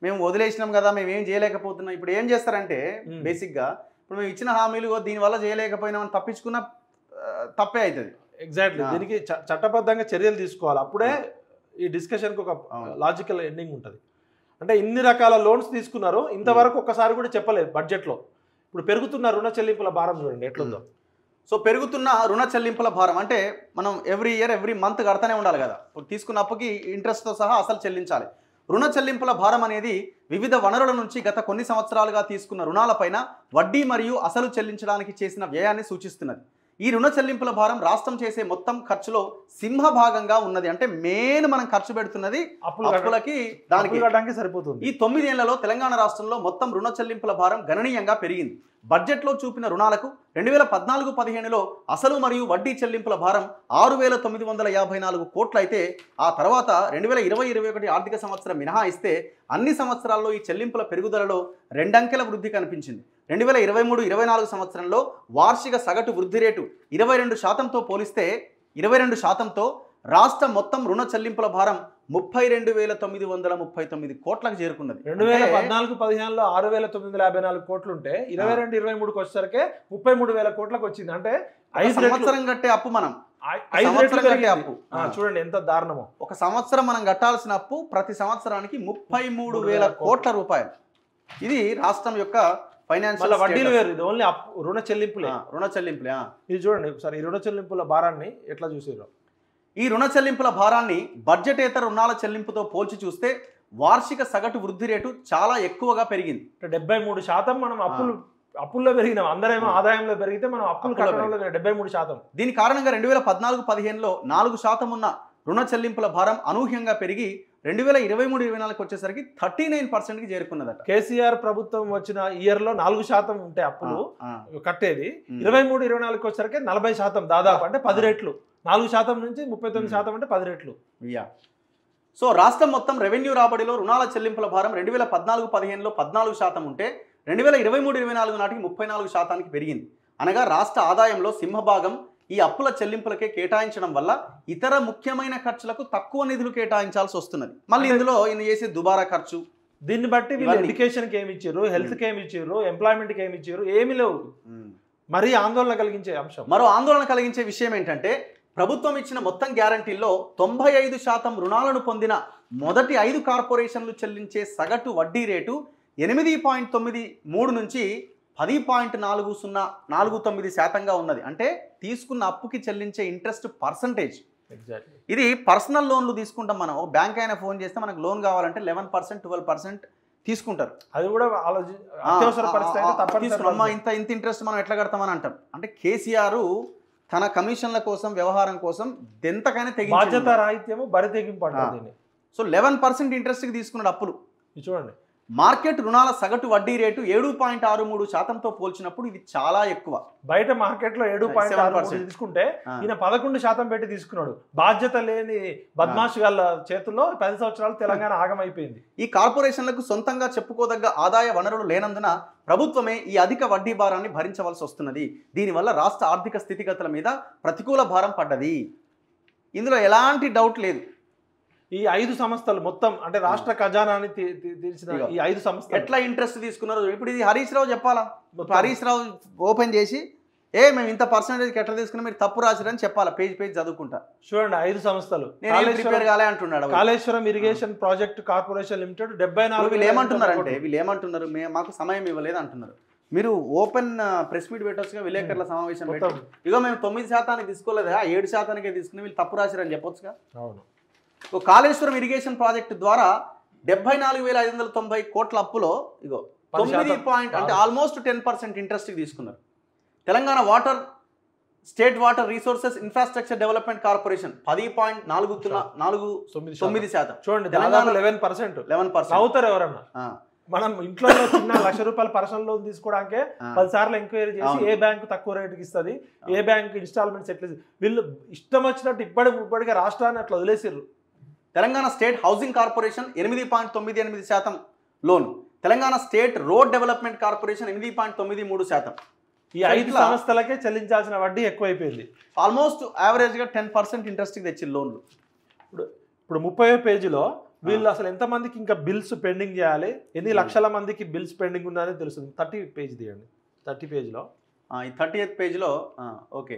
మేము వదిలేసినాం కదా, మేము ఏం చేయలేకపోతున్నాం. ఇప్పుడు ఏం చేస్తారంటే బేసిక్గా ఇప్పుడు మేము ఇచ్చిన హామీలు దీనివల్ల చేయలేకపోయినామని తప్పించుకున్న తప్పే అవుతుంది. ఎగ్జాక్ట్లీ, దీనికి చట్టబద్ధంగా చర్యలు తీసుకోవాలి. అప్పుడే ఈ డిస్కషన్కి ఒక లాజికల్ ఎండింగ్ ఉంటుంది. అంటే ఇన్ని రకాల లోన్స్ తీసుకున్నారు, ఇంతవరకు ఒక్కసారి కూడా చెప్పలేదు బడ్జెట్లో. ఇప్పుడు పెరుగుతున్న రుణ చెల్లింపుల భారం చూడండి ఎట్లుందో. సో పెరుగుతున్న రుణ చెల్లింపుల భారం అంటే మనం ఎవ్రీ మంత్ కడతానే ఉండాలి కదా. ఇప్పుడు తీసుకున్న అప్పుకి ఇంట్రెస్ట్తో సహా అసలు చెల్లించాలి. రుణ చెల్లింపుల భారం అనేది వివిధ వనరుల నుంచి గత కొన్ని సంవత్సరాలుగా తీసుకున్న రుణాలపైన వడ్డీ మరియు అసలు చెల్లించడానికి చేసిన వ్యయాన్ని సూచిస్తున్నది. ఈ రుణ చెల్లింపుల భారం రాష్ట్రం చేసే మొత్తం ఖర్చులో సింహభాగంగా ఉన్నది. అంటే మెయిన్ మనం ఖర్చు పెడుతున్నది అప్పులకి, దానికి సరిపోతుంది. ఈ 9 ఏళ్లలో తెలంగాణ రాష్ట్రంలో మొత్తం రుణ చెల్లింపుల భారం గణనీయంగా పెరిగింది. బడ్జెట్లో చూపిన రుణాలకు 2014-15లో అసలు మరియు వడ్డీ చెల్లింపుల భారం 6,954 కోట్లు అయితే, ఆ తర్వాత 2020-21 ఆర్థిక సంవత్సరం మినహాయిస్తే అన్ని సంవత్సరాల్లో ఈ చెల్లింపుల పెరుగుదలలో 2 అంకెల వృద్ధి కనిపించింది. 2023-24 సంవత్సరంలో వార్షిక సగటు వృద్ధి రేటు 22%తో పోలిస్తే 22%తో రాష్ట్ర మొత్తం రుణ చెల్లింపుల భారం 32,939 కోట్లకు చేరుకున్నది. 2014-15లో 6,954 కోట్లు ఉంటే 22-23కి వచ్చేసరికి 33,000 కోట్లకు వచ్చింది. అంటే 5 సంవత్సరం కట్టే అప్పు మనం 5 రెట్లు కట్టే అప్పు చూడండి ఎంత దారుణమో. ఒక సంవత్సరం మనం కట్టాల్సిన అప్పు ప్రతి సంవత్సరానికి 33,000 కోట్ల రూపాయలు. ఇది రాష్ట్రం యొక్క ఫైనాన్షియల్ వడ్డీలు వేరు, ఇది ఓన్లీ రుణ చెల్లింపులే. ఇది చూడండి ఒకసారి ఈ రుణ చెల్లింపుల భారాన్ని ఎట్లా చూసారు. ఈ రుణ చెల్లింపుల భారాన్ని బడ్జెటేతర రుణాల చెల్లింపుతో పోల్చి చూస్తే వార్షిక సగటు వృద్ధి రేటు చాలా ఎక్కువగా పెరిగింది. 73% మనం అప్పుల్లో పెరిగినాం. అందరేమో ఆదాయంలో పెరిగితే మనం అప్పులు కట్టడంలో 73%. దీని కారణంగా 2014-15లో 4% ఉన్న రుణ చెల్లింపుల భారం అనూహ్యంగా పెరిగి 2023-24 వచ్చేసరికి 39%కి చేరుకున్నదట. కేసీఆర్ ప్రభుత్వం వచ్చిన ఇయర్లో 4% ఉంటే అప్పులు కట్టేది, 23-24 వచ్చేసరికి 40% దాదాపు, అంటే 10 రెట్లు. 4% నుంచి 39% అంటే 10 రెట్లు. సో రాష్ట్రం మొత్తం రెవెన్యూ రాబడిలో రుణాల చెల్లింపుల భారం 2014-15లో 14% ఉంటే 2023-24 నాటికి 34%కి పెరిగింది. అనగా రాష్ట్ర ఆదాయంలో సింహభాగం ఈ అప్పుల చెల్లింపులకే కేటాయించడం వల్ల ఇతర ముఖ్యమైన ఖర్చులకు తక్కువ నిధులు కేటాయించాల్సి వస్తున్నది. మళ్ళీ ఇందులో ఈయన చేసే దుబారా ఖర్చు, దీన్ని బట్టి వీళ్ళు ఎడ్యుకేషన్కి ఏమి ఇచ్చారు, హెల్త్కి ఏమి ఇచ్చారు, ఎంప్లాయ్మెంట్కి ఏమి ఇచ్చారు, ఏమి లేవు. మరీ ఆందోళన కలిగించే అంశం. మరో ఆందోళన కలిగించే విషయం ఏంటంటే ప్రభుత్వం ఇచ్చిన మొత్తం గ్యారంటీల్లో 95% రుణాలను పొందిన మొదటి 5 కార్పొరేషన్లు చెల్లించే సగటు వడ్డీ రేటు 8.93 నుంచి 10.4049% ఉన్నది. అంటే తీసుకున్న అప్పుకి చెల్లించే ఇంట్రెస్ట్ పర్సంటేజ్. ఇది పర్సనల్ లోన్లు తీసుకుంటాం మనం. బ్యాంక్ అయినా ఫోన్ చేస్తే మనకు లోన్ కావాలంటే 11% 12% తీసుకుంటారు. అది కూడా అత్యవసర పరిస్థితి అమ్మా ఇంత ఇంట్రెస్ట్ మనం ఎట్లా కడతామని అంటారు. అంటే కేసీఆర్ తన కమిషన్ల కోసం వ్యవహారం కోసం ఎంతకైనా తెగించి బాధ్యత రాహిత్యము బరి తెగింపు అంటారు. సో 11% ఇంట్రెస్ట్కి తీసుకున్నాడు అప్పులు. చూడండి మార్కెట్ రుణాల సగటు వడ్డీ రేటు 7.63%తో పోల్చినప్పుడు ఇది చాలా ఎక్కువ. బయట మార్కెట్లో 7.6% తీసుకుంటే ఈయన 11% పెట్టి తీసుకున్నాడు. బాధ్యత లేని బద్మాష్ వాళ్ళ చేతుల్లో 10 సంవత్సరాలు తెలంగాణ ఆగమైపోయింది. ఈ కార్పొరేషన్లకు సొంతంగా చెప్పుకోదగ్గ ఆదాయ వనరులు లేనందున ప్రభుత్వమే ఈ అధిక వడ్డీ భారాన్ని భరించవలసి వస్తున్నది. దీనివల్ల రాష్ట్ర ఆర్థిక స్థితిగతుల మీద ప్రతికూల భారం పడ్డది. ఇందులో ఎలాంటి డౌట్ లేదు. ఈ 5 సంస్థలు మొత్తం అంటే రాష్ట్ర ఖజానాన్ని తీర్చిన ఈ 5 సంస్థలు ఎట్లా ఇంట్రెస్ట్ తీసుకున్నారు. ఇప్పుడు ఇది హరీష్ రావు చెప్పాలా. హరీష్ రావు ఓపెన్ చేసి మేము ఇంత పర్సెంటేజ్ ఎట్లా తీసుకున్నా మీరు తప్పు రాసిరని చెప్పాలా. పేజ్ చదువుకుంటా. చూడండి 5 సంస్థలు అంటున్నాడు. Kaleshwaram irrigation project corporation limited 74. వీళ్ళు ఏమంటున్నారు మాకు సమయం ఇవ్వలేదు అంటున్నారు. మీరు ఓపెన్ ప్రెస్ మీట్ పెట్టొచ్చుగా, విలేకరుల సమావేశం పెట్టారు. ఇగో మేము 9% తీసుకోలేదా 7%కే తీసుకుని వీళ్ళు తప్పు రాసిరని చెప్పొచ్చుగా. అవును. కాళేశ్వరం ఇరిగేషన్ ప్రాజెక్టు ద్వారా 74,590 కోట్ల అప్పులో ఇగో 9 అంటే ఆల్మోస్ట్ 10% ఇంట్రెస్ట్కి తీసుకున్నారు. Telangana state water resources infrastructure development corporation 10.49%. చూడండి తెలంగాణ 11%. అవుతారు ఎవరన్నా. మనం ఇంట్లో చిన్న ₹1,00,000 పర్సనల్ లోన్ తీసుకోవడానికే 10 సార్లు ఎంక్వైరీ చేసి ఏ బ్యాంకు తక్కువ రేటుకి ఇస్తుంది, ఏ బ్యాంకు ఇన్స్టాల్మెంట్స్ ఎట్లా, వీళ్ళు ఇష్టం వచ్చినట్టు ఇప్పటికే రాష్ట్రాన్ని అట్లా వదిలేసారు. Telangana state housing corporation 8.98% loan, Telangana state road development corporation 8.93%. ఈ 5 సంస్థలకే చెల్లించాల్సిన వడ్డీ ఎక్కువైపోయింది. ఆల్మోస్ట్ యావరేజ్గా 10% ఇంట్రెస్ట్కి తెచ్చి లోన్లు. ఇప్పుడు 30వ పేజీలో వీళ్ళు అసలు ఎంతమందికి ఇంకా బిల్స్ పెండింగ్ చేయాలి, ఎన్ని లక్షల మందికి బిల్స్ పెండింగ్ ఉందని తెలుస్తుంది. 30 పేజ్ తీయండి. 30 పేజీలో ఈ 30th పేజీలో ఓకే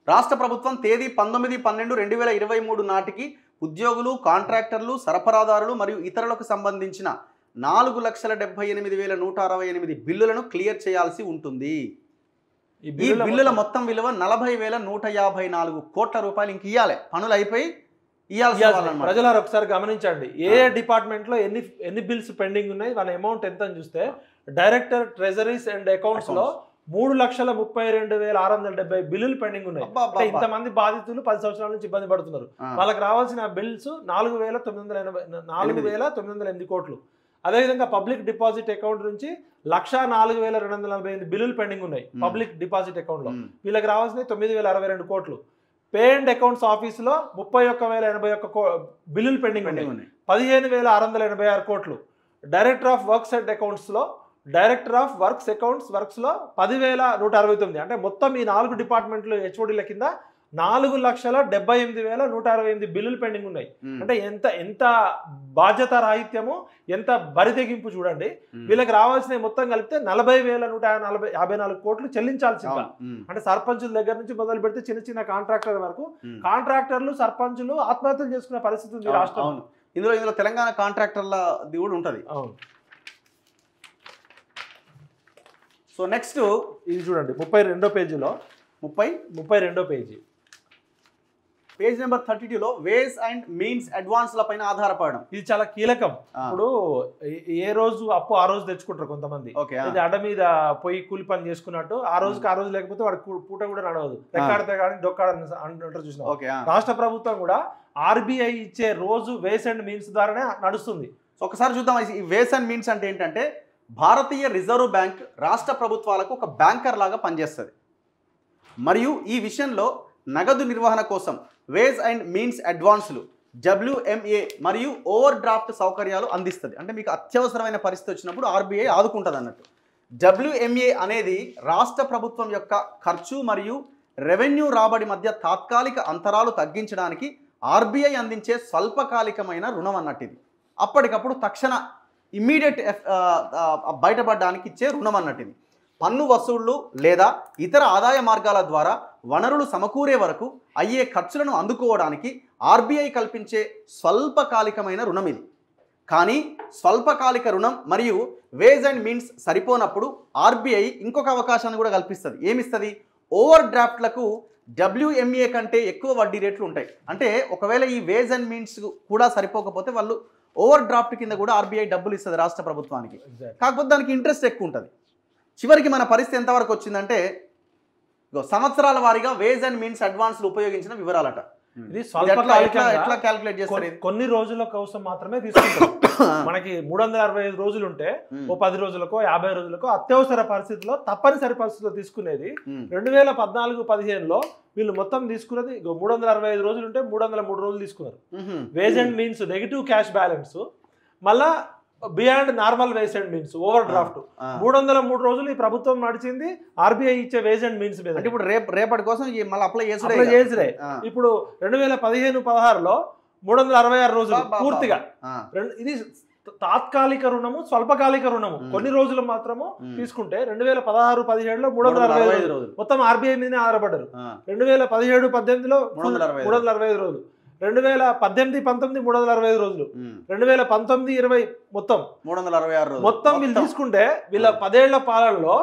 రాష్ట్ర ప్రభుత్వం తేదీ 19/12/2023 నాటికి ఉద్యోగులు, కాంట్రాక్టర్లు, సరఫరాదారులు మరియు ఇతరులకు సంబంధించిన 4,78,168 బిల్లులను క్లియర్ చేయాల్సి ఉంటుంది. ఈ బిల్లుల మొత్తం విలువ 40,154 కోట్ల రూపాయలు ఇంక ఇవ్వాలి. పనులు అయిపోయి ప్రజలారు ఒకసారి గమనించండి. ఏ డిపార్ట్మెంట్లో ఎన్ని బిల్స్ పెండింగ్ ఉన్నాయి, వాళ్ళ అమౌంట్ ఎంత అని చూస్తే డైరెక్టర్ ట్రెజరీస్ అండ్ అకౌంట్స్ లో 3,32,670 బిల్లులు పెండింగ్ ఉన్నాయి. ఇంతమంది బాధితులు 10 సంవత్సరాల నుంచి ఇబ్బంది పడుతున్నారు. వాళ్ళకి రావాల్సిన బిల్స్ 4,908 కోట్లు. అదేవిధంగా పబ్లిక్ డిపాజిట్ అకౌంట్ నుంచి 1,04,248 బిల్లులు పెండింగ్ ఉన్నాయి పబ్లిక్ డిపాజిట్ అకౌంట్ లో. వీళ్ళకి రావాల్సిన 9,062 కోట్లు. పే అండ్ అకౌంట్స్ ఆఫీసులో 31,081 బిల్లులు పెండింగ్ ఉన్నాయి. 15,686 కోట్లు. Director of works and accounts లో director of works accounts works లో 10,169. అంటే మొత్తం ఈ 4 డిపార్ట్మెంట్లు హెచ్ఓడీల కింద 4,78,168 బిల్లులు పెండింగ్ ఉన్నాయి. అంటే ఎంత బాధ్యత రాహిత్యము, ఎంత బరితెగింపు చూడండి. వీళ్ళకి రావాల్సిన మొత్తం కలిపితే 40,154 కోట్లు చెల్లించాల్సిందా. అంటే సర్పంచుల దగ్గర నుంచి మొదలు పెడితే చిన్న చిన్న కాంట్రాక్టర్ వరకు కాంట్రాక్టర్లు సర్పంచులు ఆత్మహత్యలు చేసుకునే పరిస్థితి ఉంది రాష్ట్రం. ఇందులో తెలంగాణ కాంట్రాక్టర్లది కూడా ఉంటుంది. అవును. సో నెక్స్ట్ ఇది చూడండి 32వ పేజీలో 32వ పేజీ పేజ్ నెంబర్ 32లో వేస్ అండ్ మీన్స్ అడ్వాన్స్ల పైన ఆధారపడడం. ఇది చాలా కీలకం. ఇప్పుడు ఏ రోజు అప్పు ఆ రోజు తెచ్చుకుంటారు కొంతమంది. ఇది అడ్డ మీద పోయి కూలి పని చేసుకున్నట్టు ఆ రోజు లేకపోతే వాడి పూట కూడా నడవదు. రెక్కాడితే కానీ డొక్కాడని అంటారు చూసినా. రాష్ట్ర ప్రభుత్వం కూడా ఆర్బీఐ ఇచ్చే రోజు వేస్ అండ్ మీన్స్ ద్వారానే నడుస్తుంది. సో ఒకసారి చూద్దాం ఈ వేస్ అండ్ మీన్స్ అంటే ఏంటంటే భారతీయ రిజర్వ్ బ్యాంక్ రాష్ట్ర ప్రభుత్వాలకు ఒక బ్యాంకర్ లాగా పనిచేస్తుంది. మరియు ఈ విషయంలో నగదు నిర్వహణ కోసం వేస్ అండ్ మీన్స్ అడ్వాన్స్లు WMA మరియు ఓవర్ డ్రాఫ్ట్ సౌకర్యాలు అందిస్తుంది. అంటే మీకు అత్యవసరమైన పరిస్థితి వచ్చినప్పుడు ఆర్బీఐ ఆదుకుంటుంది అన్నట్టు. WMA అనేది రాష్ట్ర ప్రభుత్వం యొక్క ఖర్చు మరియు రెవెన్యూ రాబడి మధ్య తాత్కాలిక అంతరాలు తగ్గించడానికి ఆర్బీఐ అందించే స్వల్పకాలికమైన రుణం అన్నట్టు. ఇది అప్పటికప్పుడు తక్షణ ఇమ్మీడియట్ బయటపడడానికి ఇచ్చే రుణం అన్నట్టు. ఇది పన్ను వసూళ్లు లేదా ఇతర ఆదాయ మార్గాల ద్వారా వనరులు సమకూరే వరకు అయ్యే ఖర్చులను అందుకోవడానికి ఆర్బీఐ కల్పించే స్వల్పకాలికమైన రుణం ఇది. కానీ స్వల్పకాలిక రుణం మరియు వేజ్ అండ్ మీన్స్ సరిపోనప్పుడు ఆర్బీఐ ఇంకొక అవకాశాన్ని కూడా కల్పిస్తుంది. ఏమిస్తుంది? ఓవర్ డ్రాఫ్ట్లకు WMA కంటే ఎక్కువ వడ్డీ రేట్లు ఉంటాయి. అంటే ఒకవేళ ఈ వేజ్ అండ్ మీన్స్ కూడా సరిపోకపోతే వాళ్ళు ఓవర్ డ్రాఫ్ట్ కింద కూడా ఆర్బీఐ డబ్బులు ఇస్తుంది రాష్ట్ర ప్రభుత్వానికి. కాకపోతే దానికి ఇంట్రెస్ట్ ఎక్కువ ఉంటుంది. చివరికి మన పరిస్థితి ఎంతవరకు వచ్చిందంటే సంవత్సరాల వారీగా వేజ్ అండ్ మీన్స్ అడ్వాన్స్లు ఉపయోగించిన వివరాలట. ఇది ఎట్లా క్యాలిక్యులేట్ చేస్తారు? కొన్ని రోజుల కోసం మాత్రమే తీసుకుంటారు. మనకి 365 రోజులు ఉంటే ఓ 10 రోజులకో 50 రోజులకో అత్యవసర పరిస్థితిలో తప్పనిసరి పరిస్థితిలో తీసుకునేది. 2014-15లో వీళ్ళు మొత్తం తీసుకున్నది 365 రోజులు ఉంటే 303 రోజులు తీసుకున్నారు. Ways and means negative cash balance, మళ్ళా beyond normal ways and means overdraft 303 రోజులు ఈ ప్రభుత్వం నడిచింది ఆర్బీఐ ఇచ్చే వేజ్ అండ్ మీన్స్ మీద. ఇప్పుడు రేపటి కోసం అప్లై చేసుడే. ఇప్పుడు 2015-16లో 366 రోజులు పూర్తిగా. ఇది తాత్కాలిక రుణము, స్వల్పకాలిక రుణము. కొన్ని రోజులు మాత్రము తీసుకుంటే 2016-17లో 365 రోజులు మొత్తం ఆర్బీఐ మీదనే ఆధారపడ్డారు. 2017-18లో 365 రోజులు, 2018-19 365 రోజులు, 2019-20 మొత్తం 366 రోజులు. మొత్తం వీళ్ళు తీసుకుంటే వీళ్ళ 10 ఏళ్ల పాలనలో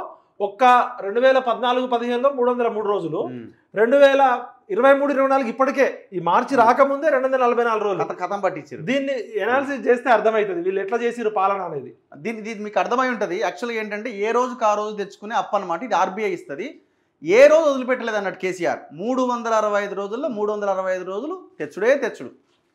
ఒక్క 2014-15లో 303 రోజులు, 2023-24 ఇప్పటికే ఈ మార్చి రాకముందే 244 రోజులు కథం పట్టించారు. దీన్ని ఎనాలిసిస్ చేస్తే అర్థమవుతుంది వీళ్ళు ఎట్లా చేసిరు పాలన అనేది. దీన్ని మీకు అర్థమై ఉంటుంది. యాక్చువల్గా ఏంటంటే ఏ రోజుకి ఆ రోజు తెచ్చుకునే అప్పు అన్నమాట. ఇది ఆర్బీఐ ఇస్తుంది. ఏ రోజు వదిలిపెట్టలేదు అన్నట్టు కేసీఆర్. 365 రోజుల్లో 365 రోజులు తెచ్చుడు.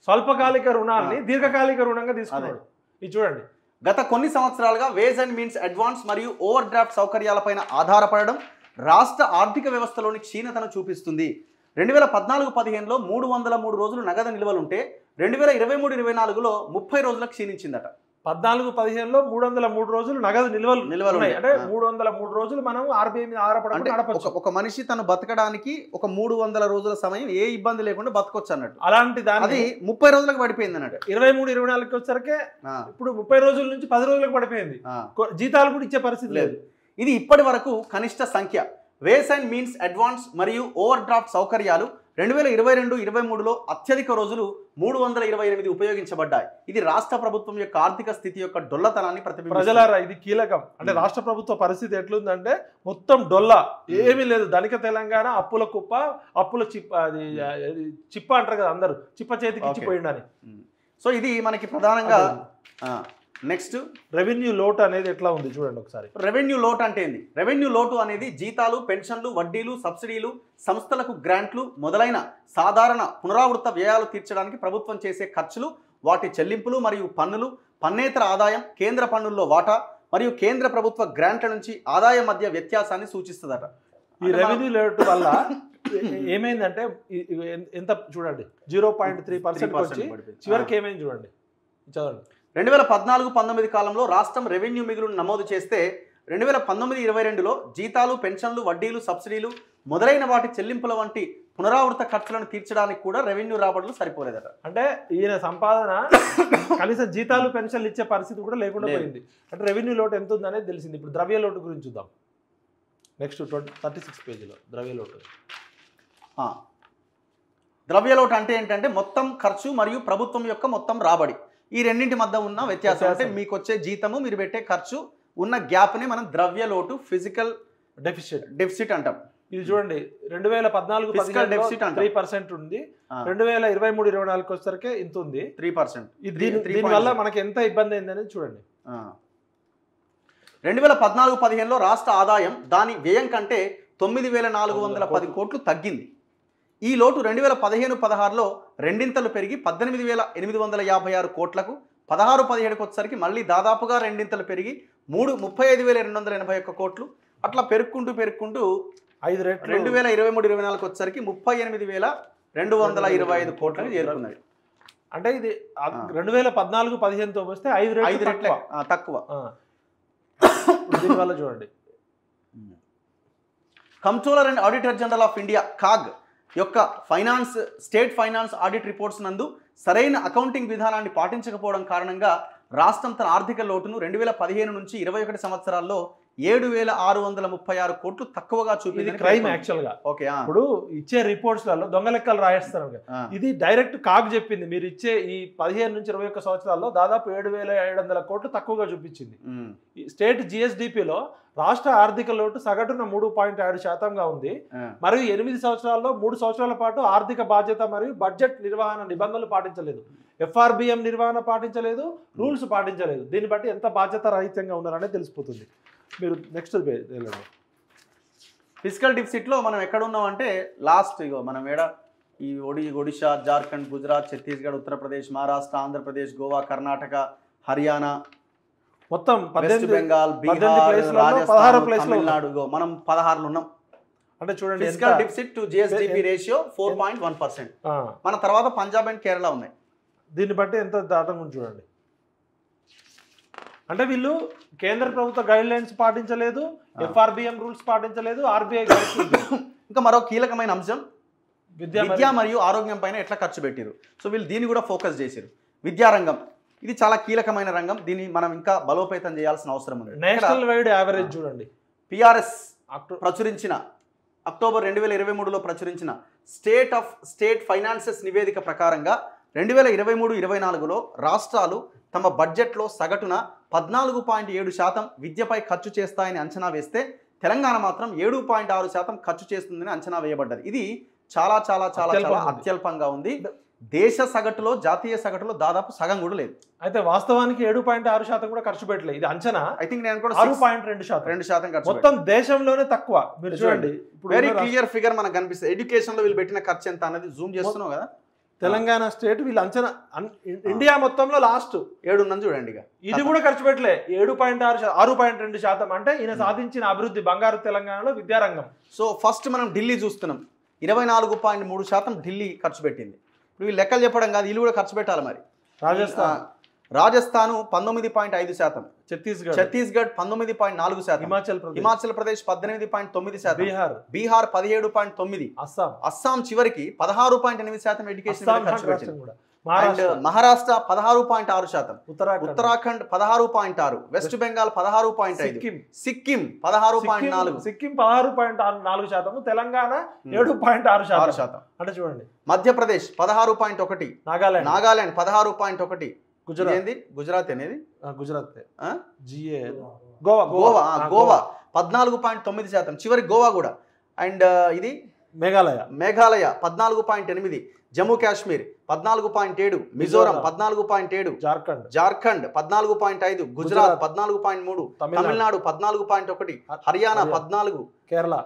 స్వల్పకాలిక రుణాన్ని దీర్ఘకాలిక రుణంగా తీసుకున్నాడు. ఇది చూడండి. గత కొన్ని సంవత్సరాలుగా వేజ్ అండ్ మీన్స్ అడ్వాన్స్ మరియు ఓవర్ డ్రాఫ్ట్ సౌకర్యాలపైన ఆధారపడడం రాష్ట్ర ఆర్థిక వ్యవస్థలోని క్షీణతను చూపిస్తుంది. 2014-15లో 303 రోజులు నగదు నిల్వలుంటే 2023-24లో 30 రోజులకు క్షీణించిందట. 14-15లో 303 రోజులు నగదు నిల్వలు అంటే 303 రోజులు మనం ఆర్బీఐ మీద ఆధారపడకుండా నడపొచ్చు. ఒక మనిషి తను బతకడానికి ఒక 300 రోజుల సమయం ఏ ఇబ్బంది లేకుండా బతకొచ్చు అన్నట్టు. అలాంటి అది 30 రోజులకు పడిపోయింది అన్నట్టు. 23-24కి వచ్చేసరికి ఇప్పుడు 30 రోజుల నుంచి 10 రోజులకు పడిపోయింది. జీతాలు కూడా ఇచ్చే పరిస్థితి లేదు. ఇది ఇప్పటి వరకు కనిష్ట సంఖ్య. వేస్ అండ్ మీన్స్ అడ్వాన్స్ మరియు ఓవర్ డ్రాఫ్ట్ సౌకర్యాలు 2022-23లో అత్యధిక రోజులు 328 ఉపయోగించబడ్డాయి. ఇది రాష్ట్ర ప్రభుత్వం యొక్క ఆర్థిక స్థితి యొక్క డొల్లతనాన్ని ప్రతిబింబిస్తుంది. ప్రజలారా ఇది కీలకం. అంటే రాష్ట్ర ప్రభుత్వ పరిస్థితి ఎట్లుందంటే మొత్తం డొల్ల, ఏమీ లేదు. ధనిక తెలంగాణ అప్పుల కుప్ప, అప్పుల చిప్ప అంటారు కదా అందరూ, చిప్ప చేతికి ఇచ్చిపోయిండని. సో ఇది మనకి ప్రధానంగా. నెక్స్ట్ రెవెన్యూ లోటు అనేది ఎట్లా ఉంది చూడండి ఒకసారి. రెవెన్యూ లోటు అంటే ఏంది? రెవెన్యూ లోటు అనేది జీతాలు, పెన్షన్లు, వడ్డీలు, సబ్సిడీలు, సంస్థలకు గ్రాంట్లు మొదలైన సాధారణ పునరావృత వ్యయాలు తీర్చడానికి ప్రభుత్వం చేసే ఖర్చులు, వాటి చెల్లింపులు మరియు పన్నులు, పన్నేతర ఆదాయం, కేంద్ర పన్నుల్లో వాటా మరియు కేంద్ర ప్రభుత్వ గ్రాంట్ల నుంచి ఆదాయం మధ్య వ్యత్యాసాన్ని సూచిస్తుందట. ఈ రెవెన్యూ లోటు వల్ల ఏమైందంటే ఎంత చూడండి 0.3% వచ్చి చివరికి ఏమైంది చూడండి, చదవండి. 2014-19 కాలంలో రాష్ట్రం రెవెన్యూ మిగులును నమోదు చేస్తే 2019-22లో జీతాలు, పెన్షన్లు, వడ్డీలు, సబ్సిడీలు మొదలైన వాటి చెల్లింపుల వంటి పునరావృత ఖర్చులను తీర్చడానికి కూడా రెవెన్యూ రాబడులు సరిపోలేదట. అంటే ఈయన సంపాదన కనీసం జీతాలు పెన్షన్లు ఇచ్చే పరిస్థితి కూడా లేకుండా పోయింది. అంటే రెవెన్యూ లోటు ఎంత ఉందనేది తెలిసింది. ఇప్పుడు ద్రవ్య లోటు గురించి చూద్దాం. నెక్స్ట్ 36 పేజీలో ద్రవ్య లోటు. ద్రవ్య లోటు అంటే ఏంటంటే మొత్తం ఖర్చు మరియు ప్రభుత్వం యొక్క మొత్తం రాబడి, ఈ రెండింటి మధ్య ఉన్న వ్యత్యాసం. అంటే మీకు వచ్చే జీతము, మీరు పెట్టే ఖర్చు ఉన్న గ్యాప్ని మనం ద్రవ్య లోటు, ఫిజికల్ డెఫిసిట్ అంటాం. ఇది చూడండి 2014-15 3% ఉంది. 2023-24 వచ్చేసరికి ఇంత ఉంది, 3%. దీనివల్ల మనకి ఎంత ఇబ్బంది అయింది అనేది చూడండి. 2014-15లో రాష్ట్ర ఆదాయం దాని వ్యయం కంటే 9,410 కోట్లు తగ్గింది. ఈ లోటు 2015-16లో రెండింతలు పెరిగి 18,856 కోట్లకు, 16-17కు వచ్చేసరికి మళ్ళీ దాదాపుగా రెండింతలు పెరిగి 35,281 కోట్లు, అట్లా పెరుక్కుంటూ 5 రెట్లు 2023-24 వచ్చేసరికి 38,225 కోట్లకు చేరుకున్నది. అంటే ఇది 2014-15తో వస్తే 5 రెట్లు తక్కువ. దీనివల్ల చూడండి, controller and auditor general of India CAG యొక్క స్టేట్ ఫైనాన్స్ ఆడిట్ రిపోర్ట్స్ నందు సరైన అకౌంటింగ్ విధానాన్ని పాటించకపోవడం కారణంగా రాష్ట్రం తన ఆర్థిక లోటును 2015 నుంచి 21 సంవత్సరాల్లో 7,636 కోట్లు తక్కువగా చూపింది. క్రైమ్ యాక్చువల్ గా. ఓకే, ఇప్పుడు ఇచ్చే రిపోర్ట్స్లలో దొంగ లెక్కలు రాయేస్తారు. ఇది డైరెక్ట్ కాగ్ చెప్పింది. మీరు ఇచ్చే ఈ 15 నుంచి 21 సంవత్సరాల్లో దాదాపు 7,700 కోట్లు తక్కువగా చూపించింది. స్టేట్ జిఎస్డిపిలో రాష్ట్ర ఆర్థిక లోటు సగటున 3.7%గా ఉంది. మరియు 8 సంవత్సరాల్లో 3 సంవత్సరాల పాటు ఆర్థిక బాధ్యత మరియు బడ్జెట్ నిర్వహణ నిబంధనలు పాటించలేదు, FRBM నిర్వహణ పాటించలేదు, రూల్స్ పాటించలేదు. దీన్ని బట్టి ఎంత బాధ్యత రహితంగా ఉన్నారనేది తెలిసిపోతుంది. మీరు నెక్స్ట్ వెళ్ళండి. ఫిజికల్ డెఫిసిట్లో మనం ఎక్కడ ఉన్నామంటే లాస్ట్ మనం ఈ ఒడిశా, జార్ఖండ్, గుజరాత్, ఛత్తీస్గఢ్, ఉత్తరప్రదేశ్, మహారాష్ట్ర, ఆంధ్రప్రదేశ్, గోవా, కర్ణాటక, హర్యానా, మొత్తం వెస్ట్ బెంగాల్, బీహార్, రాజస్థాన్, తమిళనాడు, మనం 16లో ఉన్నాం. అంటే చూడండి, physical deficit to GSDP ratio 4.1%. మన తర్వాత పంజాబ్ అండ్ కేరళ ఉన్నాయి. దీన్ని బట్టి ఎంత దాటం చూడండి. అంటే వీళ్ళు కేంద్ర ప్రభుత్వ గైడ్ లైన్స్ పాటించలేదు, FRBM రూల్స్ పాటించలేదు, RBI ఇంకా మరో కీలకమైన అంశం విద్య మరియు ఆరోగ్యం పైన ఎట్లా ఖర్చు పెట్టారు. సో వీళ్ళు దీన్ని కూడా ఫోకస్ చేశారు. విద్యారంగం ఇది చాలా కీలకమైన రంగం. దీన్ని మనం ఇంకా బలోపేతం చేయాల్సిన అవసరం ఉంది. నేషనల్ వైడ్ యావరేజ్ చూడండి. PRS ప్రచురించిన అక్టోబర్ 2023లో ప్రచురించిన స్టేట్ ఫైనాన్సెస్ నివేదిక ప్రకారంగా 2023-24లో రాష్ట్రాలు తమ బడ్జెట్లో సగటున 14.7% విద్యపై ఖర్చు చేస్తాయని అంచనా వేస్తే తెలంగాణ మాత్రం 7.6% ఖర్చు చేస్తుందని అంచనా వేయబడ్డది. ఇది చాలా చాలా చాలా చాలా అత్యల్పంగా ఉంది. దేశ సగటులో, జాతీయ సగటులో దాదాపు సగం కూడా లేదు. అయితే వాస్తవానికి 7.6% కూడా ఖర్చు పెట్టలేదు. ఇది అంచనా. ఐ థింక్ నేను కూడా 6.2% ఖర్చు, మొత్తం దేశంలోనే తక్కువ. మీరు చూడండి, వెరీ క్లియర్ ఫిగర్ మనకు కనిపిస్తుంది. ఎడ్యుకేషన్ లో వీళ్ళు పెట్టిన ఖర్చు ఎంత అనేది జూమ్ చేస్తున్నావు కదా. తెలంగాణ స్టేట్ వీళ్ళు అంచనా ఇండియా మొత్తంలో లాస్ట్ 7 ఉందని చూడండి. ఇది కూడా ఖర్చు పెట్టలే. 6.2%. అంటే ఈయన సాధించిన అభివృద్ధి బంగారు తెలంగాణలో విద్యారంగం. సో ఫస్ట్ మనం ఢిల్లీ చూస్తున్నాం. 24.3% ఢిల్లీ ఖర్చు పెట్టింది. ఇప్పుడు వీళ్ళు లెక్కలు చెప్పడం కాదు, వీళ్ళు కూడా ఖర్చు పెట్టాలి. మరి రాజస్థాన్ 19.5%, ఛత్తీస్గఢ్ 19.4%, హిమాచల్ ప్రదేశ్ 18.9%, బీహార్ 17.9%, అస్సాం చివరికి 16.8% ఎడ్యుకేషన్ ఖర్చు పెట్టింది. మహారాష్ట్ర 16.6%, ఉత్తరాఖండ్ 16.6%, వెస్ట్ బెంగాల్ 16.5%, సిక్కిం 16.4%, తెలంగాణ 7.6%. అంటే చూడండి, మధ్యప్రదేశ్ 16.1%, నాగాలాండ్ 16.1%, గుజరాత్ అనేది గోవా 14.9%, చివరి గోవా కూడా. అండ్ ఇది మేఘాలయ 14.8%, జమ్మూ కాశ్మీర్ 14.7%, మిజోరం 14.7%, జార్ఖండ్ 14.5%, గుజరాత్ 14.3%, తమిళనాడు 14.1%, హర్యానా 14%,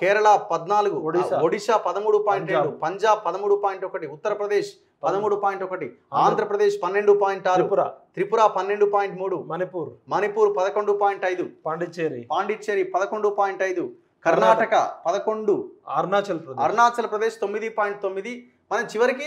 కేరళ 14%, ఒడిశా 13.2%, పంజాబ్ 13.1%, ఉత్తరప్రదేశ్ 13.1%, ఆంధ్రప్రదేశ్ 12.6%, త్రిపుర 12.3%, మణిపూర్ 11.5%, పాండిచ్చేరి 11.5%, కర్ణాటక 11%, అరుణాచల్ ప్రదేశ్ 9.9%, మనం చివరికి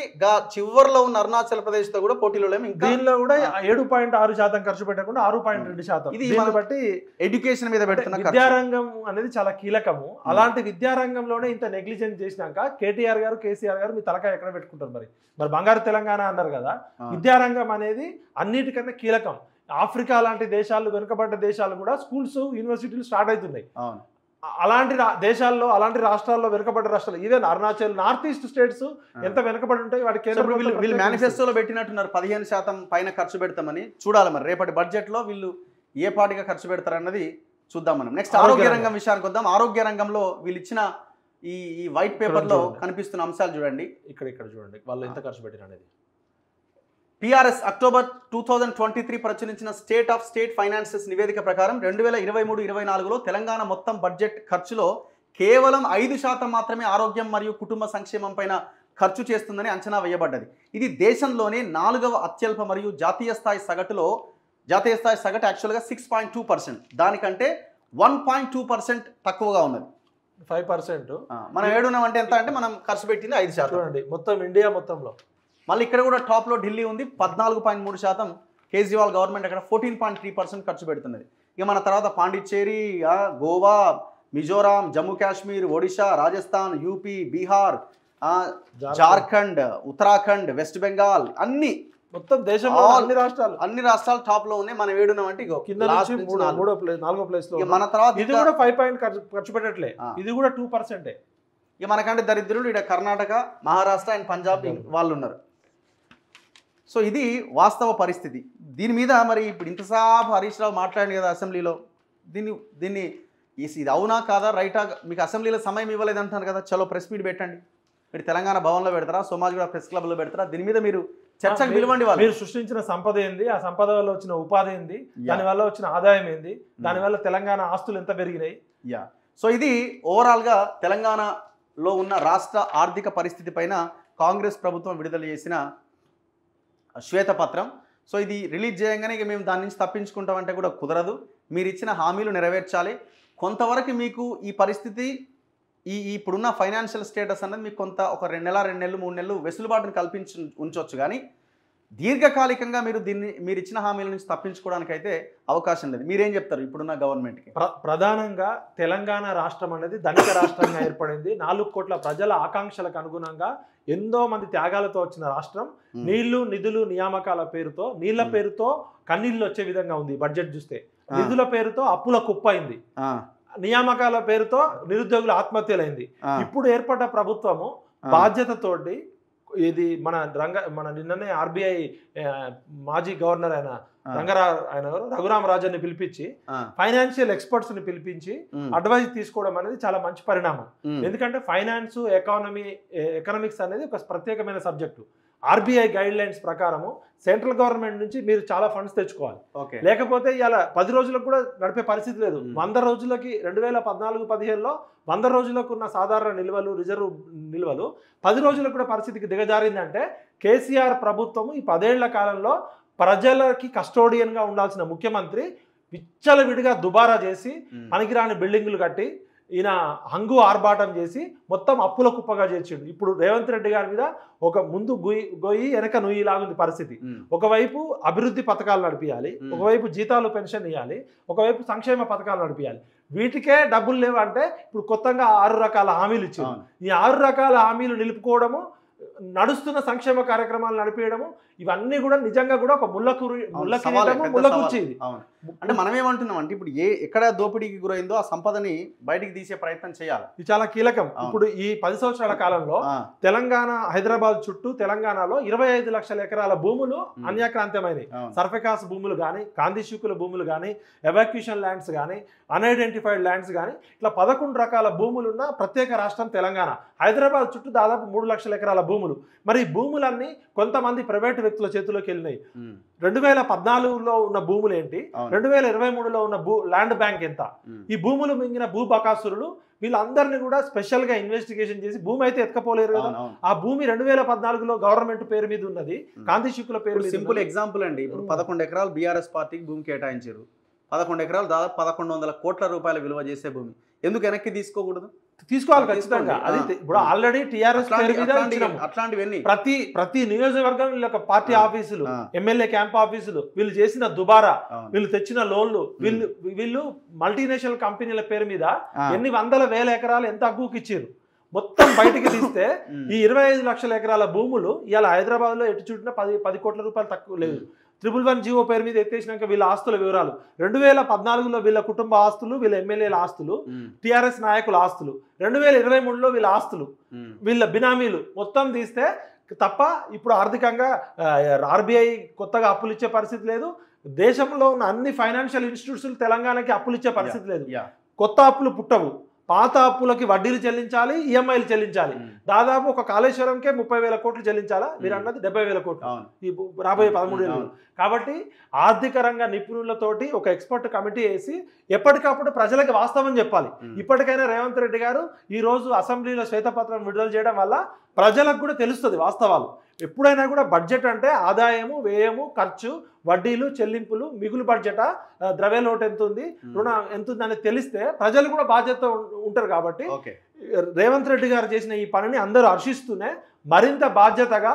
చివర్లో ఉన్న అరుణాచల్ ప్రదేశ్ తో కూడా పోటీలో లేము. ఇంకా దీనిలో కూడా 7.6% ఖర్చు పెట్టకుండా 6.2%. ఇది దీన్ని బట్టి ఎడ్యుకేషన్ మీద పెడుతున్న విద్యారంగం అనేది చాలా కీలకము. అలాంటి విద్యారంగంలోనే ఇంత నెగ్లిజెన్స్ చేసినాక కేటీఆర్ గారు కేసీఆర్ గారు మీ తలకాయ ఎక్కడ పెట్టుకుంటారు? మరి బంగారు తెలంగాణ అన్నారు కదా, విద్యారంగం అనేది అన్నిటికన్నా కీలకం. ఆఫ్రికా లాంటి దేశాలు, వెనుకబడ్డ దేశాలు కూడా స్కూల్స్ యూనివర్సిటీలు స్టార్ట్ అవుతున్నాయి. అలాంటి దేశాల్లో, అలాంటి రాష్ట్రాల్లో, వెనుకబడ్డ రాష్ట్రాలు, even Arunachal, north east states ఎంత వెనుకబడి ఉంటాయి వాటి వీళ్ళు మేనిఫెస్టోలో పెట్టినట్టున్నారు 15% పైన ఖర్చు పెడతామని. చూడాలి మరి రేపటి బడ్జెట్ లో వీళ్ళు ఏ పాటిగా ఖర్చు పెడతారన్నది చూద్దాం మనం. నెక్స్ట్ ఆరోగ్య రంగం విషయానికి వద్దాం. ఆరోగ్య రంగంలో వీళ్ళు ఇచ్చిన ఈ వైట్ పేపర్ లో కనిపిస్తున్న అంశాలు చూడండి. ఇక్కడ చూడండి వాళ్ళు ఎంత ఖర్చు పెట్టారు అనేది. PRS అక్టోబర్ 2023 ప్రచురించిన స్టేట్ ఆఫ్ స్టేట్ ఫైనాన్సెస్ నివేదిక ప్రకారం 2023-24లో తెలంగాణ మొత్తం బడ్జెట్ ఖర్చులో కేవలం 5% మాత్రమే ఆరోగ్యం మరియు కుటుంబ సంక్షేమం పైన ఖర్చు చేస్తుందని అంచనా వేయబడ్డది. ఇది దేశంలోనే 4వ అత్యల్ప మరియు జాతీయ స్థాయి సగటు యాక్చువల్గా 6.2%, దానికంటే 1.2% తక్కువగా ఉన్నది. 5%. మనం ఏడున్నామంటే ఎంత అంటే మనం ఖర్చు పెట్టింది 5%. చూడండి మొత్తం ఇండియా మొత్తంలో. మళ్ళీ ఇక్కడ కూడా టాప్లో ఢిల్లీ ఉంది 14.3%. కేజ్రీవాల్ గవర్నమెంట్ అక్కడ 14.3% ఖర్చు పెడుతున్నది. ఇక మన తర్వాత పాండిచ్చేరి, గోవా, మిజోరాం, జమ్మూ కాశ్మీర్, ఒడిశా, రాజస్థాన్, యూపీ, బీహార్, జార్ఖండ్, ఉత్తరాఖండ్, వెస్ట్ బెంగాల్ అన్ని మొత్తం దేశంలో అన్ని రాష్ట్రాలు టాప్ లో ఉన్నాయి. మనం ఏడున్నామంటే 4వ ప్లేస్ లో. మన తర్వాత ఇది కూడా 5% ఖర్చు పెట్టట్లే, ఇది కూడా 2%. ఇక మనకంటే దరిద్రులు ఇక్కడ కర్ణాటక, మహారాష్ట్ర అండ్ పంజాబ్ వాళ్ళు ఉన్నారు. సో ఇది వాస్తవ పరిస్థితి. దీని మీద మరి ఇప్పుడు ఇంతసేపు హరీష్ రావు మాట్లాడింది కదా అసెంబ్లీలో, దీన్ని ఇది అవునా కాదా, రైటా? మీకు అసెంబ్లీలో సమయం ఇవ్వలేదు అంటున్నారు కదా, చలో ప్రెస్ మీట్ పెట్టండి. మీరు తెలంగాణ భవన్లో పెడతారా, సోమాజిగూడ ప్రెస్ క్లబ్లో పెడతారా? దీని మీద మీరు చర్చకు పిలవండి. వాళ్ళు మీరు సృష్టించిన సంపద ఏంది, ఆ సంపద వల్ల వచ్చిన ఉపాధి ఏంది, దానివల్ల వచ్చిన ఆదాయం ఏంది, దానివల్ల తెలంగాణ ఆస్తులు ఎంత పెరిగినాయి? సో ఇది ఓవరాల్గా తెలంగాణలో ఉన్న రాష్ట్ర ఆర్థిక పరిస్థితి పైన కాంగ్రెస్ ప్రభుత్వం విడుదల చేసిన శ్వేతపత్రం. సో ఇది రిలీజ్ చేయగానే ఇక మేము దాని నుంచి తప్పించుకుంటామంటే కూడా కుదరదు. మీరు ఇచ్చిన హామీలు నెరవేర్చాలి. కొంతవరకు మీకు ఈ పరిస్థితి, ఇప్పుడున్న ఫైనాన్షియల్ స్టేటస్ అన్నది మీకు కొంత ఒక 2 నెలలు, 2 నెలలు, 3 నెలలు వెసులుబాటును ఉంచవచ్చు. కానీ దీర్ఘకాలికంగా మీరు ఇచ్చిన హామీల నుంచి తప్పించుకోవడానికి అయితే అవకాశం లేదు. మీరేం చెప్తారు ఇప్పుడున్న గవర్నమెంట్కి? ప్రధానంగా తెలంగాణ రాష్ట్రం అనేది ధనిక రాష్ట్రంగా ఏర్పడింది. 4 కోట్ల ప్రజల ఆకాంక్షలకు అనుగుణంగా ఎంతో మంది త్యాగాలతో వచ్చిన రాష్ట్రం. నీళ్లు, నిధులు, నియామకాల పేరుతో, నీళ్ల పేరుతో కన్నీళ్ళు వచ్చే విధంగా ఉంది బడ్జెట్ చూస్తే. నిధుల పేరుతో అప్పుల కుప్ప అయింది, నియామకాల పేరుతో నిరుద్యోగుల ఆత్మహత్యలైంది. ఇప్పుడు ఏర్పడ్డ ప్రభుత్వము బాధ్యతతోటి ఇది మన నిన్ననే RBI మాజీ గవర్నర్ ఆయన రఘురామ రాజన్ని పిలిపించి ఫైనాన్షియల్ ఎక్స్పర్ట్స్ ని పిలిపించి అడ్వైజ్ తీసుకోవడం అనేది చాలా మంచి పరిణామం. ఎందుకంటే ఫైనాన్స్, ఎకనామిక్స్ అనేది ఒక ప్రత్యేకమైన సబ్జెక్టు. RBI గైడ్ లైన్స్ ప్రకారము సెంట్రల్ గవర్నమెంట్ నుంచి మీరు చాలా ఫండ్స్ తెచ్చుకోవాలి. లేకపోతే ఇలా 10 రోజులకు కూడా నడిపే పరిస్థితి లేదు. 100 రోజులకి 2014-15లో 100 రోజులకు ఉన్న సాధారణ నిల్వలు, రిజర్వ్ నిల్వలు 10 రోజులకు కూడా పరిస్థితికి దిగజారిందంటే కేసీఆర్ ప్రభుత్వము ఈ 10 ఏళ్ల కాలంలో ప్రజలకి కస్టోడియన్గా ఉండాల్సిన ముఖ్యమంత్రి విచ్చలవిడిగా దుబారా చేసి పనికిరాని బిల్డింగులు కట్టి ఈయన హంగు ఆర్భాటం చేసి మొత్తం అప్పుల కుప్పగా చేర్చిండు. ఇప్పుడు రేవంత్ రెడ్డి గారి మీద ఒక ముందు గొయ్యి వెనక నుయ్యి లాగుంది పరిస్థితి. ఒకవైపు అభివృద్ధి పథకాలు నడిపియాలి, ఒకవైపు జీతాలు పెన్షన్ ఇవ్వాలి, ఒకవైపు సంక్షేమ పథకాలు నడిపియాలి. వీటికే డబ్బులు లేవు అంటే ఇప్పుడు కొత్తగా 6 రకాల హామీలు ఇచ్చారు. ఈ 6 రకాల హామీలు నిలుపుకోవడము, నడుస్తున్న సంక్షేమ కార్యక్రమాలు నడిపేయడము, ఇవన్నీ కూడా నిజంగా కూడా ఒక ముళ్ళకుర్చి. అంటే మనం ఏమంటున్నాం అంటే ఇప్పుడు ఎక్కడ దోపిడీకి గురైందో ఆ సంపదని బయటికి తీసే ప్రయత్నం చేయాలి. ఇది చాలా కీలకం. ఇప్పుడు ఈ 10 సంవత్సరాల కాలంలో తెలంగాణ, హైదరాబాద్ చుట్టూ తెలంగాణలో 25 లక్షల ఎకరాల భూములు అన్యాక్రాంతమైనవి. సర్ఫేకాస్ భూములు కానీ, కాందిశూకుల భూములు కానీ, ఎవాక్యూషన్ ల్యాండ్స్ కానీ, అన్ఐడెంటిఫైడ్ ల్యాండ్స్ కానీ, ఇట్లా 11 రకాల భూములున్న ప్రత్యేక రాష్ట్రం తెలంగాణ. హైదరాబాద్ చుట్టూ దాదాపు 3 లక్షల ఎకరాల భూములు. మరి ఈ భూములన్నీ కొంతమంది ప్రైవేటు వ్యక్తుల చేతిలోకి వెళ్ళినాయి. 2014లో ఉన్న భూములు ఏంటి, 2023లో ఉన్న ల్యాండ్ బ్యాంక్ ఎంత, ఈ భూములు మింగిన భూ బకాసురులు వీళ్ళందరినీ కూడా స్పెషల్ గా ఇన్వెస్టిగేషన్ చేసి, భూమి అయితే ఎత్తుకపోలేరు కదా, ఆ భూమి 2014లో గవర్నమెంట్ పేరు మీద ఉన్నది, కాంతిశుక్ల పేరు. సింపుల్ ఎగ్జాంపుల్ అండి, ఇప్పుడు 11 ఎకరాలు బీఆర్ఎస్ పార్టీకి భూమి కేటాయించారు. 11 ఎకరాలు దాదాపు 1100 కోట్ల రూపాయల విలువ చేసే భూమి ఎందుకు వెనక్కి తీసుకోకూడదు? తీసుకోవాలి ఖచ్చితంగా. అది ఇప్పుడు ఆల్రెడీ టీఆర్ఎస్ పేరు మీద ఇచ్చినాము. అట్లాంటివన్నీ ప్రతి నియోజకవర్గం వీళ్ళ పార్టీ ఆఫీసులు, ఎమ్మెల్యే క్యాంప్ ఆఫీసులు, వీళ్ళు చేసిన దుబారా, వీళ్ళు తెచ్చిన లోన్లు, వీళ్ళు మల్టీనేషనల్ కంపెనీల పేరు మీద ఎన్ని వందల వేల ఎకరాలు ఎంత అగ్గుకి ఇచ్చారు మొత్తం బయటికి తీస్తే ఈ 25 లక్షల ఎకరాల భూములు ఇవాళ హైదరాబాద్ లో ఎటు చుట్టినా 10 కోట్ల రూపాయలు తక్కువ లేదు. 111 జీవో పేరు మీద ఎత్తేసినాక వీళ్ళ ఆస్తుల వివరాలు 2014లో వీళ్ళ కుటుంబ ఆస్తులు, వీళ్ళ ఎమ్మెల్యేల ఆస్తులు, టిఆర్ఎస్ నాయకుల ఆస్తులు, 2023లో వీళ్ళ ఆస్తులు, వీళ్ళ బినామీలు మొత్తం తీస్తే తప్ప ఇప్పుడు ఆర్థికంగా ఆర్బీఐ కొత్తగా అప్పులు ఇచ్చే పరిస్థితి లేదు. దేశంలో ఉన్న అన్ని ఫైనాన్షియల్ ఇన్స్టిట్యూట్స్ తెలంగాణకి అప్పులు ఇచ్చే పరిస్థితి లేదు. కొత్త అప్పులు పుట్టవు. పాత అప్పులకి వడ్డీలు చెల్లించాలి, ఈఎంఐలు చెల్లించాలి. దాదాపు ఒక కాళేశ్వరంకే 30,000 కోట్లు చెల్లించాలా, మీరు అన్నది 70,000 కోట్లు ఈ రాబోయే 13 ఏళ్ళు. కాబట్టి ఆర్థిక రంగ నిపుణులతోటి ఒక ఎక్స్పర్ట్ కమిటీ వేసి ఎప్పటికప్పుడు ప్రజలకు వాస్తవం చెప్పాలి. ఇప్పటికైనా రేవంత్ రెడ్డి గారు ఈ రోజు అసెంబ్లీలో శ్వేతపత్రం విడుదల చేయడం వల్ల ప్రజలకు కూడా తెలుస్తుంది వాస్తవాలు. ఎప్పుడైనా కూడా బడ్జెట్ అంటే ఆదాయము, వ్యయము, ఖర్చు, వడ్డీలు, చెల్లింపులు, మిగులు బడ్జెటా, ద్రవ్య లోటు ఎంత ఉంది, రుణం ఎంత ఉంది అనేది తెలిస్తే ప్రజలు కూడా బాధ్యత ఉంటారు. కాబట్టి రేవంత్ రెడ్డి గారు చేసిన ఈ పనిని అందరూ హర్షిస్తూనే మరింత బాధ్యతగా,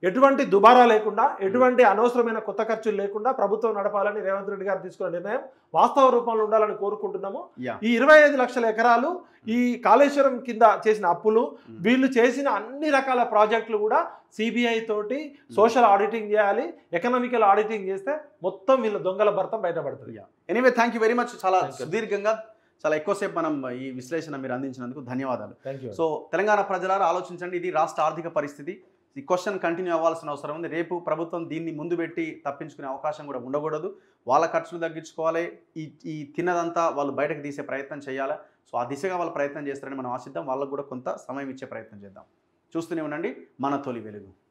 ఎటువంటి దుబారా లేకుండా, ఎటువంటి అనవసరమైన కొత్త ఖర్చులు లేకుండా ప్రభుత్వం నడపాలని రేవంత్ రెడ్డి గారు తీసుకున్న నిర్ణయం వాస్తవ రూపంలో ఉండాలని కోరుకుంటున్నాము. ఈ 25 లక్షల ఎకరాలు ఈ కాళేశ్వరం కింద చేసిన అప్పులు, వీళ్ళు చేసిన అన్ని రకాల ప్రాజెక్టులు కూడా సిబిఐ తోటి సోషల్ ఆడిటింగ్ చేయాలి. ఎకనామికల్ ఆడిటింగ్ చేస్తే మొత్తం వీళ్ళ దొంగల భర్తం బయటపడుతుంది. Anyway, thank you very much. చాలా సుదీర్ఘంగా, చాలా ఎక్కువసేపు మనం ఈ విశ్లేషణ మీరు అందించినందుకు ధన్యవాదాలు. సో తెలంగాణ ప్రజలారా ఆలోచించండి, ఇది రాష్ట్ర ఆర్థిక పరిస్థితి. ఈ క్వశ్చన్ కంటిన్యూ అవ్వాల్సిన అవసరం ఉంది. రేపు ప్రభుత్వం దీన్ని ముందు పెట్టి తప్పించుకునే అవకాశం కూడా ఉండకూడదు. వాళ్ళ ఖర్చులు తగ్గించుకోవాలి, ఈ తిన్నదంతా వాళ్ళు బయటకు తీసే ప్రయత్నం చేయాలి. సో ఆ దిశగా వాళ్ళు ప్రయత్నం చేస్తారని మనం ఆశిద్దాం. వాళ్ళకు కూడా కొంత సమయం ఇచ్చే ప్రయత్నం చేద్దాం. చూస్తూనే ఉండండి మన తొలి వెలుగు.